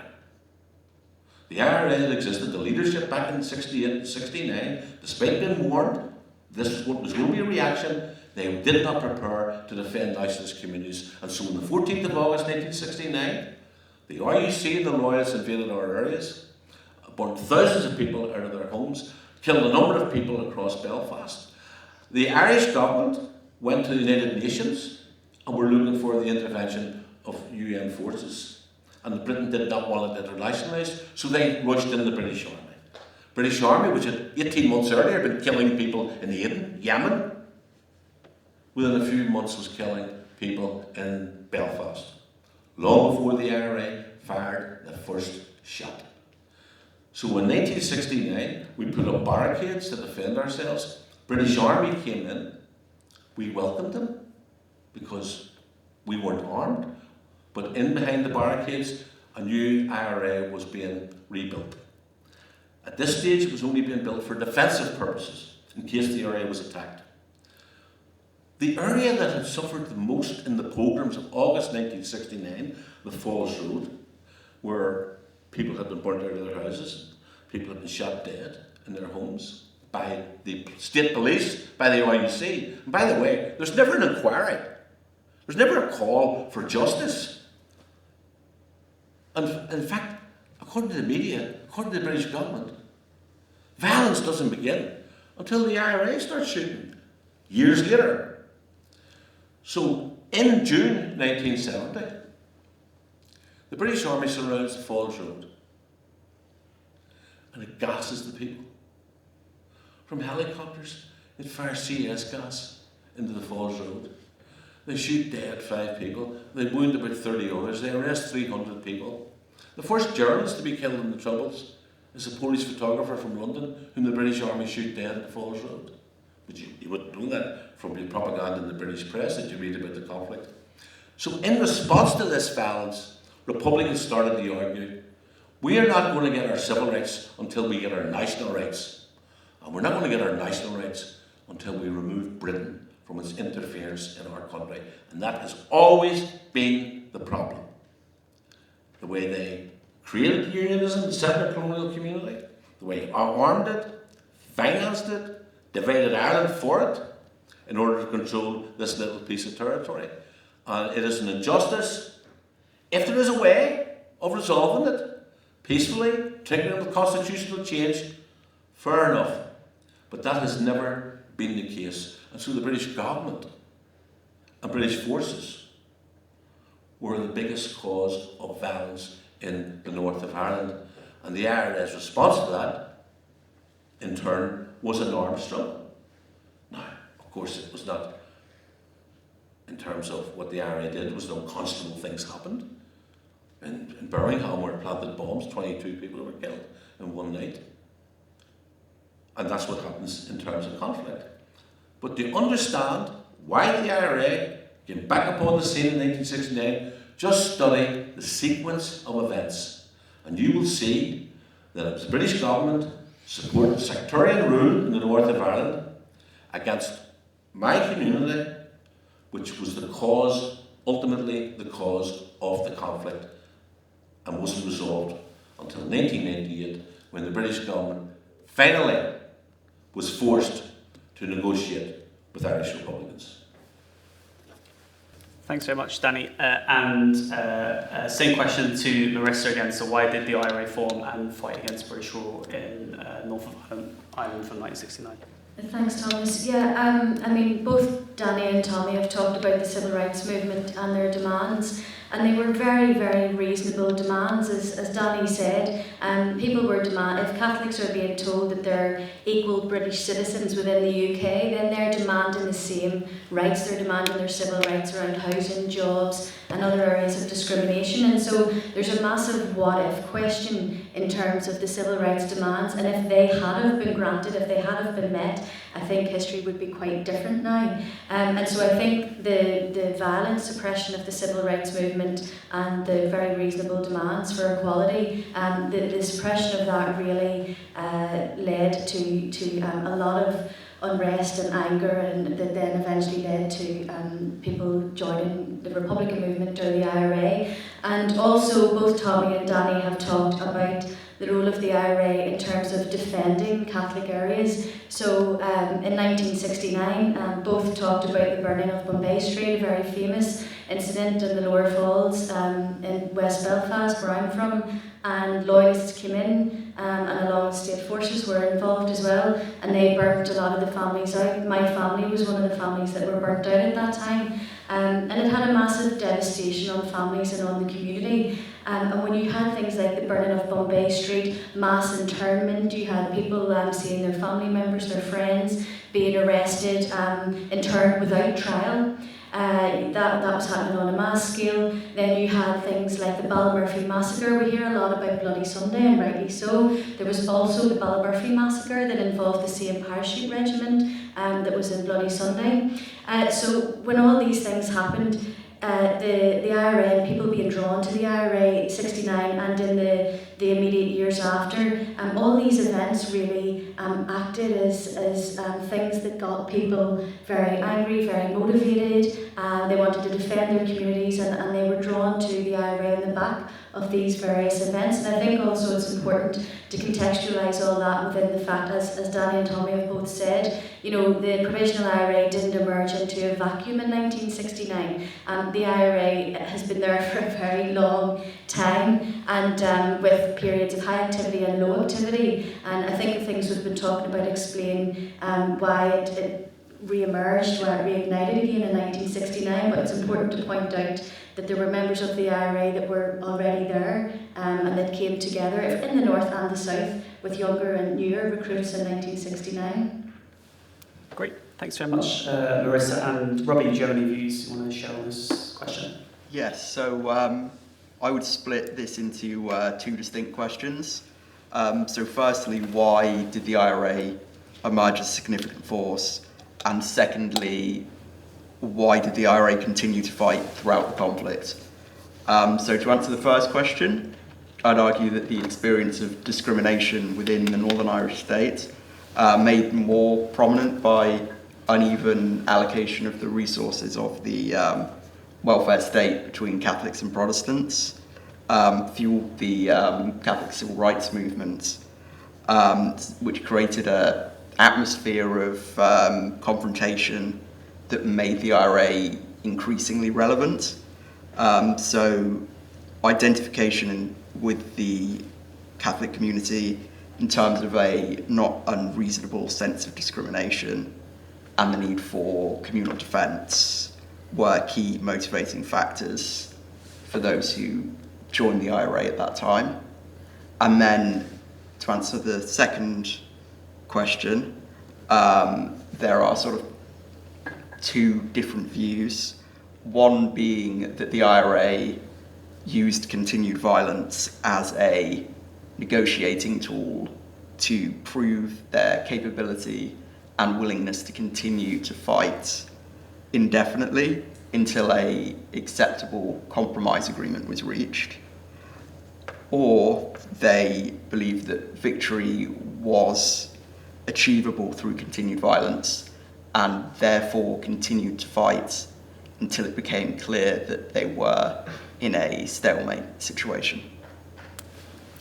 The IRA that existed, the leadership back in 68 and 69, despite being warned, this was going to be a reaction, they did not prepare to defend nationalist communities. And so on the 14th of August 1969, the RUC and the Loyalists invaded our areas, burnt thousands of people out of their homes, killed a number of people across Belfast. The Irish government went to the United Nations and were looking for the intervention of UN forces. And Britain did not want it internationalised, so they rushed in the British Army. British Army, which had 18 months earlier been killing people in Yemen, within a few months was killing people in Belfast, long before the IRA fired the first shot. So in 1969, we put up barricades to defend ourselves. British Army came in. We welcomed them because we weren't armed. But in behind the barricades, a new IRA was being rebuilt. At this stage, it was only being built for defensive purposes, in case the area was attacked. The area that had suffered the most in the pogroms of August 1969, the Falls Road, where people had been burnt out of their houses, people had been shot dead in their homes by the state police, by the RUC. And by the way, there's never an inquiry. There's never a call for justice. And in fact, according to the media, according to the British government, violence doesn't begin until the IRA starts shooting, years later. So in June 1970, the British Army surrounds the Falls Road and it gasses the people. From helicopters, it fires CS gas into the Falls Road. They shoot dead 5 people, they wound about 30 others, they arrest 300 people. The first journalist to be killed in the Troubles is a Polish photographer from London whom the British Army shoot dead at the Falls Road. But you wouldn't know that from the propaganda in the British press that you read about the conflict. So in response to this violence, Republicans started to argue, we are not going to get our civil rights until we get our national rights. And we're not going to get our national rights until we remove Britain from its interference in our country. And that has always been the problem. The way they created unionism, the settler colonial community, the way they armed it, financed it, divided Ireland for it, in order to control this little piece of territory. And it is an injustice. If there is a way of resolving it peacefully, particularly with constitutional change, fair enough. But that has never been the case. And so the British government and British forces were the biggest cause of violence in the north of Ireland. And the IRA's response to that, in turn, was an arms struggle. Now, of course, it was not, in terms of what the IRA did, it was unconscionable things happened. In Birmingham, where it planted bombs, 22 people were killed in one night. And that's what happens in terms of conflict. But to understand why the IRA came back upon the scene in 1969, just study the sequence of events. And you will see that it was the British government supporting sectarian rule in the north of Ireland against my community, which was the cause, ultimately the cause of the conflict, and wasn't resolved until 1998, when the British government finally was forced to negotiate with Irish Republicans. Thanks very much, Danny. Same question to Marisa again. So why did the IRA form and fight against British rule in north of Ireland from 1969? Thanks, Thomas. Yeah, I mean, both Danny and Tommy have talked about the civil rights movement and their demands, and they were very, very reasonable demands, as Danny said. People were if Catholics are being told that they're equal British citizens within the UK, then they're demanding the same rights. They're demanding their civil rights around housing, jobs, and other areas of discrimination. And so there's a massive what-if question in terms of the civil rights demands, and if they had have been granted, if they had have been met, I think history would be quite different now. And so I think the violent suppression of the civil rights movement and the very reasonable demands for equality, the suppression of that really led to a lot of unrest and anger, and that then eventually led to people joining the Republican movement or the IRA. And also both Tommy and Danny have talked about the role of the IRA in terms of defending Catholic areas. So in 1969, both talked about the burning of Bombay Street, a very famous incident in the Lower Falls in West Belfast, where I'm from, and loyalists came in and along with state forces were involved as well, and they burnt a lot of the families out. My family was one of the families that were burnt out at that time, and it had a massive devastation on families and on the community. And when you had things like the burning of Bombay Street, mass internment, you had people seeing their family members, their friends being arrested, interned without trial. That was happening on a mass scale. Then you had things like the Ballymurphy massacre. We hear a lot about Bloody Sunday, and rightly so. There was also the Ballymurphy massacre that involved the same parachute regiment that was in Bloody Sunday. So when all these things happened, the IRA and people being drawn to the IRA 69 and in the immediate years after, all these events really acted as things that got people very angry, very motivated. They wanted to defend their communities, and they were drawn to the IRA in the back of these various events. And I think also it's important to contextualise all that within the fact, as Danny and Tommy have both said, you know, the provisional IRA didn't emerge into a vacuum in 1969. The IRA has been there for a very long time, and with periods of high activity and low activity. And I think the things we've been talking about explain why it re-emerged, why it reignited again in 1969. But it's important to point out that there were members of the IRA that were already there and that came together in the north and the south with younger and newer recruits in 1969. Great, thanks very much, Marisa. And Robbie, do you have any views you want to share on this question? Yes, so I would split this into two distinct questions. So firstly, why did the IRA emerge as a significant force? And secondly, why did the IRA continue to fight throughout the conflict? So to answer the first question, I'd argue that the experience of discrimination within the Northern Irish state made more prominent by uneven allocation of the resources of the welfare state between Catholics and Protestants fueled the Catholic civil rights movement, which created an atmosphere of confrontation that made the IRA increasingly relevant. So identification with the Catholic community in terms of a not unreasonable sense of discrimination and the need for communal defence were key motivating factors for those who joined the IRA at that time. And then to answer the second question, there are sort of two different views. One being that the IRA used continued violence as a negotiating tool to prove their capability and willingness to continue to fight indefinitely until an acceptable compromise agreement was reached. Or they believed that victory was achievable through continued violence and therefore continued to fight until it became clear that they were in a stalemate situation.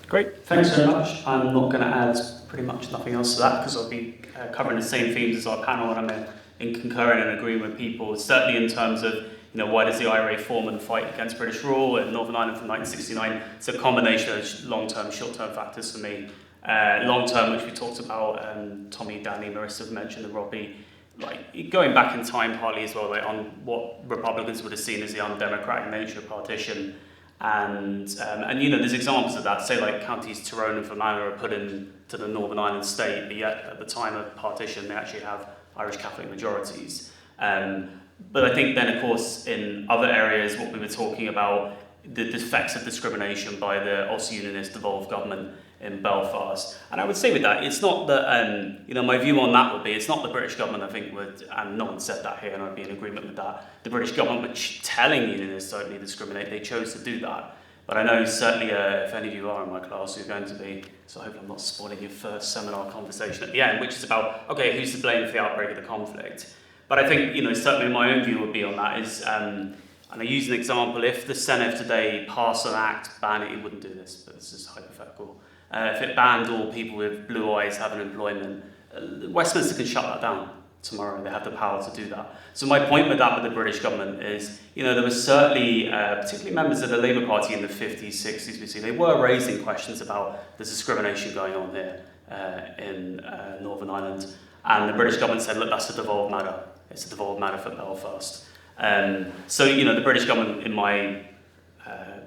Great, thanks very much. I'm not going to add pretty much nothing else to that because I'll be covering the same themes as our panel, and I'm in concurring and agreeing with people, certainly in terms of why does the IRA form and fight against British rule in Northern Ireland from 1969. It's a combination of long-term, short-term factors for me. Long-term, which we talked about, Tommy, Danny, Marisa have mentioned, and Robbie, like going back in time partly as well, like on what Republicans would have seen as the undemocratic nature of partition. And there's examples of that, say like counties Tyrone and Fermanagh are put into the Northern Ireland state, but yet at the time of partition they actually have Irish Catholic majorities. But I think then of course in other areas what we were talking about, the effects of discrimination by the Ulster Unionist devolved government in Belfast. And I would say with that, it's not that, my view on that would be, it's not the British government, I think, would, and no one said that here, and I'd be in agreement with that, the British government were telling unionists don't discriminate, they chose to do that. But I know certainly, if any of you are in my class, you're going to be, so I hope I'm not spoiling your first seminar conversation at the end, which is about, okay, who's to blame for the outbreak of the conflict? But I think, certainly my own view would be on that is, and I use an example, if the Senate today passed an act banning, it wouldn't do this, but this is hypothetical. If it banned all people with blue eyes having employment, Westminster can shut that down tomorrow. They have the power to do that. So my point with that with the British government is, there was certainly, particularly members of the Labour Party in the 50s, 60s, we see, they were raising questions about the discrimination going on here in Northern Ireland. And the British government said, look, that's a devolved matter. It's a devolved matter for Belfast. So, the British government, in my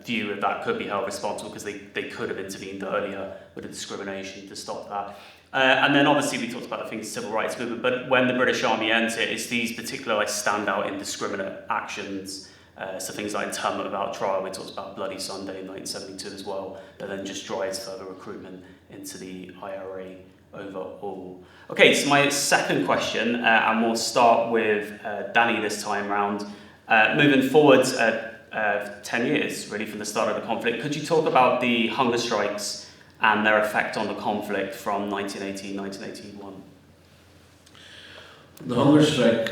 view of that, could be held responsible because they could have intervened earlier with the discrimination to stop that. And then obviously we talked about the things civil rights movement, but when the British Army entered, it's these particular standout indiscriminate actions. So things like internment without trial, we talked about Bloody Sunday in 1972 as well, that then just drives further recruitment into the IRA overall. Okay, so my second question, and we'll start with Danny this time round. Moving forward 10 years really from the start of the conflict, could you talk about the hunger strikes and their effect on the conflict from 1918, 1981? The hunger strike,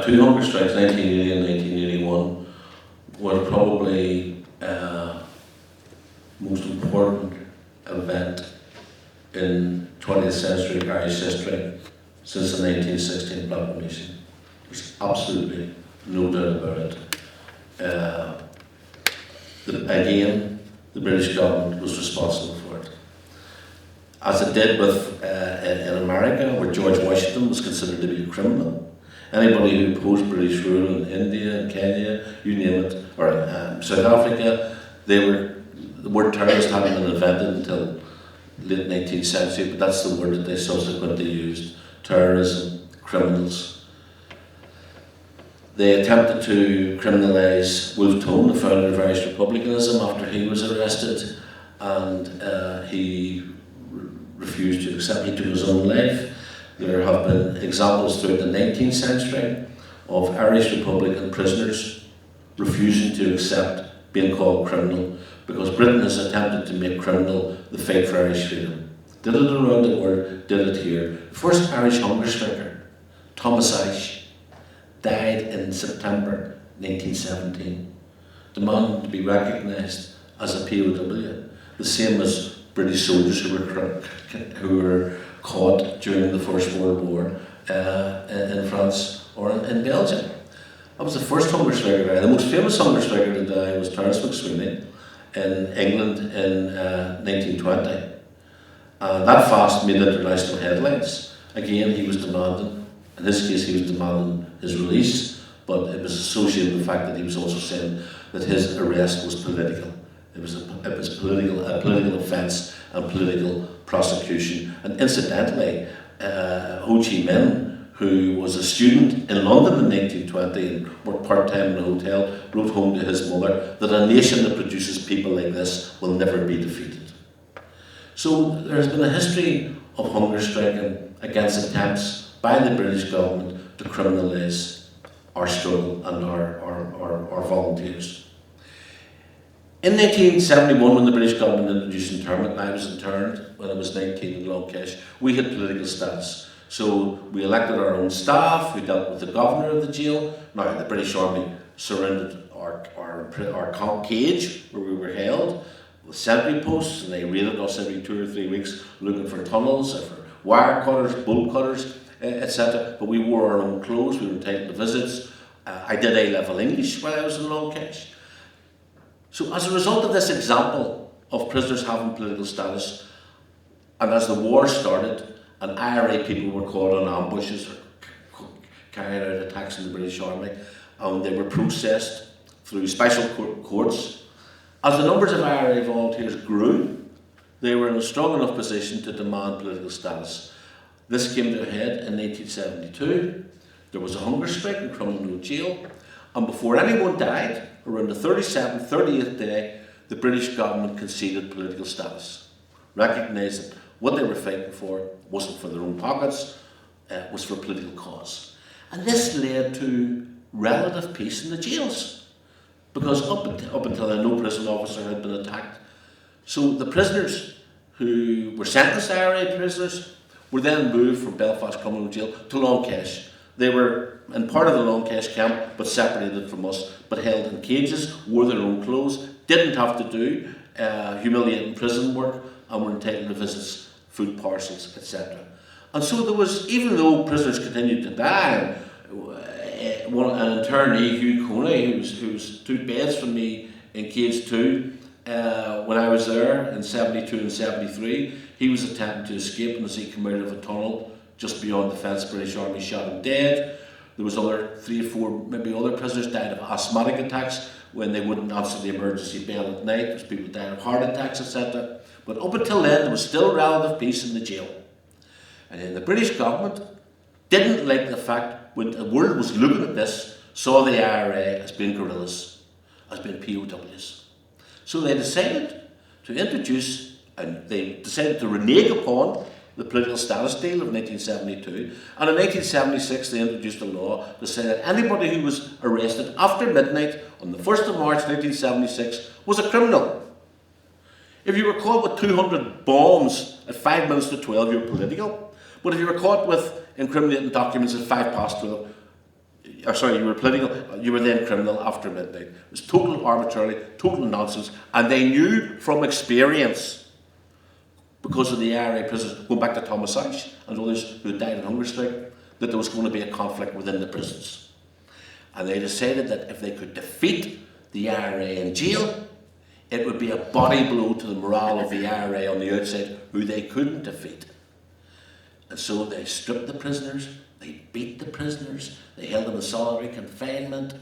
two hunger strikes, 1980 and 1981, were probably most important event in 20th century Irish history since the 1916 proclamation. There's absolutely no doubt about it. Again, the British government was responsible for it. As it did with in America, where George Washington was considered to be a criminal. Anybody who opposed British rule in India and Kenya, you name it, or South Africa, the word terrorist hadn't been invented until late 19th century, but that's the word that they subsequently used. Terrorism, criminals. They attempted to criminalise Wolfe Tone, the founder of Irish Republicanism, after he was arrested, and he refused to accept. He took his own life. There have been examples throughout the 19th century of Irish Republican prisoners refusing to accept being called criminal because Britain has attempted to make criminal the fight for Irish freedom. Did it around the world, did it here. First Irish hunger striker Thomas Leahy, died in September 1917, demanding to be recognised as a POW, the same as British soldiers who were caught during the First World War in France or in Belgium. That was the first hunger striker. The most famous hunger striker to die was Terence McKearney in England in 1920. And that fast made international headlines. Again, he was demanding, in his case, he was demanding his release, but it was associated with the fact that he was also saying that his arrest was political. It was a political offence and political prosecution. And incidentally, Ho Chi Minh, who was a student in London in 1920 and worked part-time in a hotel, wrote home to his mother that a nation that produces people like this will never be defeated. So there's been a history of hunger striking against attempts by the British government to criminalise our struggle and our volunteers. In 1971, when the British government introduced internment, and I was interned when I was 19 in Longkesh, we had political status. So we elected our own staff, we dealt with the governor of the jail. Now the British Army surrounded our cage where we were held with sentry posts, and they raided us every 2 or 3 weeks looking for tunnels, or for wire cutters, bolt cutters, etc. But we wore our own clothes, we were entitled to visits. I did A-level English while I was in Longkesh. So as a result of this example of prisoners having political status, and as the war started and IRA people were caught on ambushes or carrying out attacks in the British Army, and they were processed through special courts, as the numbers of IRA volunteers grew, they were in a strong enough position to demand political status. This came to a head in 1972. There was a hunger strike in Crumlin Jail, and before anyone died, around the 37th, 38th day, the British government conceded political status, recognised that what they were fighting for wasn't for their own pockets, it was for a political cause. And this led to relative peace in the jails, because up until then no prison officer had been attacked. So the prisoners who were sentenced IRA prisoners were then moved from Belfast Crumlin Jail to Longkesh. They were in part of the Longkesh camp, but separated from us, but held in cages, wore their own clothes, didn't have to do humiliating prison work, and were entitled to visits, food parcels, etc. And so there was, even though prisoners continued to die, an internee, Hugh Coney, who was 2 beds from me in cage 2, when I was there in 72 and 73, he was attempting to escape, and as he came out of a tunnel just beyond the fence, British Army shot him dead. There was other 3 or 4, maybe other prisoners died of asthmatic attacks when they wouldn't answer the emergency bell at night. There was people dying of heart attacks, etc. But up until then, there was still relative peace in the jail. And then the British government didn't like the fact, when the world was looking at this, saw the IRA as being guerrillas, as being POWs. So they decided to introduce, and they decided to renege upon the political status deal of 1972, and in 1976 they introduced a law to say that anybody who was arrested after midnight on the 1st of March 1976 was a criminal. If you were caught with 200 bombs at 5 minutes to 12, you were political. But if you were caught with incriminating documents at 5 past 12, you were political, you were then criminal after midnight. It was total arbitrary, total nonsense, and they knew from experience, because of the IRA prisoners, going back to Thomas Leahy and others who died in hunger strike, that there was going to be a conflict within the prisons. And they decided that if they could defeat the IRA in jail, it would be a body blow to the morale of the IRA on the outside, who they couldn't defeat. And so they stripped the prisoners, they beat the prisoners, they held them in solitary confinement,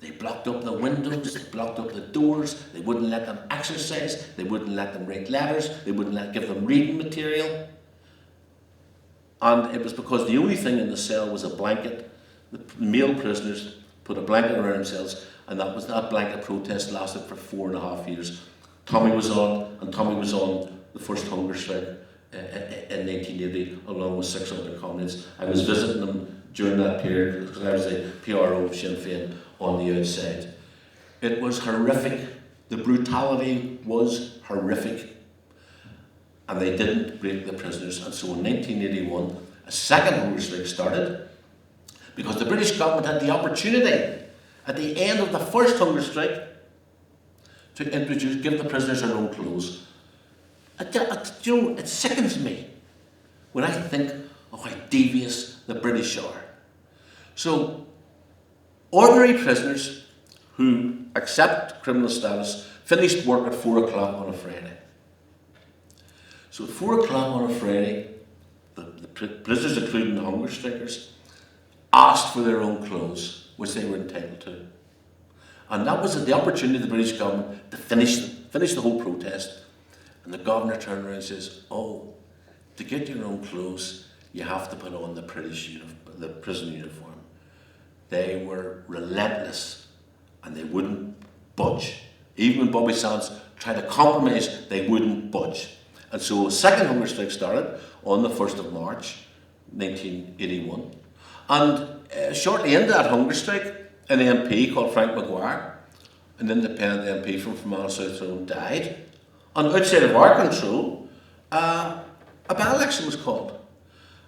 they blocked up the windows, they blocked up the doors, they wouldn't let them exercise, they wouldn't let them write letters, they wouldn't give them reading material. And it was because the only thing in the cell was a blanket. The male prisoners put a blanket around themselves, and that blanket protest lasted for 4.5 years. Tommy was on the first hunger strike in 1980, along with 6 other comrades. I was visiting them during that period because I was a PRO of Sinn Fein on the outside. It was horrific. The brutality was horrific. And they didn't break the prisoners. And so in 1981, a second hunger strike started because the British government had the opportunity at the end of the first hunger strike to give the prisoners their own clothes. It sickens me when I think of how devious the British are. So, ordinary prisoners who accept criminal status finished work at 4 o'clock on a Friday. So at 4 o'clock on a Friday, the prisoners, including the hunger strikers, asked for their own clothes, which they were entitled to. And that was the opportunity of the British government to finish the whole protest. And the governor turned around and says, oh, to get your own clothes, you have to put on the prison uniform. They were relentless and they wouldn't budge. Even when Bobby Sands tried to compromise, they wouldn't budge. And so a second hunger strike started on the 1st of March, 1981. And shortly into that hunger strike, an MP called Frank Maguire, an independent MP from Fermanagh South Tyrone, died. And outside of our control, a by-election was called.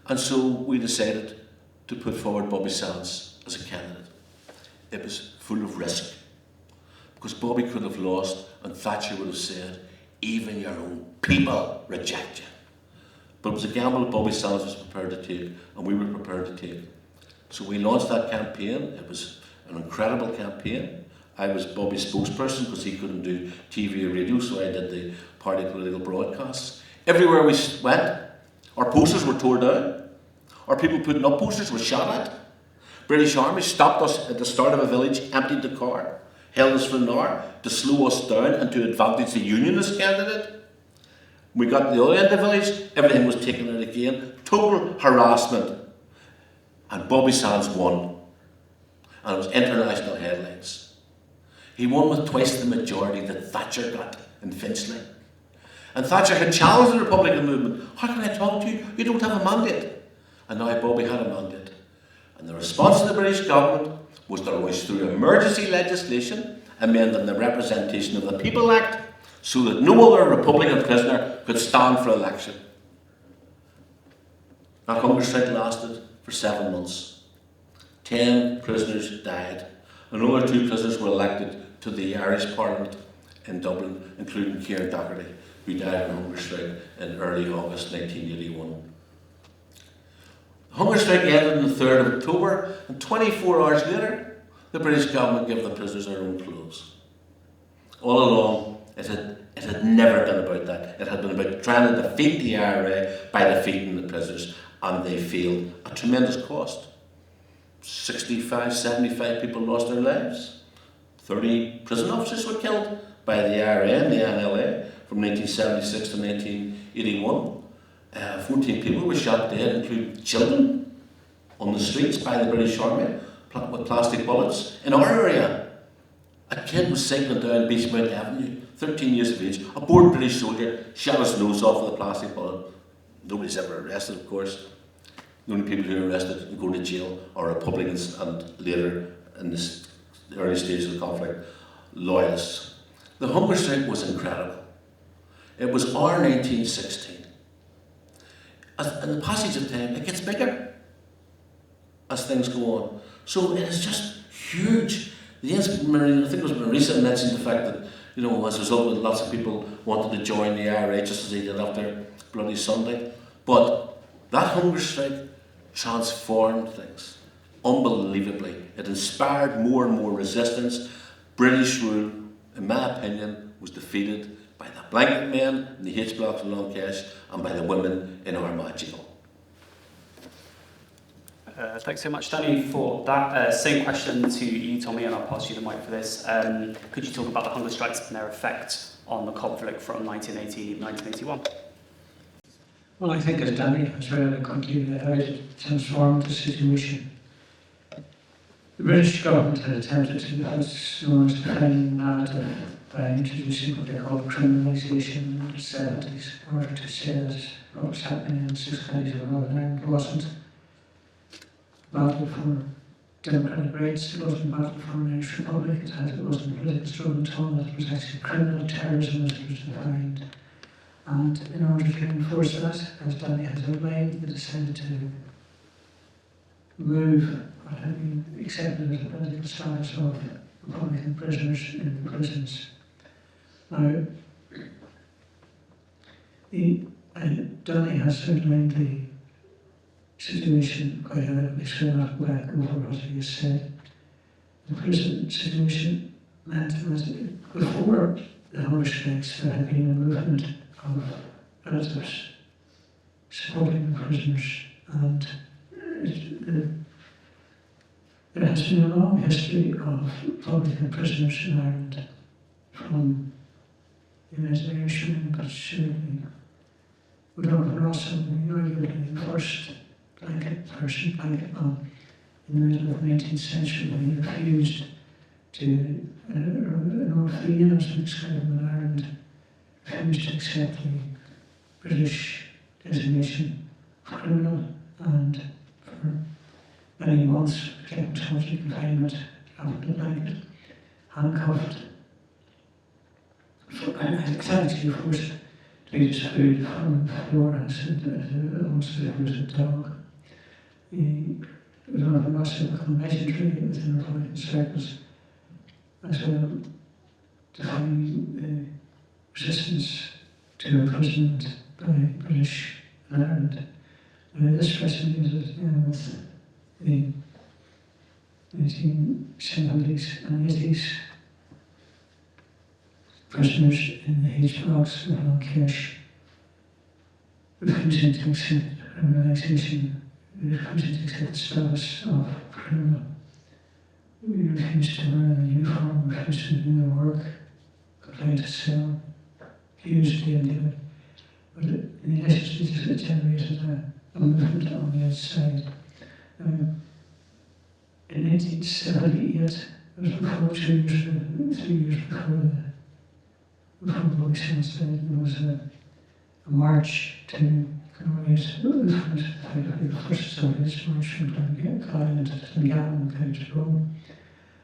And so we decided to put forward Bobby Sands as a candidate. It was full of risk, because Bobby could have lost and Thatcher would have said, even your own people reject you. But it was a gamble that Bobby Sands was prepared to take, and we were prepared to take. So we launched that campaign. It was an incredible campaign. I was Bobby's spokesperson because he couldn't do TV or radio, so I did the party political broadcasts. Everywhere we went, our posters were torn down. Our people putting up posters were shot at. British Army stopped us at the start of a village, emptied the car, held us for an hour to slow us down and to advantage the Unionist candidate. We got to the other end of the village, everything was taken out again. Total harassment. And Bobby Sands won. And it was international headlines. He won with twice the majority that Thatcher got in Finchley. And Thatcher had challenged the Republican movement. How can I talk to you? You don't have a mandate. And now Bobby had a mandate. And the response of the British government was to rush through emergency legislation, amending the Representation of the People Act, so that no other Republican prisoner could stand for election. That hunger strike lasted for 7 months. 10 prisoners died. Another 2 prisoners were elected to the Irish Parliament in Dublin, including Kieran Doherty, who died in a hunger strike in early August 1981. The hunger strike ended on the 3rd of October, and 24 hours later, the British government gave the prisoners their own clothes. All along, it had never been about that. It had been about trying to defeat the IRA by defeating the prisoners, and they failed at tremendous cost. 65, 75 people lost their lives. 30 prison officers were killed by the IRA and the NLA from 1976 to 1981. 14 people were shot dead, including children, on the streets by the British Army with plastic bullets. In our area, a kid was cycling down Beachmount Avenue, 13 years of age. A bored British soldier shot his nose off with a plastic bullet. Nobody's ever arrested, of course. The only people who are arrested and go to jail are Republicans and later, in the early stages of the conflict, loyalists. The hunger strike was incredible. It was our 1916. In the passage of time, it gets bigger as things go on. So it is just huge. I think it was Marisa mentioned the fact that, as a result, lots of people wanted to join the IRA just as they did after Bloody Sunday. But that hunger strike transformed things unbelievably. It inspired more and more resistance. British rule, in my opinion, was defeated by the blanket men in the H blocks in Long Kesh and by the women in Armagh Jail. Thanks so much, Danny, for that. Same question to you, Tommy, and I'll pass you the mic for this. Could you talk about the hunger strikes and their effect on the conflict from 1980 to 1981? Well, I think as Danny has very eloquently laid out, it transformed the situation. The British government had attempted to, as known as the Fein narrative, by introducing what they call criminalisation in the 70s, in order to say that what was happening in 6 counties of Northern Ireland wasn't a battle for democratic rights, it wasn't a battle for an Irish Republic, it wasn't political struggle at all, it was actually criminal terrorism as it was defined. And in order to enforce that, as Danny has outlined, they decided to move what had been accepted as a political status of Republican prisoners in the prisons. Now, Donny has outlined the situation quite adequately, so I'll not go back over what he has said. The prison situation meant that before the hunger strikes there had been a movement of relatives supporting the prisoners, and there has been a long history of Republican prisoners in Ireland, from the United Irish Union, but certainly O'Donovan Russell being arguably the first blanket ban in the middle of the 19th century, when he refused to, an Orthodox exclaimed in Ireland, refused to accept the British designation of criminal, and for many months kept in solitary confinement, out the blanket, handcuffed, and exactly forced to be disappeared from the floor as almost as if it was a dog. O'Donovan Russell became legendary within Republican circles, as well defining the resistance to imprisonment by British in Ireland. This resonated with the 1970s and 80s prisoners in the H blocks of Long-Kesh, refusing to accept criminalisation, refusing to accept the status of criminal. We refused to wear a uniform, refused to do their work, complained to cell, accused the Indian. But in the legislature it generated a movement on the outside. In 1878, it was before 3 years before Bobby Sands died, there was a march to commemorate the first Soviet march from Glengarry to Dungannon and County Rome.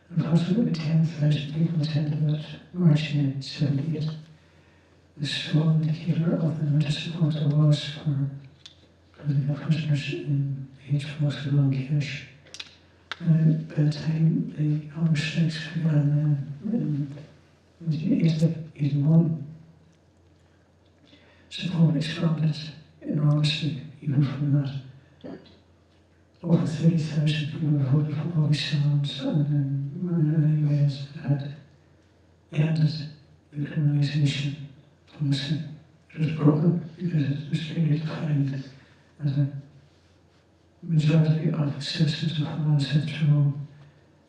And approximately 10,000 people attended that march in 1878. This small indicator of the immense support there was for political prisoners in the H blocks of Long-Kesh. By the time the hunger strikes began in 1881, support expanded enormously even from that. Over 30,000 people voted for Bobby Sands, and in many ways had ended the criminalisation policy. It was broken because it was clearly defined as a majority of citizens of Holland Central Rome,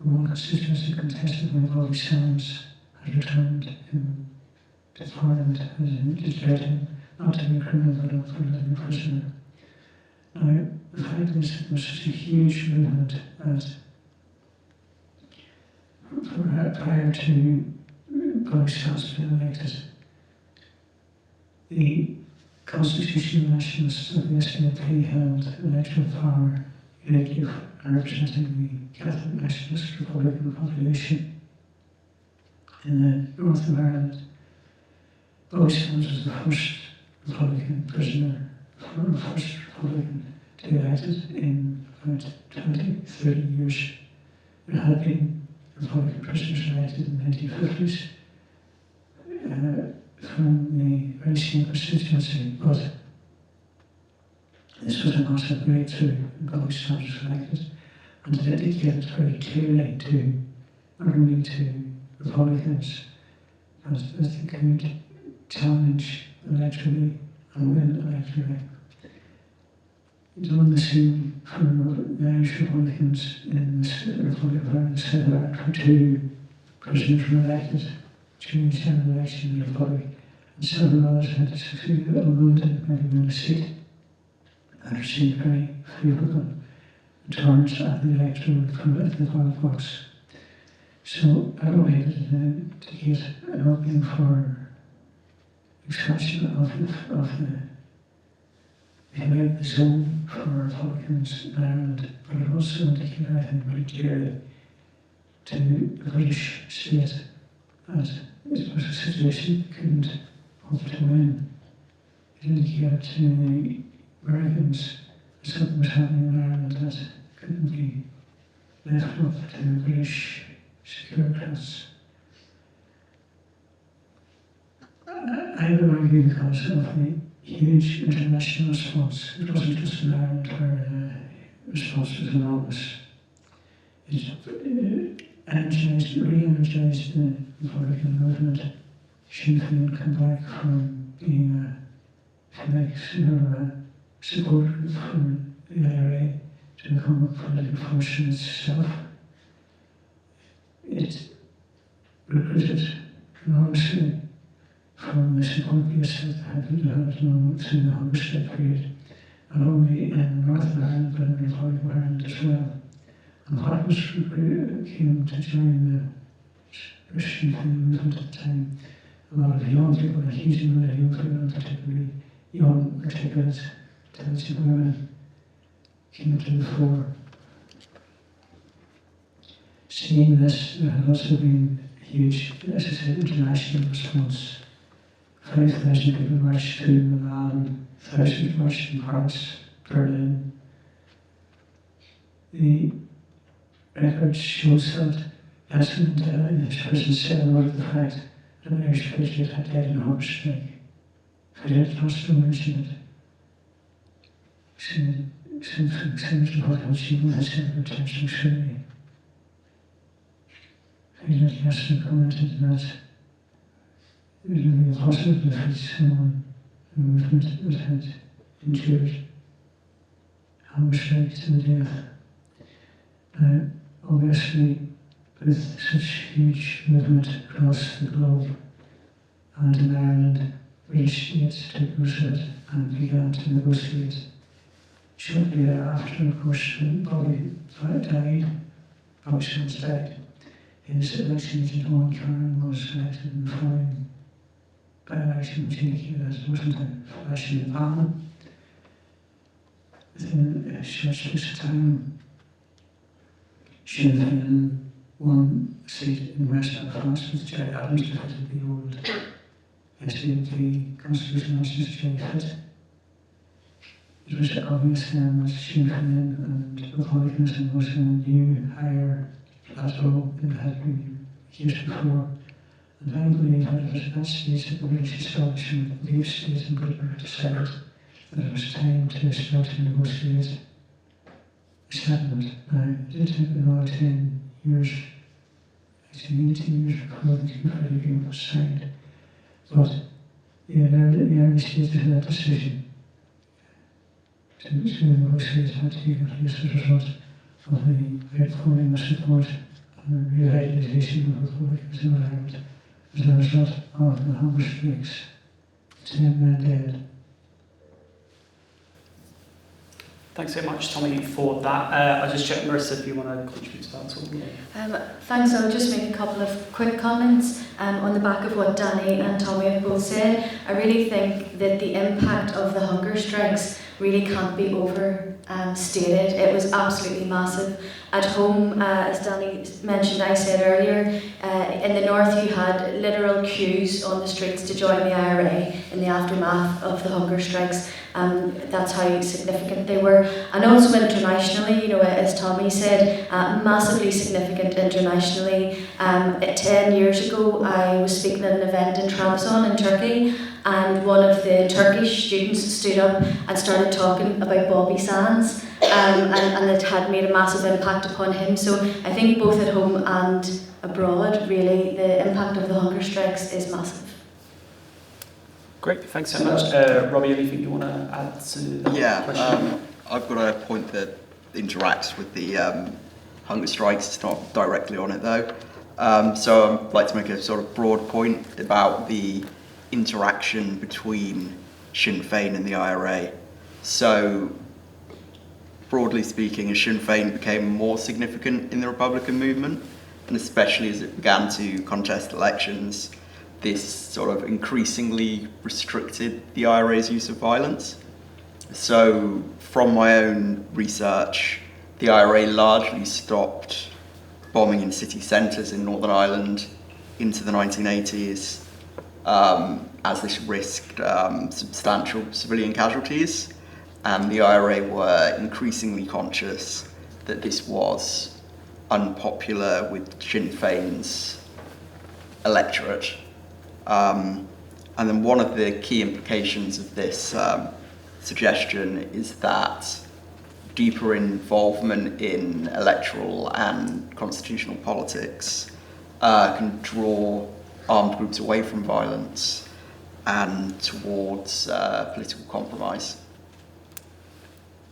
the one constituency contested by Bobby Sands, had returned him to Parliament as declared him not to be a criminal but a political prisoner. Now, the fact is that there was such a huge movement that prior to Bobby Sands being elected, the constitutional nationalists of the SNP held electoral power, uniquely representing the Catholic nationalist Republican population in the north of Ireland. Bobby Sands was the first Republican prisoner, the first Republican to be elected in about 20, 30 years. There had been Republican prisoners elected in the 1950s from the very same constituency, but this was a massive breakthrough when Bobby Sands was elected, and it indicated very clearly to, not only to Republicans, as they could challenge electorally and win electorally. Done the same for the Irish Republicans in the Republic of Ireland, South Ireland, where 2 prisoners were elected during the general election in the Republic, and several others had to succeed, although they didn't maybe win a seat, and received very favourable returns at the electoral at the ballot box. So that way to get an opening for expansion of the zone for Republicans in Ireland, but it also indicated, I think, very clearly to the British state that it was a situation they couldn't hope to win. It indicated to the Americans that something was happening in Ireland that couldn't be left up to British securities. I would argue because of the huge international response. It wasn't just in Ireland where the response was enormous. It energized, re-energized the Republican movement. Sinn Fein come back from being a support group for the IRA to become a political force in itself. It recruited enormously from the support base that had been developed through the hunger strike period, not only in Northern Ireland but in the Republic of Ireland as well. And what was came to join the British Sinn Fein movement at the time, a lot of young people, a huge amount of young people, particularly young, articulate, intelligent women, came to the fore. Seeing this, there had also been a huge, as I said, international response. 5,000 people marched through Milan, thousands marched in Paris, Berlin. The record shows that Desmond in his prison cell noted the fact that an Irish patriot had died in a hunger strike. If he had lost to mention it, similar to what Hutchinson has said about Chancellor Shirley. Peter Desmond commented that it would be impossible to face someone in a movement that had endured hunger strike to the death. Obviously, with such huge movement across the globe and in Ireland, British states took notice of it and began to negotiate. Shortly thereafter, of course, Bobby died, Bobby Sands died. His election agent, Owen Karen, was elected in the following by-election, which indicated that it wasn't a flash in the pan. Within a short space of time, Sinn Fein won a seat in West Belfast with Jerry Adams, who headed the old SDLP Constitutional Nationalist Jerry Fitt. It was obvious then that Sinn Fein and Republicanism was in a new, higher plateau than it had been years before. And I believe that it was at that stage that the British establishment, the deep state in Britain, decided that it was time to start to negotiate a settlement. Now, it did take another 10 years, actually 18 years before the Coventry Agreement was signed. But the early stages of that decision to negotiate had taken place as a result of the outpouring of support and the revitalisation of republicanism in Ireland as a result of the hunger strikes. 10 men dead. Thanks so much, Tommy, for that. I'll just check, Marisa, if you want to contribute to that at all. Thanks. I'll just make a couple of quick comments on the back of what Danny and Tommy have both said. I really think that the impact of the hunger strikes really can't be overstated. It was absolutely massive. At home, as Danny mentioned, I said earlier, in the north you had literal queues on the streets to join the IRA in the aftermath of the hunger strikes. That's how significant they were. And also internationally, you know, as Tommy said, massively significant internationally. 10 years ago, I was speaking at an event in Trabzon in Turkey, and one of the Turkish students stood up and started talking about Bobby Sands, and it had made a massive impact upon him. So I think both at home and abroad, really, the impact of the hunger strikes is massive. Great, thanks so much. Robbie, anything you want to add to that question? I've got a point that interacts with the hunger strikes. It's not directly on it though. So I'd like to make a sort of broad point about the interaction between Sinn Fein and the IRA. So, broadly speaking, as Sinn Fein became more significant in the Republican movement, and especially as it began to contest elections, this sort of increasingly restricted the IRA's use of violence. So, from my own research, the IRA largely stopped bombing in city centres in Northern Ireland into the 1980s, as this risked substantial civilian casualties, and the IRA were increasingly conscious that this was unpopular with Sinn Féin's electorate. And then one of the key implications of this suggestion is that deeper involvement in electoral and constitutional politics can draw armed groups away from violence and towards political compromise.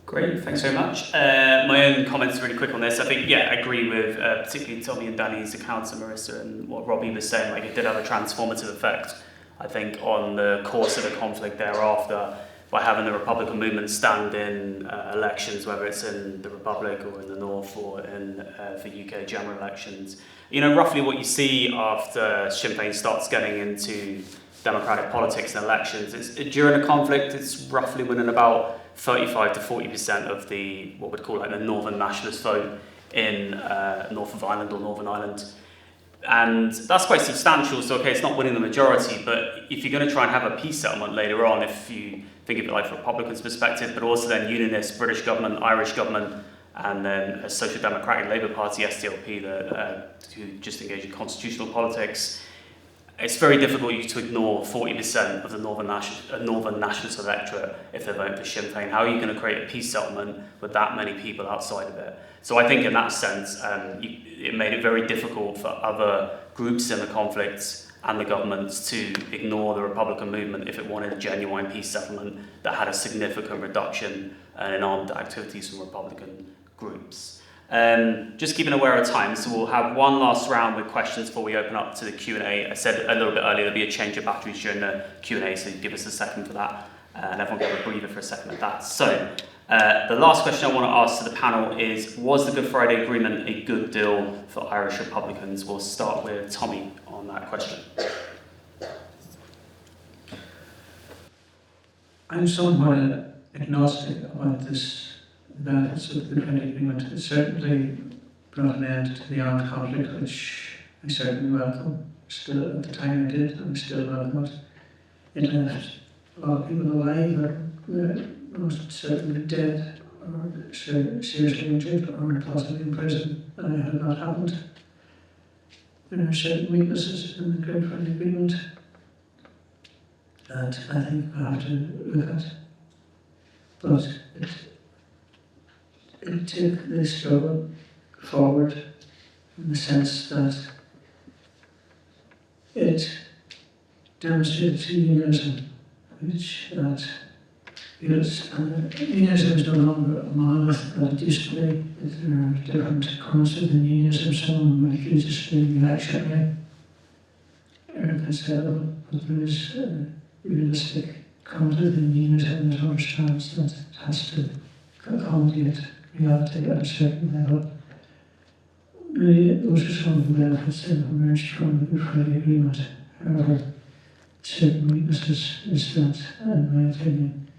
Great, thanks very much. My own comments really quick on this. I think, I agree with particularly Tommy and Danny's accounts of Marisa and what Robbie was saying. Like, it did have a transformative effect, I think, on the course of the conflict thereafter, by having the Republican movement stand in elections, whether it's in the Republic or in the North or in the UK general elections. You know, roughly what you see after Sinn Féin starts getting into democratic politics and elections is during a conflict, it's roughly within about 35 to 40% of the, what we'd call like the Northern Nationalist vote in North of Ireland or Northern Ireland. And that's quite substantial, so okay, it's not winning the majority, but if you're going to try and have a peace settlement later on, if you think of it like from Republicans' perspective, but also then Unionist, British government, Irish government, and then a Social Democratic Labour Party, SDLP, who just engage in constitutional politics, it's very difficult to ignore 40% of the Northern Nationalist electorate if they're voting for Sinn Féin. How are you going to create a peace settlement with that many people outside of it? So I think in that sense, it made it very difficult for other groups in the conflict and the governments to ignore the Republican movement if it wanted a genuine peace settlement that had a significant reduction in armed activities from Republican groups. Just keeping aware of time, so we'll have one last round with questions before we open up to the Q&A. I said a little bit earlier there'll be a change of batteries during the Q&A, so give us a second for that, and everyone get a breather for a second at that. So, the last question I want to ask to the panel is, was the Good Friday Agreement a good deal for Irish Republicans? We'll start with Tommy on that question. I'm somewhat agnostic about this. The benefits of the Good Friday Agreement. It certainly brought an end to the armed conflict, which I certainly welcome. Still, at the time I did, I'm still welcome it. It left a lot of people alive, or most certainly dead, or seriously injured, or possibly in prison, and it had not happened. There are certain weaknesses in the Good Friday Agreement that I think we have to look at. But it took the struggle forward in the sense that it demonstrated to unionism, which that because unionism is no longer a monolith that it used to be. There are different currents within unionism. Some might use this being reactionary or inconceivable, but there is a realistic current within unionism that understands that it has to accommodate reality at a certain level. Those are some of the benefits that emerged from the Good Friday Agreement. However, certain weaknesses is that, in my opinion,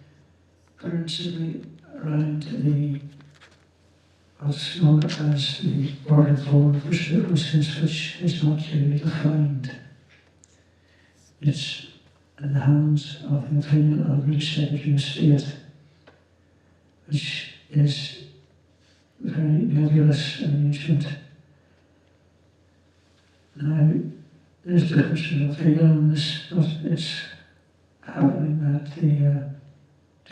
principally around what's known as the border forward for services, which is not clearly defined. It's in the hands of the opinion of the British Secretary of State, which is a very nebulous arrangement. Now, there's difference of opinion on this, but it's happening that the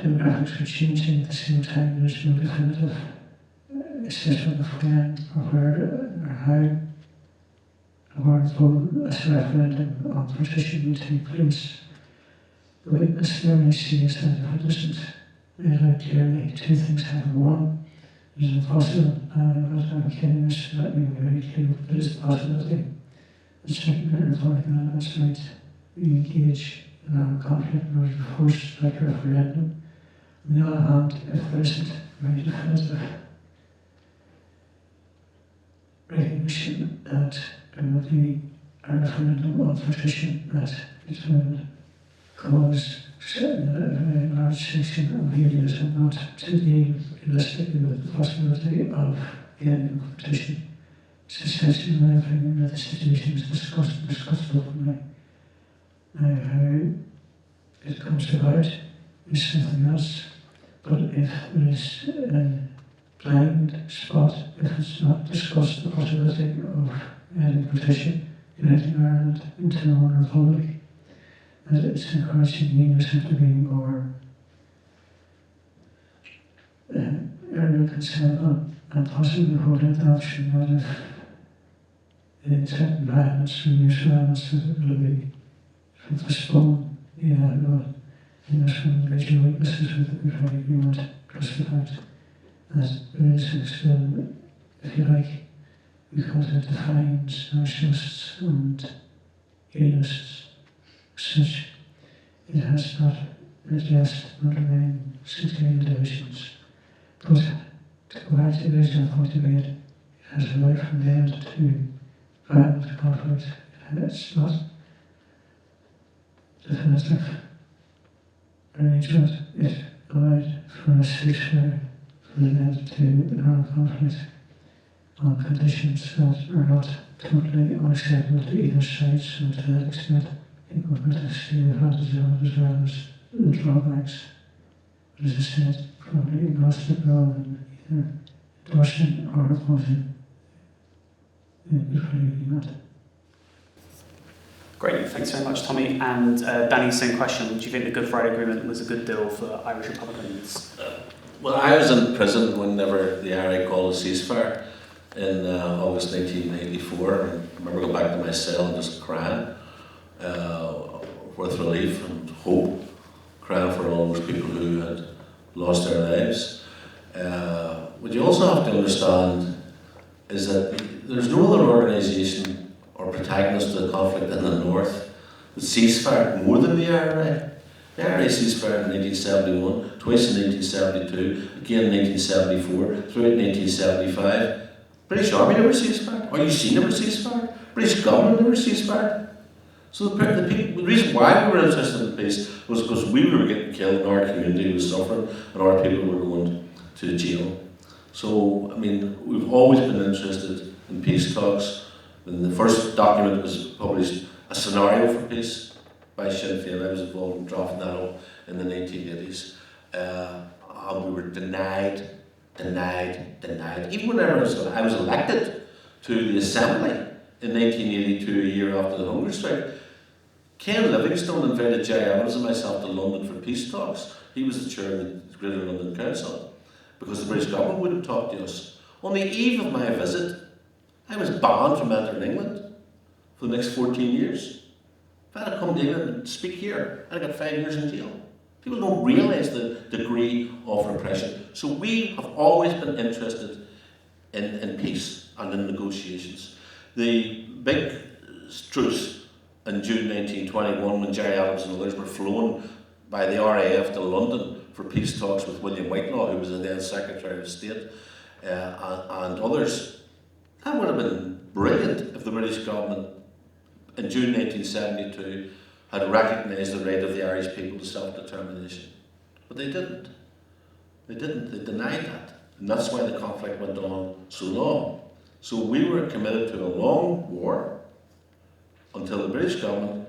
demographics are changing at the same time. There's no definitive assessment of when or where or how or a referendum on partition will take place. The weakness there I see is that if it isn't made out clearly, two things happen. One, there's a possible, I'm not advocating this, let me be very clear, but there is a possibility that certain Republican elements might re-engage in a conflict in order to force like a referendum. On the other hand, if there isn't very definitive recognition that there will be a referendum on partition that it will cause a very large section of unionism not to deal realistically with the possibility of the end of partition. It's essentially, in my opinion, that the situation is discussed openly. Now, how it comes about is something else, but if there is blind spot. It has not discussed the possibility of adding partition, uniting Ireland into one republic, and it's encouraging leaders to be more earlier considerable and possibly holding the option that if certain violence, reduced violence, that will be postponed. Well, that's one of the major weaknesses with the Good Friday Agreement, plus the fact that there is an experiment, if you like, because it defines nationalists and unionists as such. It has not addressed underlying sectarian divisions. But to go back to the original point I made, it has allowed from the end to violent conflict. It's not definitive arrangement. It allowed for a ceasefire for the end to an armed conflict on conditions that are not totally unacceptable to either side. So to that extent, I think we're going to see the advantages of it as well as the drawbacks. But as I said, probably agnostic rather than either endorsing or opposing the Good Friday Agreement. Great, thanks very much, Tommy. And Danny, same question. Do you think the Good Friday Agreement was a good deal for Irish Republicans? Well, I was in prison whenever the IRA called a ceasefire in August 1984. I remember going back to my cell and just crying with relief and hope, crying for all those people who had lost their lives. What you also have to understand is that there's no other organisation or protagonist of the conflict in the north that ceasefire more than the IRA. The IRA ceasefire in 1971, twice in 1972, again in 1974, through in 1975. British Army never ceasefire, RUC never ceasefire, British government never ceasefire. So the reason why we were interested in peace was because we were getting killed and our community was suffering and our people were going to jail. So, I mean, we've always been interested in peace talks. When the first document was published, a scenario for peace by Sinn Fein, I was involved in drafting that up in the 1980s. And we were denied. Even whenever I was elected to the Assembly in 1982, a year after the hunger strike, Ken Livingstone invited Jerry Evans and myself to London for peace talks. He was the chair of the Greater London Council, because the British government wouldn't talk to us. On the eve of my visit, I was banned from entering England for the next 14 years. If I had come to England and speak here, I'd have got 5 years in jail. People don't realise the degree of repression. So we have always been interested in peace and in negotiations. The big truce in June 1921, when Jerry Adams and others were flown by the RAF to London for peace talks with William Whitelaw, who was the then Secretary of State, and others, that would have been brilliant if the British government in June 1972 had recognised the right of the Irish people to self-determination. But they didn't. They denied that. And that's why the conflict went on so long. So we were committed to a long war until the British government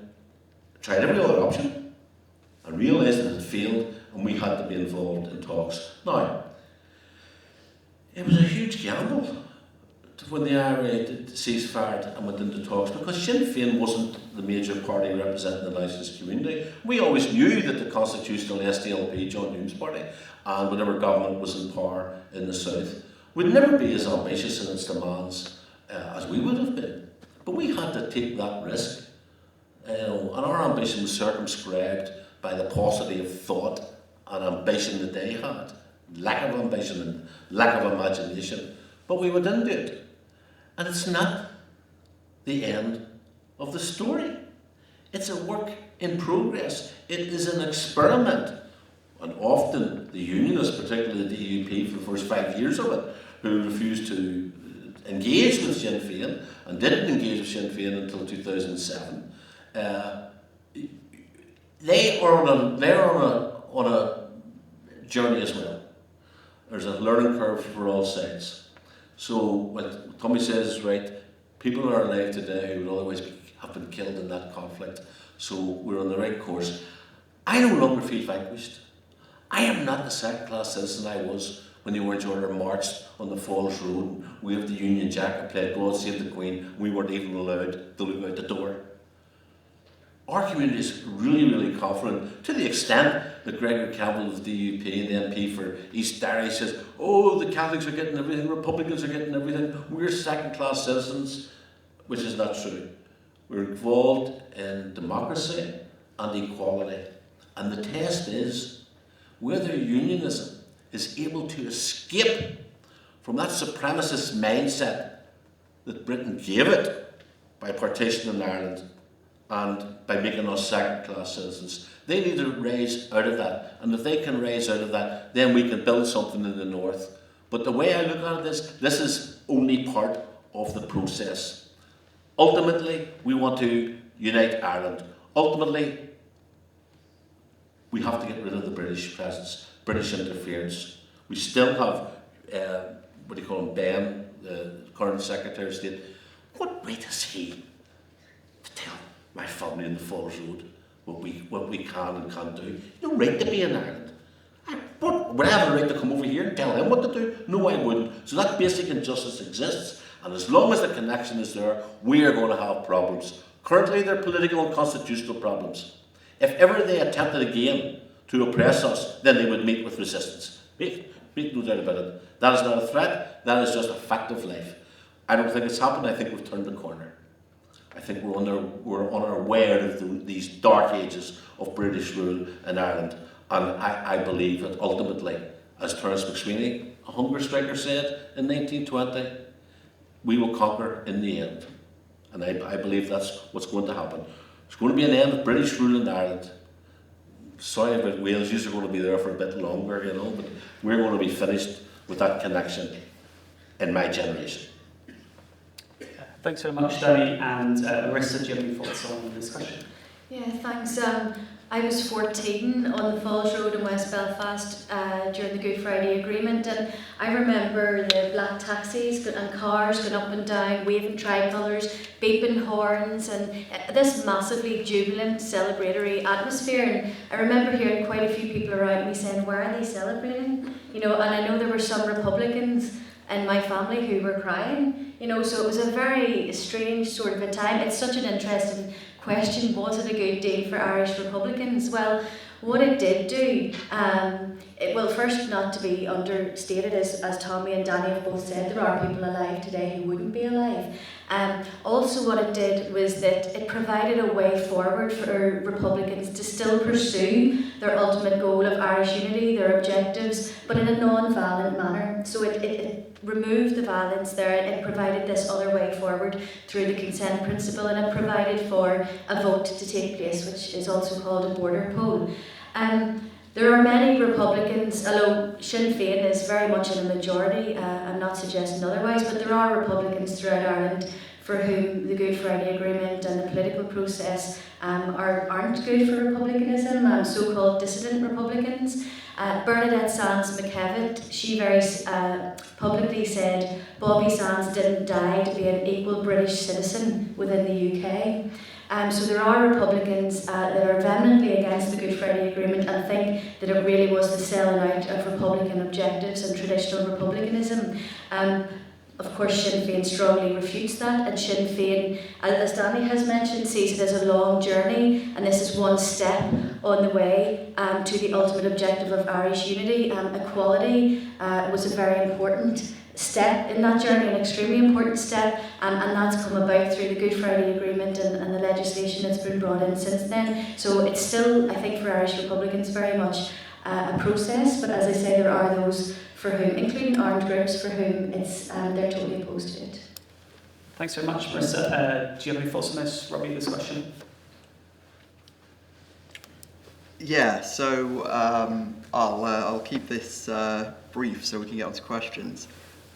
tried every other option and realised that it had failed and we had to be involved in talks. Now, it was a huge gamble when the IRA ceasefire and went into talks, because Sinn Fein wasn't the major party representing the nationalist community. We always knew that the constitutional SDLP, John Hume's party, and whatever government was in power in the south, would never be as ambitious in its demands as we would have been. But we had to take that risk, and our ambition was circumscribed by the paucity of thought and ambition that they had. Lack of ambition and lack of imagination. But we went into it. And it's not the end of the story. It's a work in progress. It is an experiment. And often the unionists, particularly the DUP for the first 5 years of it, who refused to engage with Sinn Fein and didn't engage with Sinn Fein until 2007, they are on a journey as well. There's a learning curve for all sides. So what Tommy says is right. People are alive today who would otherwise have been killed in that conflict. So we're on the right course. I no longer feel vanquished. I am not the second-class citizen I was when the Orange Order marched on the Falls Road, waved the Union Jack and played God Save the Queen. We weren't even allowed to look out the door. Our community is really, really confident, to the extent that Gregory Campbell of the DUP and the MP for East Derry says, oh, the Catholics are getting everything, Republicans are getting everything, we're second-class citizens, which is not true. We're involved in democracy and equality. And the test is whether unionism is able to escape from that supremacist mindset that Britain gave it by partition in Ireland and by making us second-class citizens. They need to rise out of that, and if they can rise out of that, then we can build something in the north. But the way I look at it, this is only part of the process. Ultimately, we want to unite Ireland. Ultimately, we have to get rid of the British presence, British interference. We still have, Ben, the current Secretary of State. What right is he to tell my family in the Falls Road what we can and can't do? No right to be in Ireland. Would I have a right to come over here and tell him what to do? No, I wouldn't. So that basic injustice exists, and as long as the connection is there, we are going to have problems. Currently, they're political and constitutional problems. If ever they attempted again to oppress us, then they would meet with resistance. Make no doubt about it. That is not a threat, that is just a fact of life. I don't think it's happened, I think we've turned the corner. I think we're on our way out of these dark ages of British rule in Ireland. And I believe that ultimately, as Terence McSweeney, a hunger striker, said in 1920, we will conquer in the end. And I believe that's what's going to happen. There's going to be an end of British rule in Ireland. Sorry about Wales, you're going to be there for a bit longer, but we're going to be finished with that connection in my generation. Thanks very much, Danny. And Marisa, do you have any thoughts on the discussion? Yeah, thanks. I was 14 on the Falls Road in West Belfast during the Good Friday Agreement, and I remember the black taxis and cars going up and down, waving tricolours, beeping horns, and this massively jubilant, celebratory atmosphere. And I remember hearing quite a few people around me saying, "Why are they celebrating?" And I know there were some Republicans in my family who were crying. So it was a very strange sort of a time. It's such an interesting question. Was it a good deal for Irish Republicans? Well, what it did do, first, not to be understated, as Tommy and Danny have both said, there are people alive today who wouldn't be alive. Also what it did was that it provided a way forward for Republicans to still pursue their ultimate goal of Irish unity, their objectives, but in a non-violent manner. So it removed the violence there, and it provided this other way forward through the consent principle, and it provided for a vote to take place, which is also called a border poll. There are many Republicans, although Sinn Fein is very much in a majority, I'm not suggesting otherwise, but there are Republicans throughout Ireland for whom the Good Friday Agreement and the political process aren't good for republicanism, so-called dissident Republicans. Bernadette Sands McKevitt, she very publicly said Bobby Sands didn't die to be an equal British citizen within the UK. So there are Republicans that are vehemently against the Good Friday Agreement and think that it really was the selling out of Republican objectives and traditional republicanism. Of course, Sinn Fein strongly refutes that, and Sinn Fein, as Danny has mentioned, sees it as a long journey, and this is one step on the way to the ultimate objective of Irish unity. Equality was a very important step in that journey, an extremely important step, and that's come about through the Good Friday Agreement and the legislation that's been brought in since then. So it's still, I think, for Irish Republicans very much a process, but as I say, there are those for whom, including armed groups, for whom they're totally opposed to it. Thanks very much, Marisa. Do you have any thoughts on this, Robbie, this question? Yeah, so I'll keep this brief so we can get on to questions.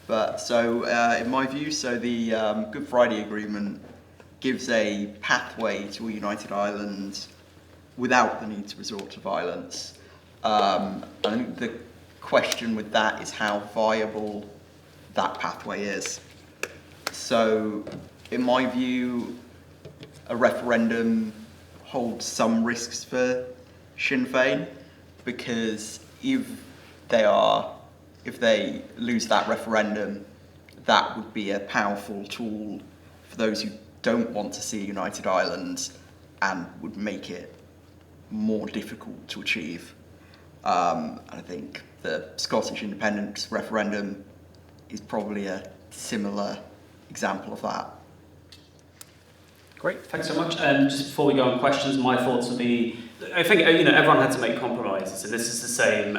But so in my view, so the Good Friday Agreement gives a pathway to a united Ireland without the need to resort to violence. I think the question with that is how viable that pathway is. So, in my view, a referendum holds some risks for Sinn Fein, because if they are if they lose that referendum, that would be a powerful tool for those who don't want to see a united Ireland and would make it more difficult to achieve. I think the Scottish independence referendum is probably a similar example of that. Great, thanks so much. Just before we go on questions, my thoughts would be, I think everyone had to make compromises, and this is the same.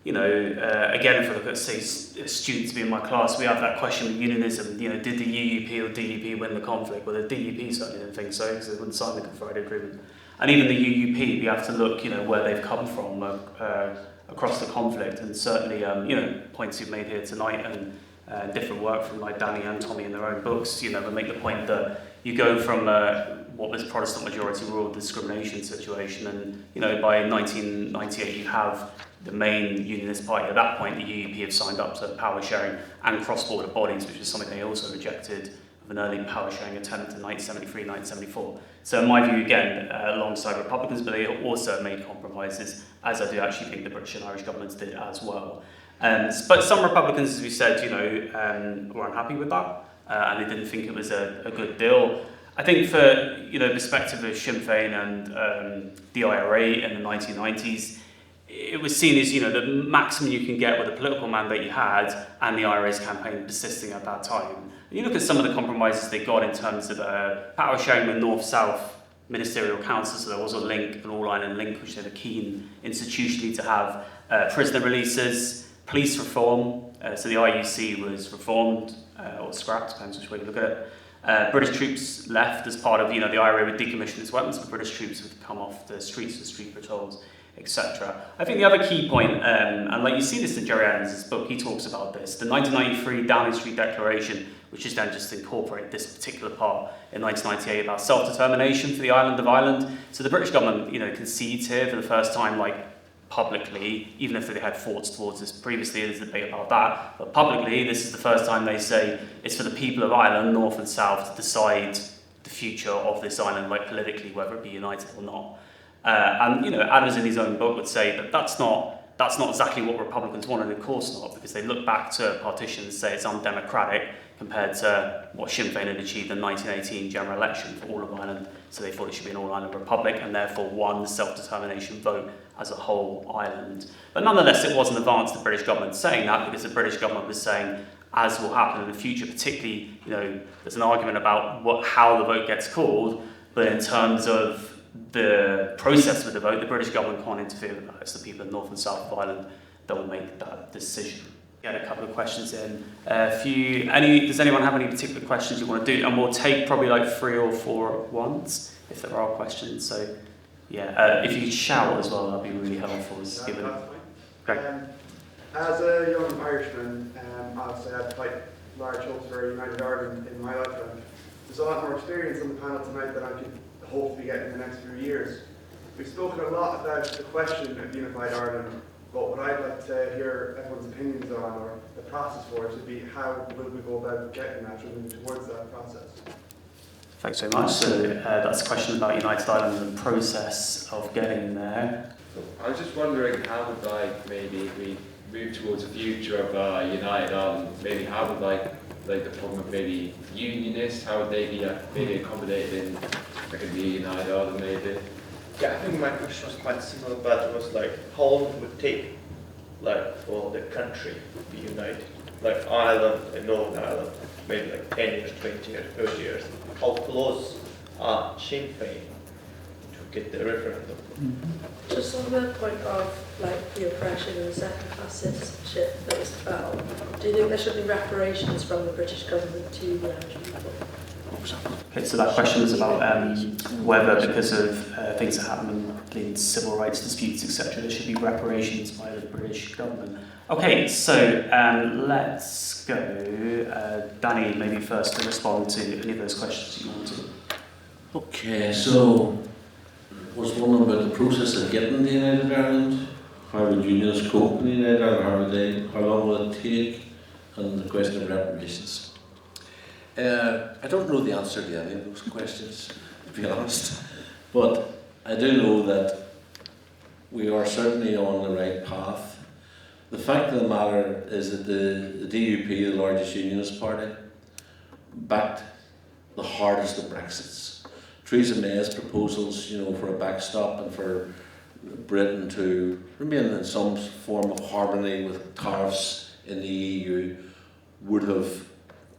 Again, if I look at, say, students being in my class, we have that question of unionism. Did the UUP or DUP win the conflict? Well, the DUP certainly didn't think so, because they wouldn't sign the Good Friday Agreement. And even the UUP, we have to look, where they've come from across the conflict, and certainly, points you've made here tonight and different work from like Danny and Tommy in their own books, they make the point that you go from what was Protestant majority rule discrimination situation, and by 1998 you have the main unionist party. At that point, the UUP have signed up to power sharing and cross-border bodies, which is something they also rejected of an early power sharing attempt in 1973, 1974. So in my view, again, alongside Republicans, but they also made compromises, as I do actually think the British and Irish governments did as well. But some Republicans, as we said, were unhappy with that, and they didn't think it was a good deal. I think for perspective of Sinn Fein and the IRA in the 1990s, it was seen as the maximum you can get with the political mandate you had, and the IRA's campaign persisting at that time. And you look at some of the compromises they got in terms of power sharing with North-South ministerial council, so there was a link, an all-Ireland link, which they were keen institutionally to have prisoner releases, police reform, so the IUC was reformed or scrapped, depends which way you look at it. British troops left as part of, the IRA would decommission its weapons, but British troops would come off the streets for street patrols, etc. I think the other key point, and like you see this in Jerry Adams' book, he talks about this, the 1993 Downing Street Declaration, which is then just incorporate this particular part in 1998 about self-determination for the island of Ireland. So the British government, concedes here for the first time, publicly, even if they had thoughts towards this previously, there's a debate about that, but publicly, this is the first time they say it's for the people of Ireland, North and South, to decide the future of this island, politically, whether it be united or not. Adams in his own book would say that that's not exactly what Republicans want, and of course not, because they look back to partition and say it's undemocratic compared to what Sinn Fein had achieved in the 1918 general election for all of Ireland, so they thought it should be an all-Ireland republic, and therefore won the self-determination vote as a whole island. But nonetheless, it wasn't advanced the British government saying that, because the British government was saying, as will happen in the future, particularly, there's an argument about how the vote gets called, but in terms of the process with the vote, the British government can't interfere with that. It's the people of North and South of Ireland that will make that decision. We had a couple of questions in. Does anyone have any particular questions you want to do? And we'll take probably 3 or 4 at once, if there are questions. So, if you shout as well, that'd be really helpful. Great. As a young Irishman, obviously I had quite large hopes for United Ireland in my lifetime. There's a lot more experience on the panel tonight than I could hope to be getting in the next few years. We've spoken a lot about the question of unified Ireland, but what I'd like to hear everyone's opinions on, or the process for it, would be how will we go about getting that, moving towards that process. Thanks so much. So that's a question about United Ireland and the process of getting there. I was just wondering how would maybe we move towards a future of United Ireland, maybe how would the problem of maybe unionists, how would they be maybe accommodated in the United Ireland maybe? Yeah, I think my question was quite similar, but it was how long it would take for the country to be united. Ireland and Northern Ireland, maybe 10 years, 20 years, 30 years. How close are Sinn Fein to get the referendum? Mm-hmm. Just on the point of the oppression and the second-class citizenship that was about, do you think there should be reparations from the British government to the Irish people? Okay, so that question is about whether, because of things that happen in civil rights disputes, etc., there should be reparations by the British government. Okay, so let's go. Danny, maybe first to respond to any of those questions you want to. Okay, so was one about the process of getting the United Ireland? How would unionists cope in the United Ireland? How long will it take? And the question of reparations. I don't know the answer to any of those questions, to be honest, but I do know that we are certainly on the right path. The fact of the matter is that the DUP, the largest unionist party, backed the hardest of Brexits. Theresa May's proposals, for a backstop and for Britain to remain in some form of harmony with tariffs in the EU would have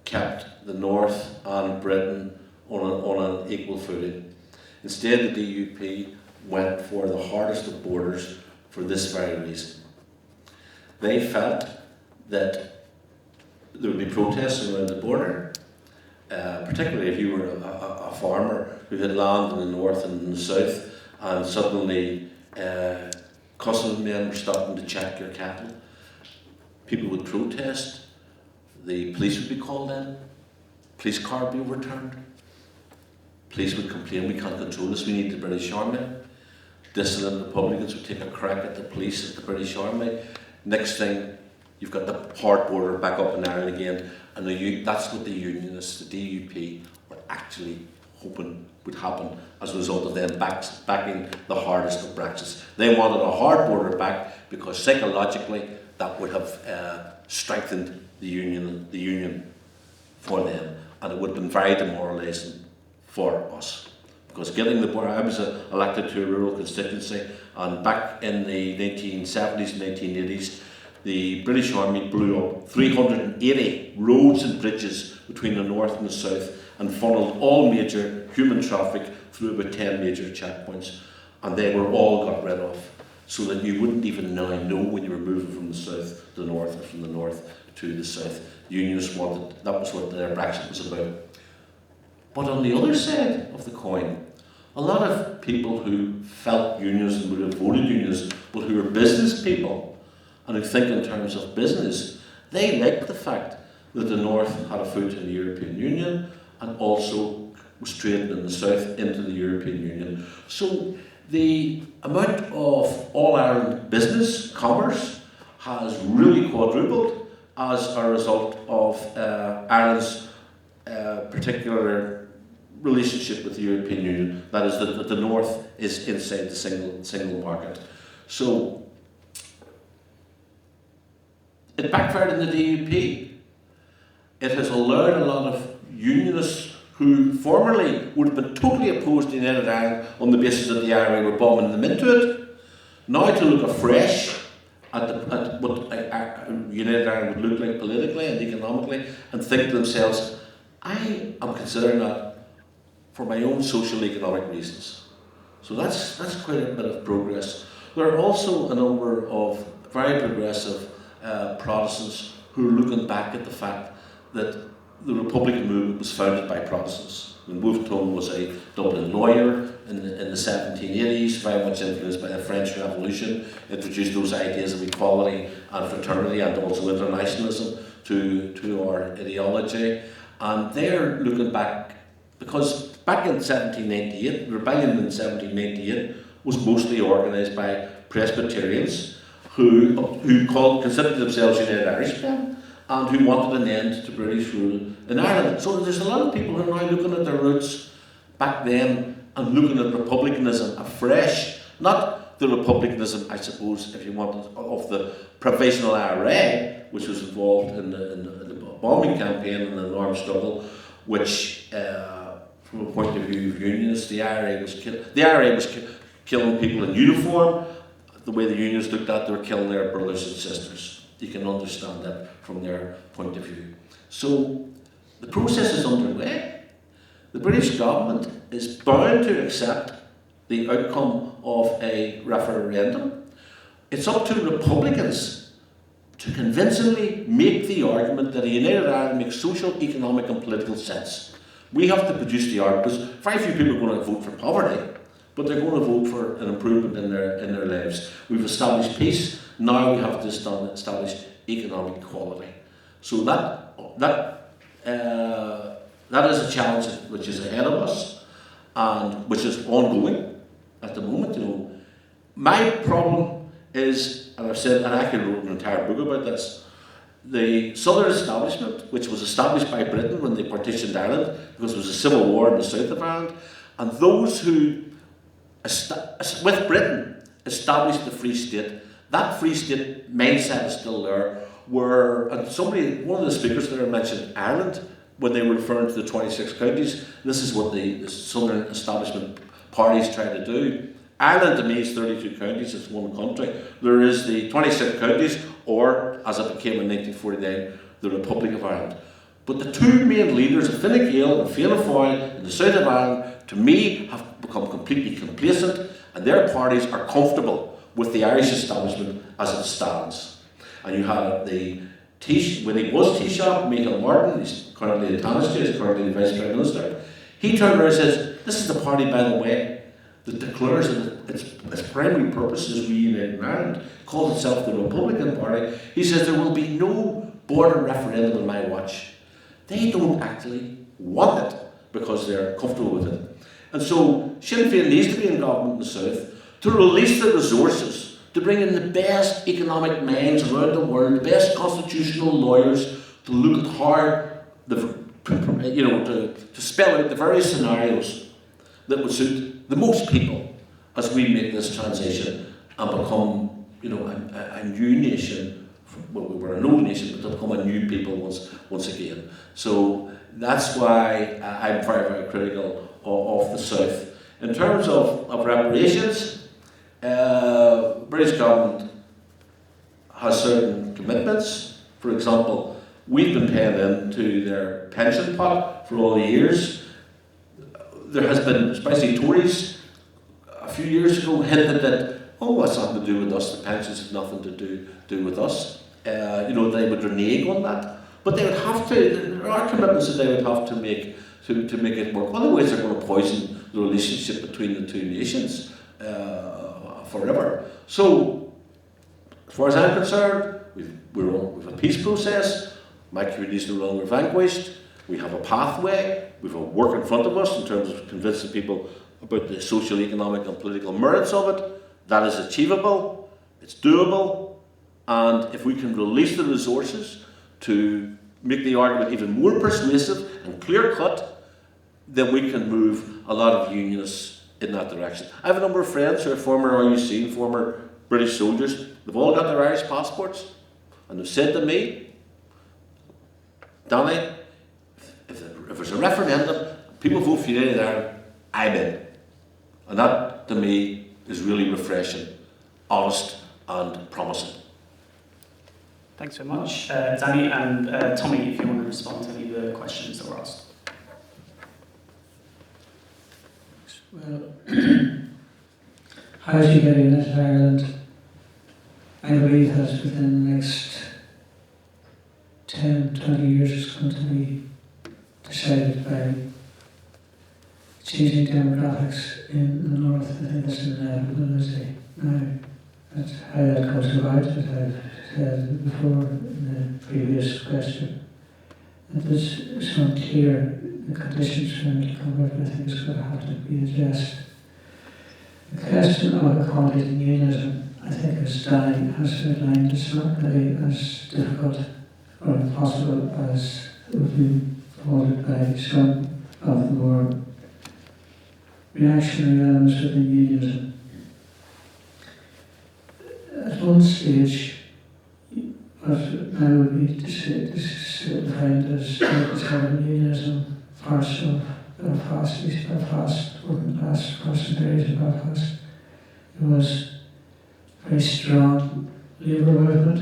kept the North and Britain on an equal footing. Instead, the DUP went for the hardest of borders for this very reason. They felt that there would be protests around the border, particularly if you were a farmer who had land in the north and in the south, and suddenly customs men were stopping to check your cattle. People would protest, the police would be called in, police car would be overturned, police would complain, we can't control this, we need the British Army. Dissident Republicans would take a crack at the police, at the British Army. Next thing, you've got the hard border back up in Ireland again, and that's what the Unionists, the DUP, were actually hoping would happen as a result of them backing the hardest of Brexit. They wanted a hard border back because psychologically that would have strengthened the union for them, and it would have been very demoralising for us. Because getting the border, I was elected to a rural constituency, and back in the 1970s and 1980s, the British Army blew up 380 roads and bridges between the north and the south and funneled all major human traffic through about 10 major checkpoints, and they were all got rid of, so that you wouldn't even now know when you were moving from the south to the north or from the north to the south. The Unionists wanted, that was what their Brexit was about. But on the other side of the coin, a lot of people who felt unionism would have voted unionism, but who were business people and who think in terms of business, they liked the fact that the North had a foot in the European Union and also was trading in the South into the European Union. So the amount of All-Ireland business, commerce, has really quadrupled as a result of Ireland's particular relationship with the European Union. That is, that the North is inside the single market. So it backfired in the DUP. It has allowed a lot of unionists who formerly would have been totally opposed to United Ireland on the basis that the IRA were bombing them into it, now to look afresh at what United Ireland would look like politically and economically, and think to themselves, I am considering that for my own social economic reasons. So that's quite a bit of progress. There are also a number of very progressive Protestants who are looking back at the fact that the Republican movement was founded by Protestants. When Wolfe Tone was a Dublin lawyer in the 1780s, very much influenced by the French Revolution, introduced those ideas of equality and fraternity and also internationalism to our ideology. And they're looking back, because back in 1798, the rebellion in 1798 was mostly organised by Presbyterians who considered themselves United Irishmen and who wanted an end to British rule in Ireland. So there's a lot of people who are now looking at their roots back then and looking at republicanism afresh. Not the republicanism, I suppose, if you want, of the provisional IRA, which was involved in the bombing campaign and the armed struggle, which, from a point of view of unionists, the IRA was killing people in uniform. The way the unions looked at, they were killing their brothers and sisters. You can understand that from their point of view. So the process is underway. The British government is bound to accept the outcome of a referendum. It's up to Republicans to convincingly make the argument that a United Ireland makes social, economic and political sense. We have to produce the argument, because very few people are going to vote for poverty, but they're going to vote for an improvement in their lives. We've established peace, now we have to establish economic equality. So that is a challenge which is ahead of us and which is ongoing at the moment. My problem is, and I've said, and I actually wrote an entire book about this, the Southern establishment, which was established by Britain when they partitioned Ireland, because there was a civil war in the south of Ireland, and those who, with Britain, established the Free State, That Free State mindset is still there. Where, and one of the speakers there mentioned Ireland when they were referring to the 26 counties. This is what the Southern establishment parties try to do. Ireland to me is 32 counties, it's one country. There is the 26 counties, or as it became in 1949, the Republic of Ireland. But the two main leaders of Fine Gael and Fianna Fáil in the south of Ireland, to me, have become completely complacent, and their parties are comfortable with the Irish establishment as it stands. And you had when he was Taoiseach, Michael Martin, he's currently the Taoiseach, he's currently the Vice Prime Minister, he turned around and says, this is the party, by the way, that declares that its primary purpose is reuniting Ireland, calls itself the Republican Party. He says there will be no border referendum on my watch. They don't actually want it because they're comfortable with it. And so Sinn Fein needs to be in government in the south to release the resources, to bring in the best economic minds around the world, the best constitutional lawyers, to look at how, to spell out the various scenarios that would suit the most people as we make this transition and become, a new nation. Well, we were an old nation, but to become a new people once again. So that's why I'm very, very critical of the South. In terms of reparations, British government has certain commitments. For example, we've been paying into their pension pot for all the years. There has been, especially Tories, a few years ago hinted that, it's nothing to do with us, the pensions have nothing to do with us. They would renege on that. But they would have to, there are commitments that they would have to make to make it work. Otherwise they're going to poison the relationship between the two nations forever. So, as far as I'm concerned, we've a peace process, McKearney is no longer vanquished, we have a pathway, we have a work in front of us in terms of convincing people about the social, economic and political merits of it. That is achievable, it's doable, and if we can release the resources to make the argument even more persuasive and clear-cut, then we can move a lot of unionists in that direction. I have a number of friends who are former RUC and former British soldiers. They've all got their Irish passports, and they've said to me, Danny, if there's a referendum, people vote for United Ireland, I'm in. And that, to me, is really refreshing, honest and promising. Thanks very much, Danny, and Tommy, if you want to respond to any of the questions that were asked. Well, how do you get United Ireland? I believe that within the next 10, 20 years it's going to be decided by changing demographics in the north. I think that's an inevitability. Now, that's how that comes about, as I've said before in the previous question. It is so unclear the conditions for it to come about, I think it's going to have to be addressed. The question of accommodating unionism, I think, as Danny has outlined, is not really as difficult or impossible as would be promoted by some of the more reactionary elements within unionism. At one stage, what now would be defined as unionism, parts of Belfast, East Belfast, working class, across some areas of Belfast. There was a very strong labour movement.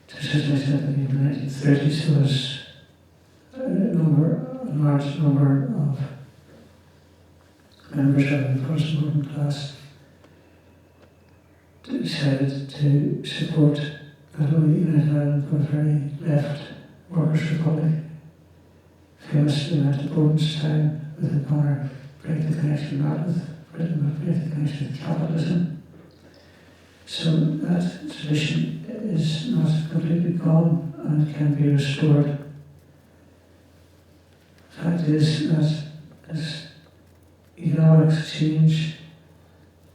Just as I said, in the 1930s, there was a large number of members of the first working class decided to support not only United Ireland but a very left workers' republic. Famously went to Bodenstein with the power break the connection not with Britain but break the connection with capitalism. So that tradition is not completely gone and can be restored. The fact is that as economics change,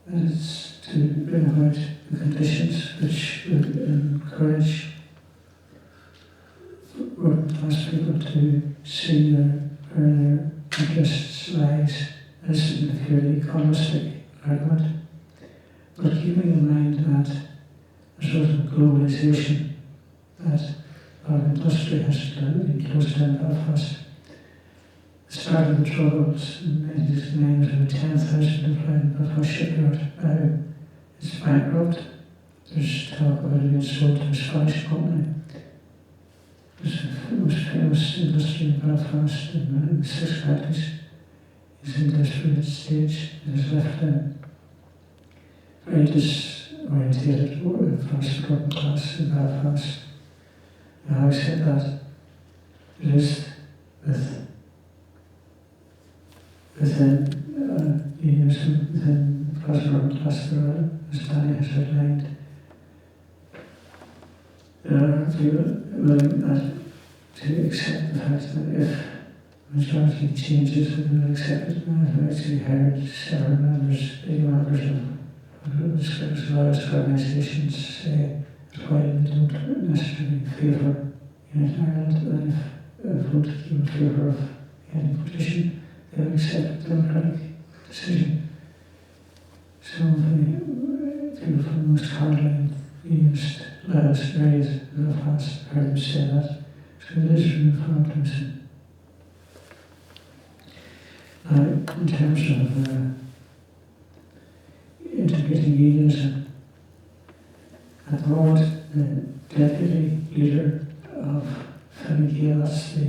that it's to bring about the conditions which would encourage working class people to see where their interests lies. This is a purely economistic argument. But keeping in mind that there's custody hospital in close down Belfast. The start of the troubles in 1969 was about 10,000 employed in Belfast shipyard. Now it's bankrupt. There's talk about it being sold to a Scottish company. It was the most famous industry in Belfast in the 6 factories. It's in a desperate stage. It has left them very disorientated first working class in Belfast. And having said that, it is within unions within the present working class there are, as Danny has outlined, there are people willing to accept the fact that if majority changes, they will accept it. I've actually heard several members, big members of large organisations say that while they don't necessarily favour United Ireland, and if voted in favour of any petition, they will accept the democratic decision. So the people from the most hardline unionist areas of Belfast heard them say that. So it is room for optimism. In terms of integrating unionism, at the moment, the deputy leader of Fine Gael, that's the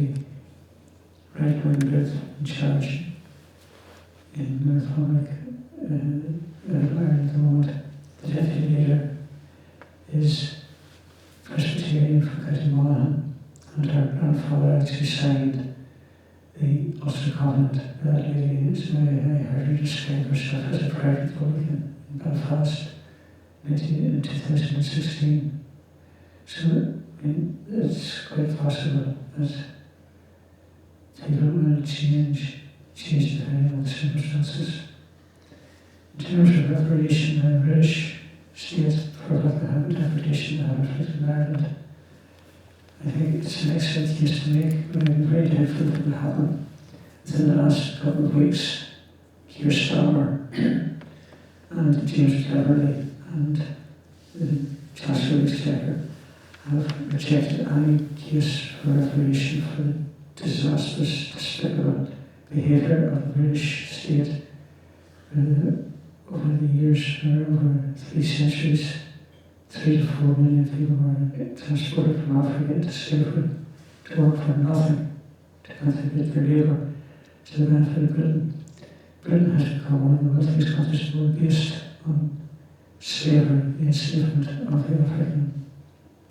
right-wing group in charge in the Republic of Ireland at the moment, the deputy leader is Presbyterian from County Monaghan, and her grandfather actually signed the Ulster Covenant. That lady is very, I heard her describe herself as a proud Republican in Belfast in 2016. So it's quite possible that people will change depending on the circumstances. In terms of reparation in the British state for what the interpretation of the inflicted in Ireland, I think it's an excellent case to make, but I'm very doubtful that it will happen. Within the last couple of weeks, Keir Starmer and James Cleverly and the Chancellor of the Exchequer have rejected any case for reparation for the disastrous, despicable behaviour of the British state over the years, for over 3 centuries. 3 to 4 million people were transported from Africa into slavery to work for nothing, to contribute their labour to the benefit of Britain. Britain has become one of the wealthiest countries in the world based on slavery, the enslavement of the African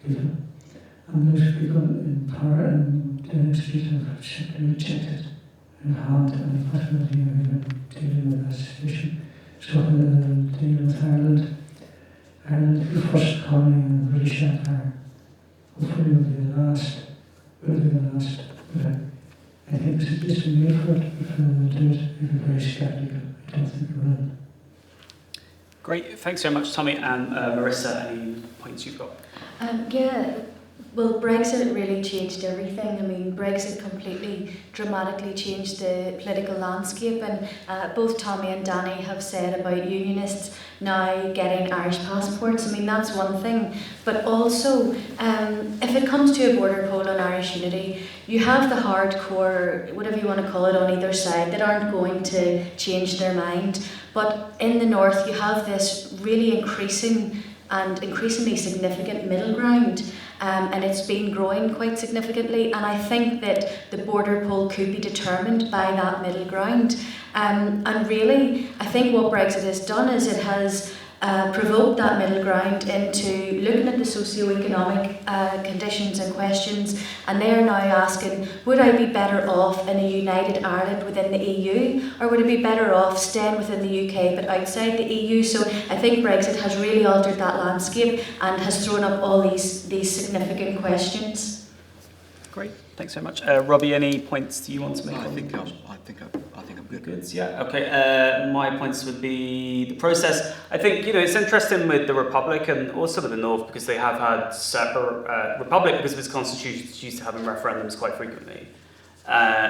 people. And those people in power and the industries have simply rejected and harmed any possibility of even dealing with that situation. So dealing with Ireland, the first colony in the British Empire, hopefully will be the last, but I think it's been made for it, but for them to do it, we'll be very sceptical. I don't think we will. Great, thanks very much, Tommy. And Marisa, any points you've got? Yeah, well, Brexit really changed everything. I mean, Brexit completely, dramatically changed the political landscape, and both Tommy and Danny have said about unionists now getting Irish passports. I mean, that's one thing, but also, if it comes to a border poll on Irish unity, you have the hardcore, whatever you want to call it, on either side that aren't going to change their mind. But in the north, you have this really increasingly significant middle ground. And it's been growing quite significantly, and I think that the border poll could be determined by that middle ground. And really, I think what Brexit has done is it has provoked that middle ground into looking at the socio-economic conditions and questions, and they are now asking, would I be better off in a united Ireland within the EU, or would I be better off staying within the UK but outside the EU? So I think Brexit has really altered that landscape and has thrown up all these significant questions. Great, thanks very much. Robbie, any points do you want to make? I think I'm good. Good. Yeah. Okay. My points would be the process. I think it's interesting with the Republic and also with the North because they have had separate Republic because of its constitution is used to having referendums quite frequently.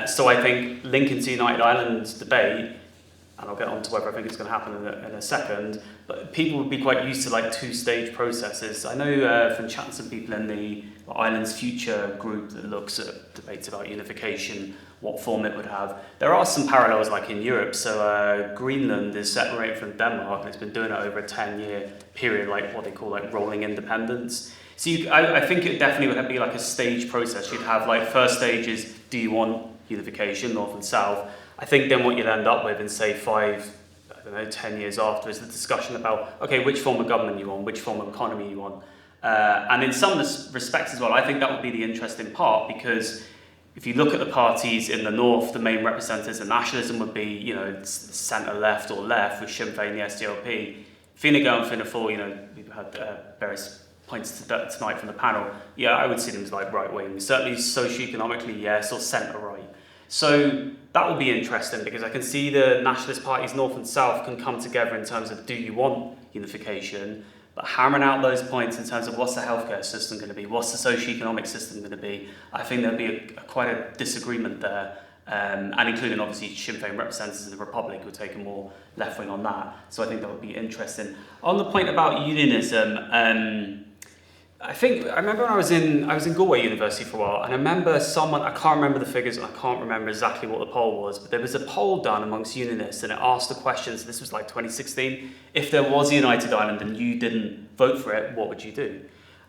So I think linking to United Ireland's debate, and I'll get on to whether I think it's going to happen in a second, but people would be quite used to like two-stage processes. I know from chatting to some people in the Ireland's Future group that looks at debates about unification, what form it would have. There are some parallels like in Europe. So Greenland is separated from Denmark and it's been doing it over a 10-year period, like what they call like rolling independence. So I think it definitely would be like a stage process. You'd have like first stage is, do you want unification, north and south? I think then what you'd end up with in say 10 years after is the discussion about, okay, which form of government you want, which form of economy you want. And in some respects as well, I think that would be the interesting part, because if you look at the parties in the north, the main representatives of nationalism would be, you know, centre left or left, with Sinn Fein, the SDLP. Fine Gael and Fianna Fáil, you know, we've had various points tonight from the panel. Yeah, I would see them as like right wing, certainly socio-economically, yes, or centre right. So that will be interesting, because I can see the nationalist parties north and south can come together in terms of, do you want unification? But hammering out those points in terms of what's the healthcare system going to be, what's the socio-economic system going to be, I think there'll be quite a disagreement there, and including obviously Sinn Fein representatives in the Republic would take a more left wing on that. So I think that would be interesting. On the point about unionism, I remember when I was in Galway University for a while, and I remember someone, I can't remember the figures and I can't remember exactly what the poll was, but there was a poll done amongst unionists and it asked the questions, this was like 2016, if there was a united Ireland and you didn't vote for it, what would you do?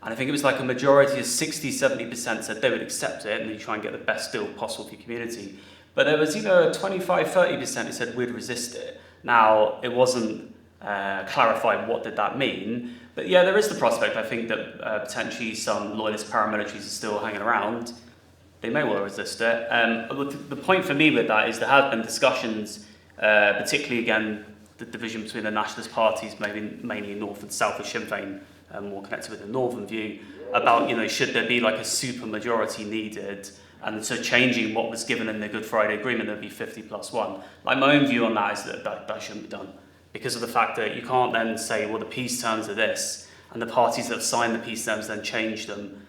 And I think it was like a majority of 60-70% said they would accept it and you try and get the best deal possible for your community. But there was 25-30% who said we'd resist it. Now, it wasn't clarified what did that mean. But yeah, there is the prospect, I think, that potentially some loyalist paramilitaries are still hanging around. They may well resist it. The point for me with that is there have been discussions, particularly again, the division between the nationalist parties, maybe mainly north and south of Sinn Fein, more connected with the northern view, about, you know, should there be like a super majority needed, and so changing what was given in the Good Friday Agreement, there'd be 50+1. Like my own view on that is that shouldn't be done, because of the fact that you can't then say, well, the peace terms are this, and the parties that have signed the peace terms then change them,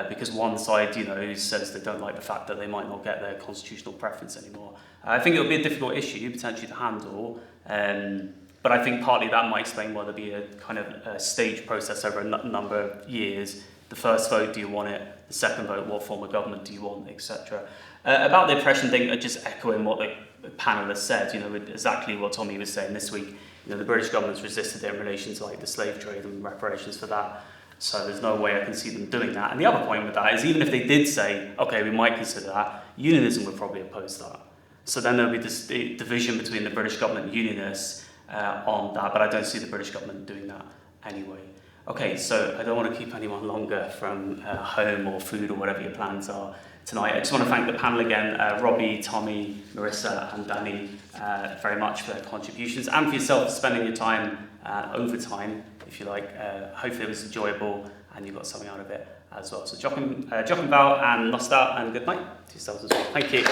because one side, you know, says they don't like the fact that they might not get their constitutional preference anymore. I think it'll be a difficult issue potentially to handle, but I think partly that might explain why there'll be a kind of a stage process over a number of years. The first vote, do you want it? The second vote, what form of government do you want, etc. About the oppression thing, just echoing what the panelists said, you know, exactly what Tommy was saying this week. You know, the British government's resisted it in relation to like the slave trade and reparations for that. So there's no way I can see them doing that. And the other point with that is, even if they did say, okay, we might consider that, unionism would probably oppose that. So then there'll be this division between the British government and unionists on that, but I don't see the British government doing that anyway. Okay, so I don't want to keep anyone longer from home or food or whatever your plans are tonight. I just want to thank the panel again, Robbie, Tommy, Marisa and Danny, very much for their contributions, and for yourself for spending your time overtime, if you like. Hopefully it was enjoyable and you got something out of it as well. So Jochen Val and Nostar, and good night to yourselves as well. Thank you.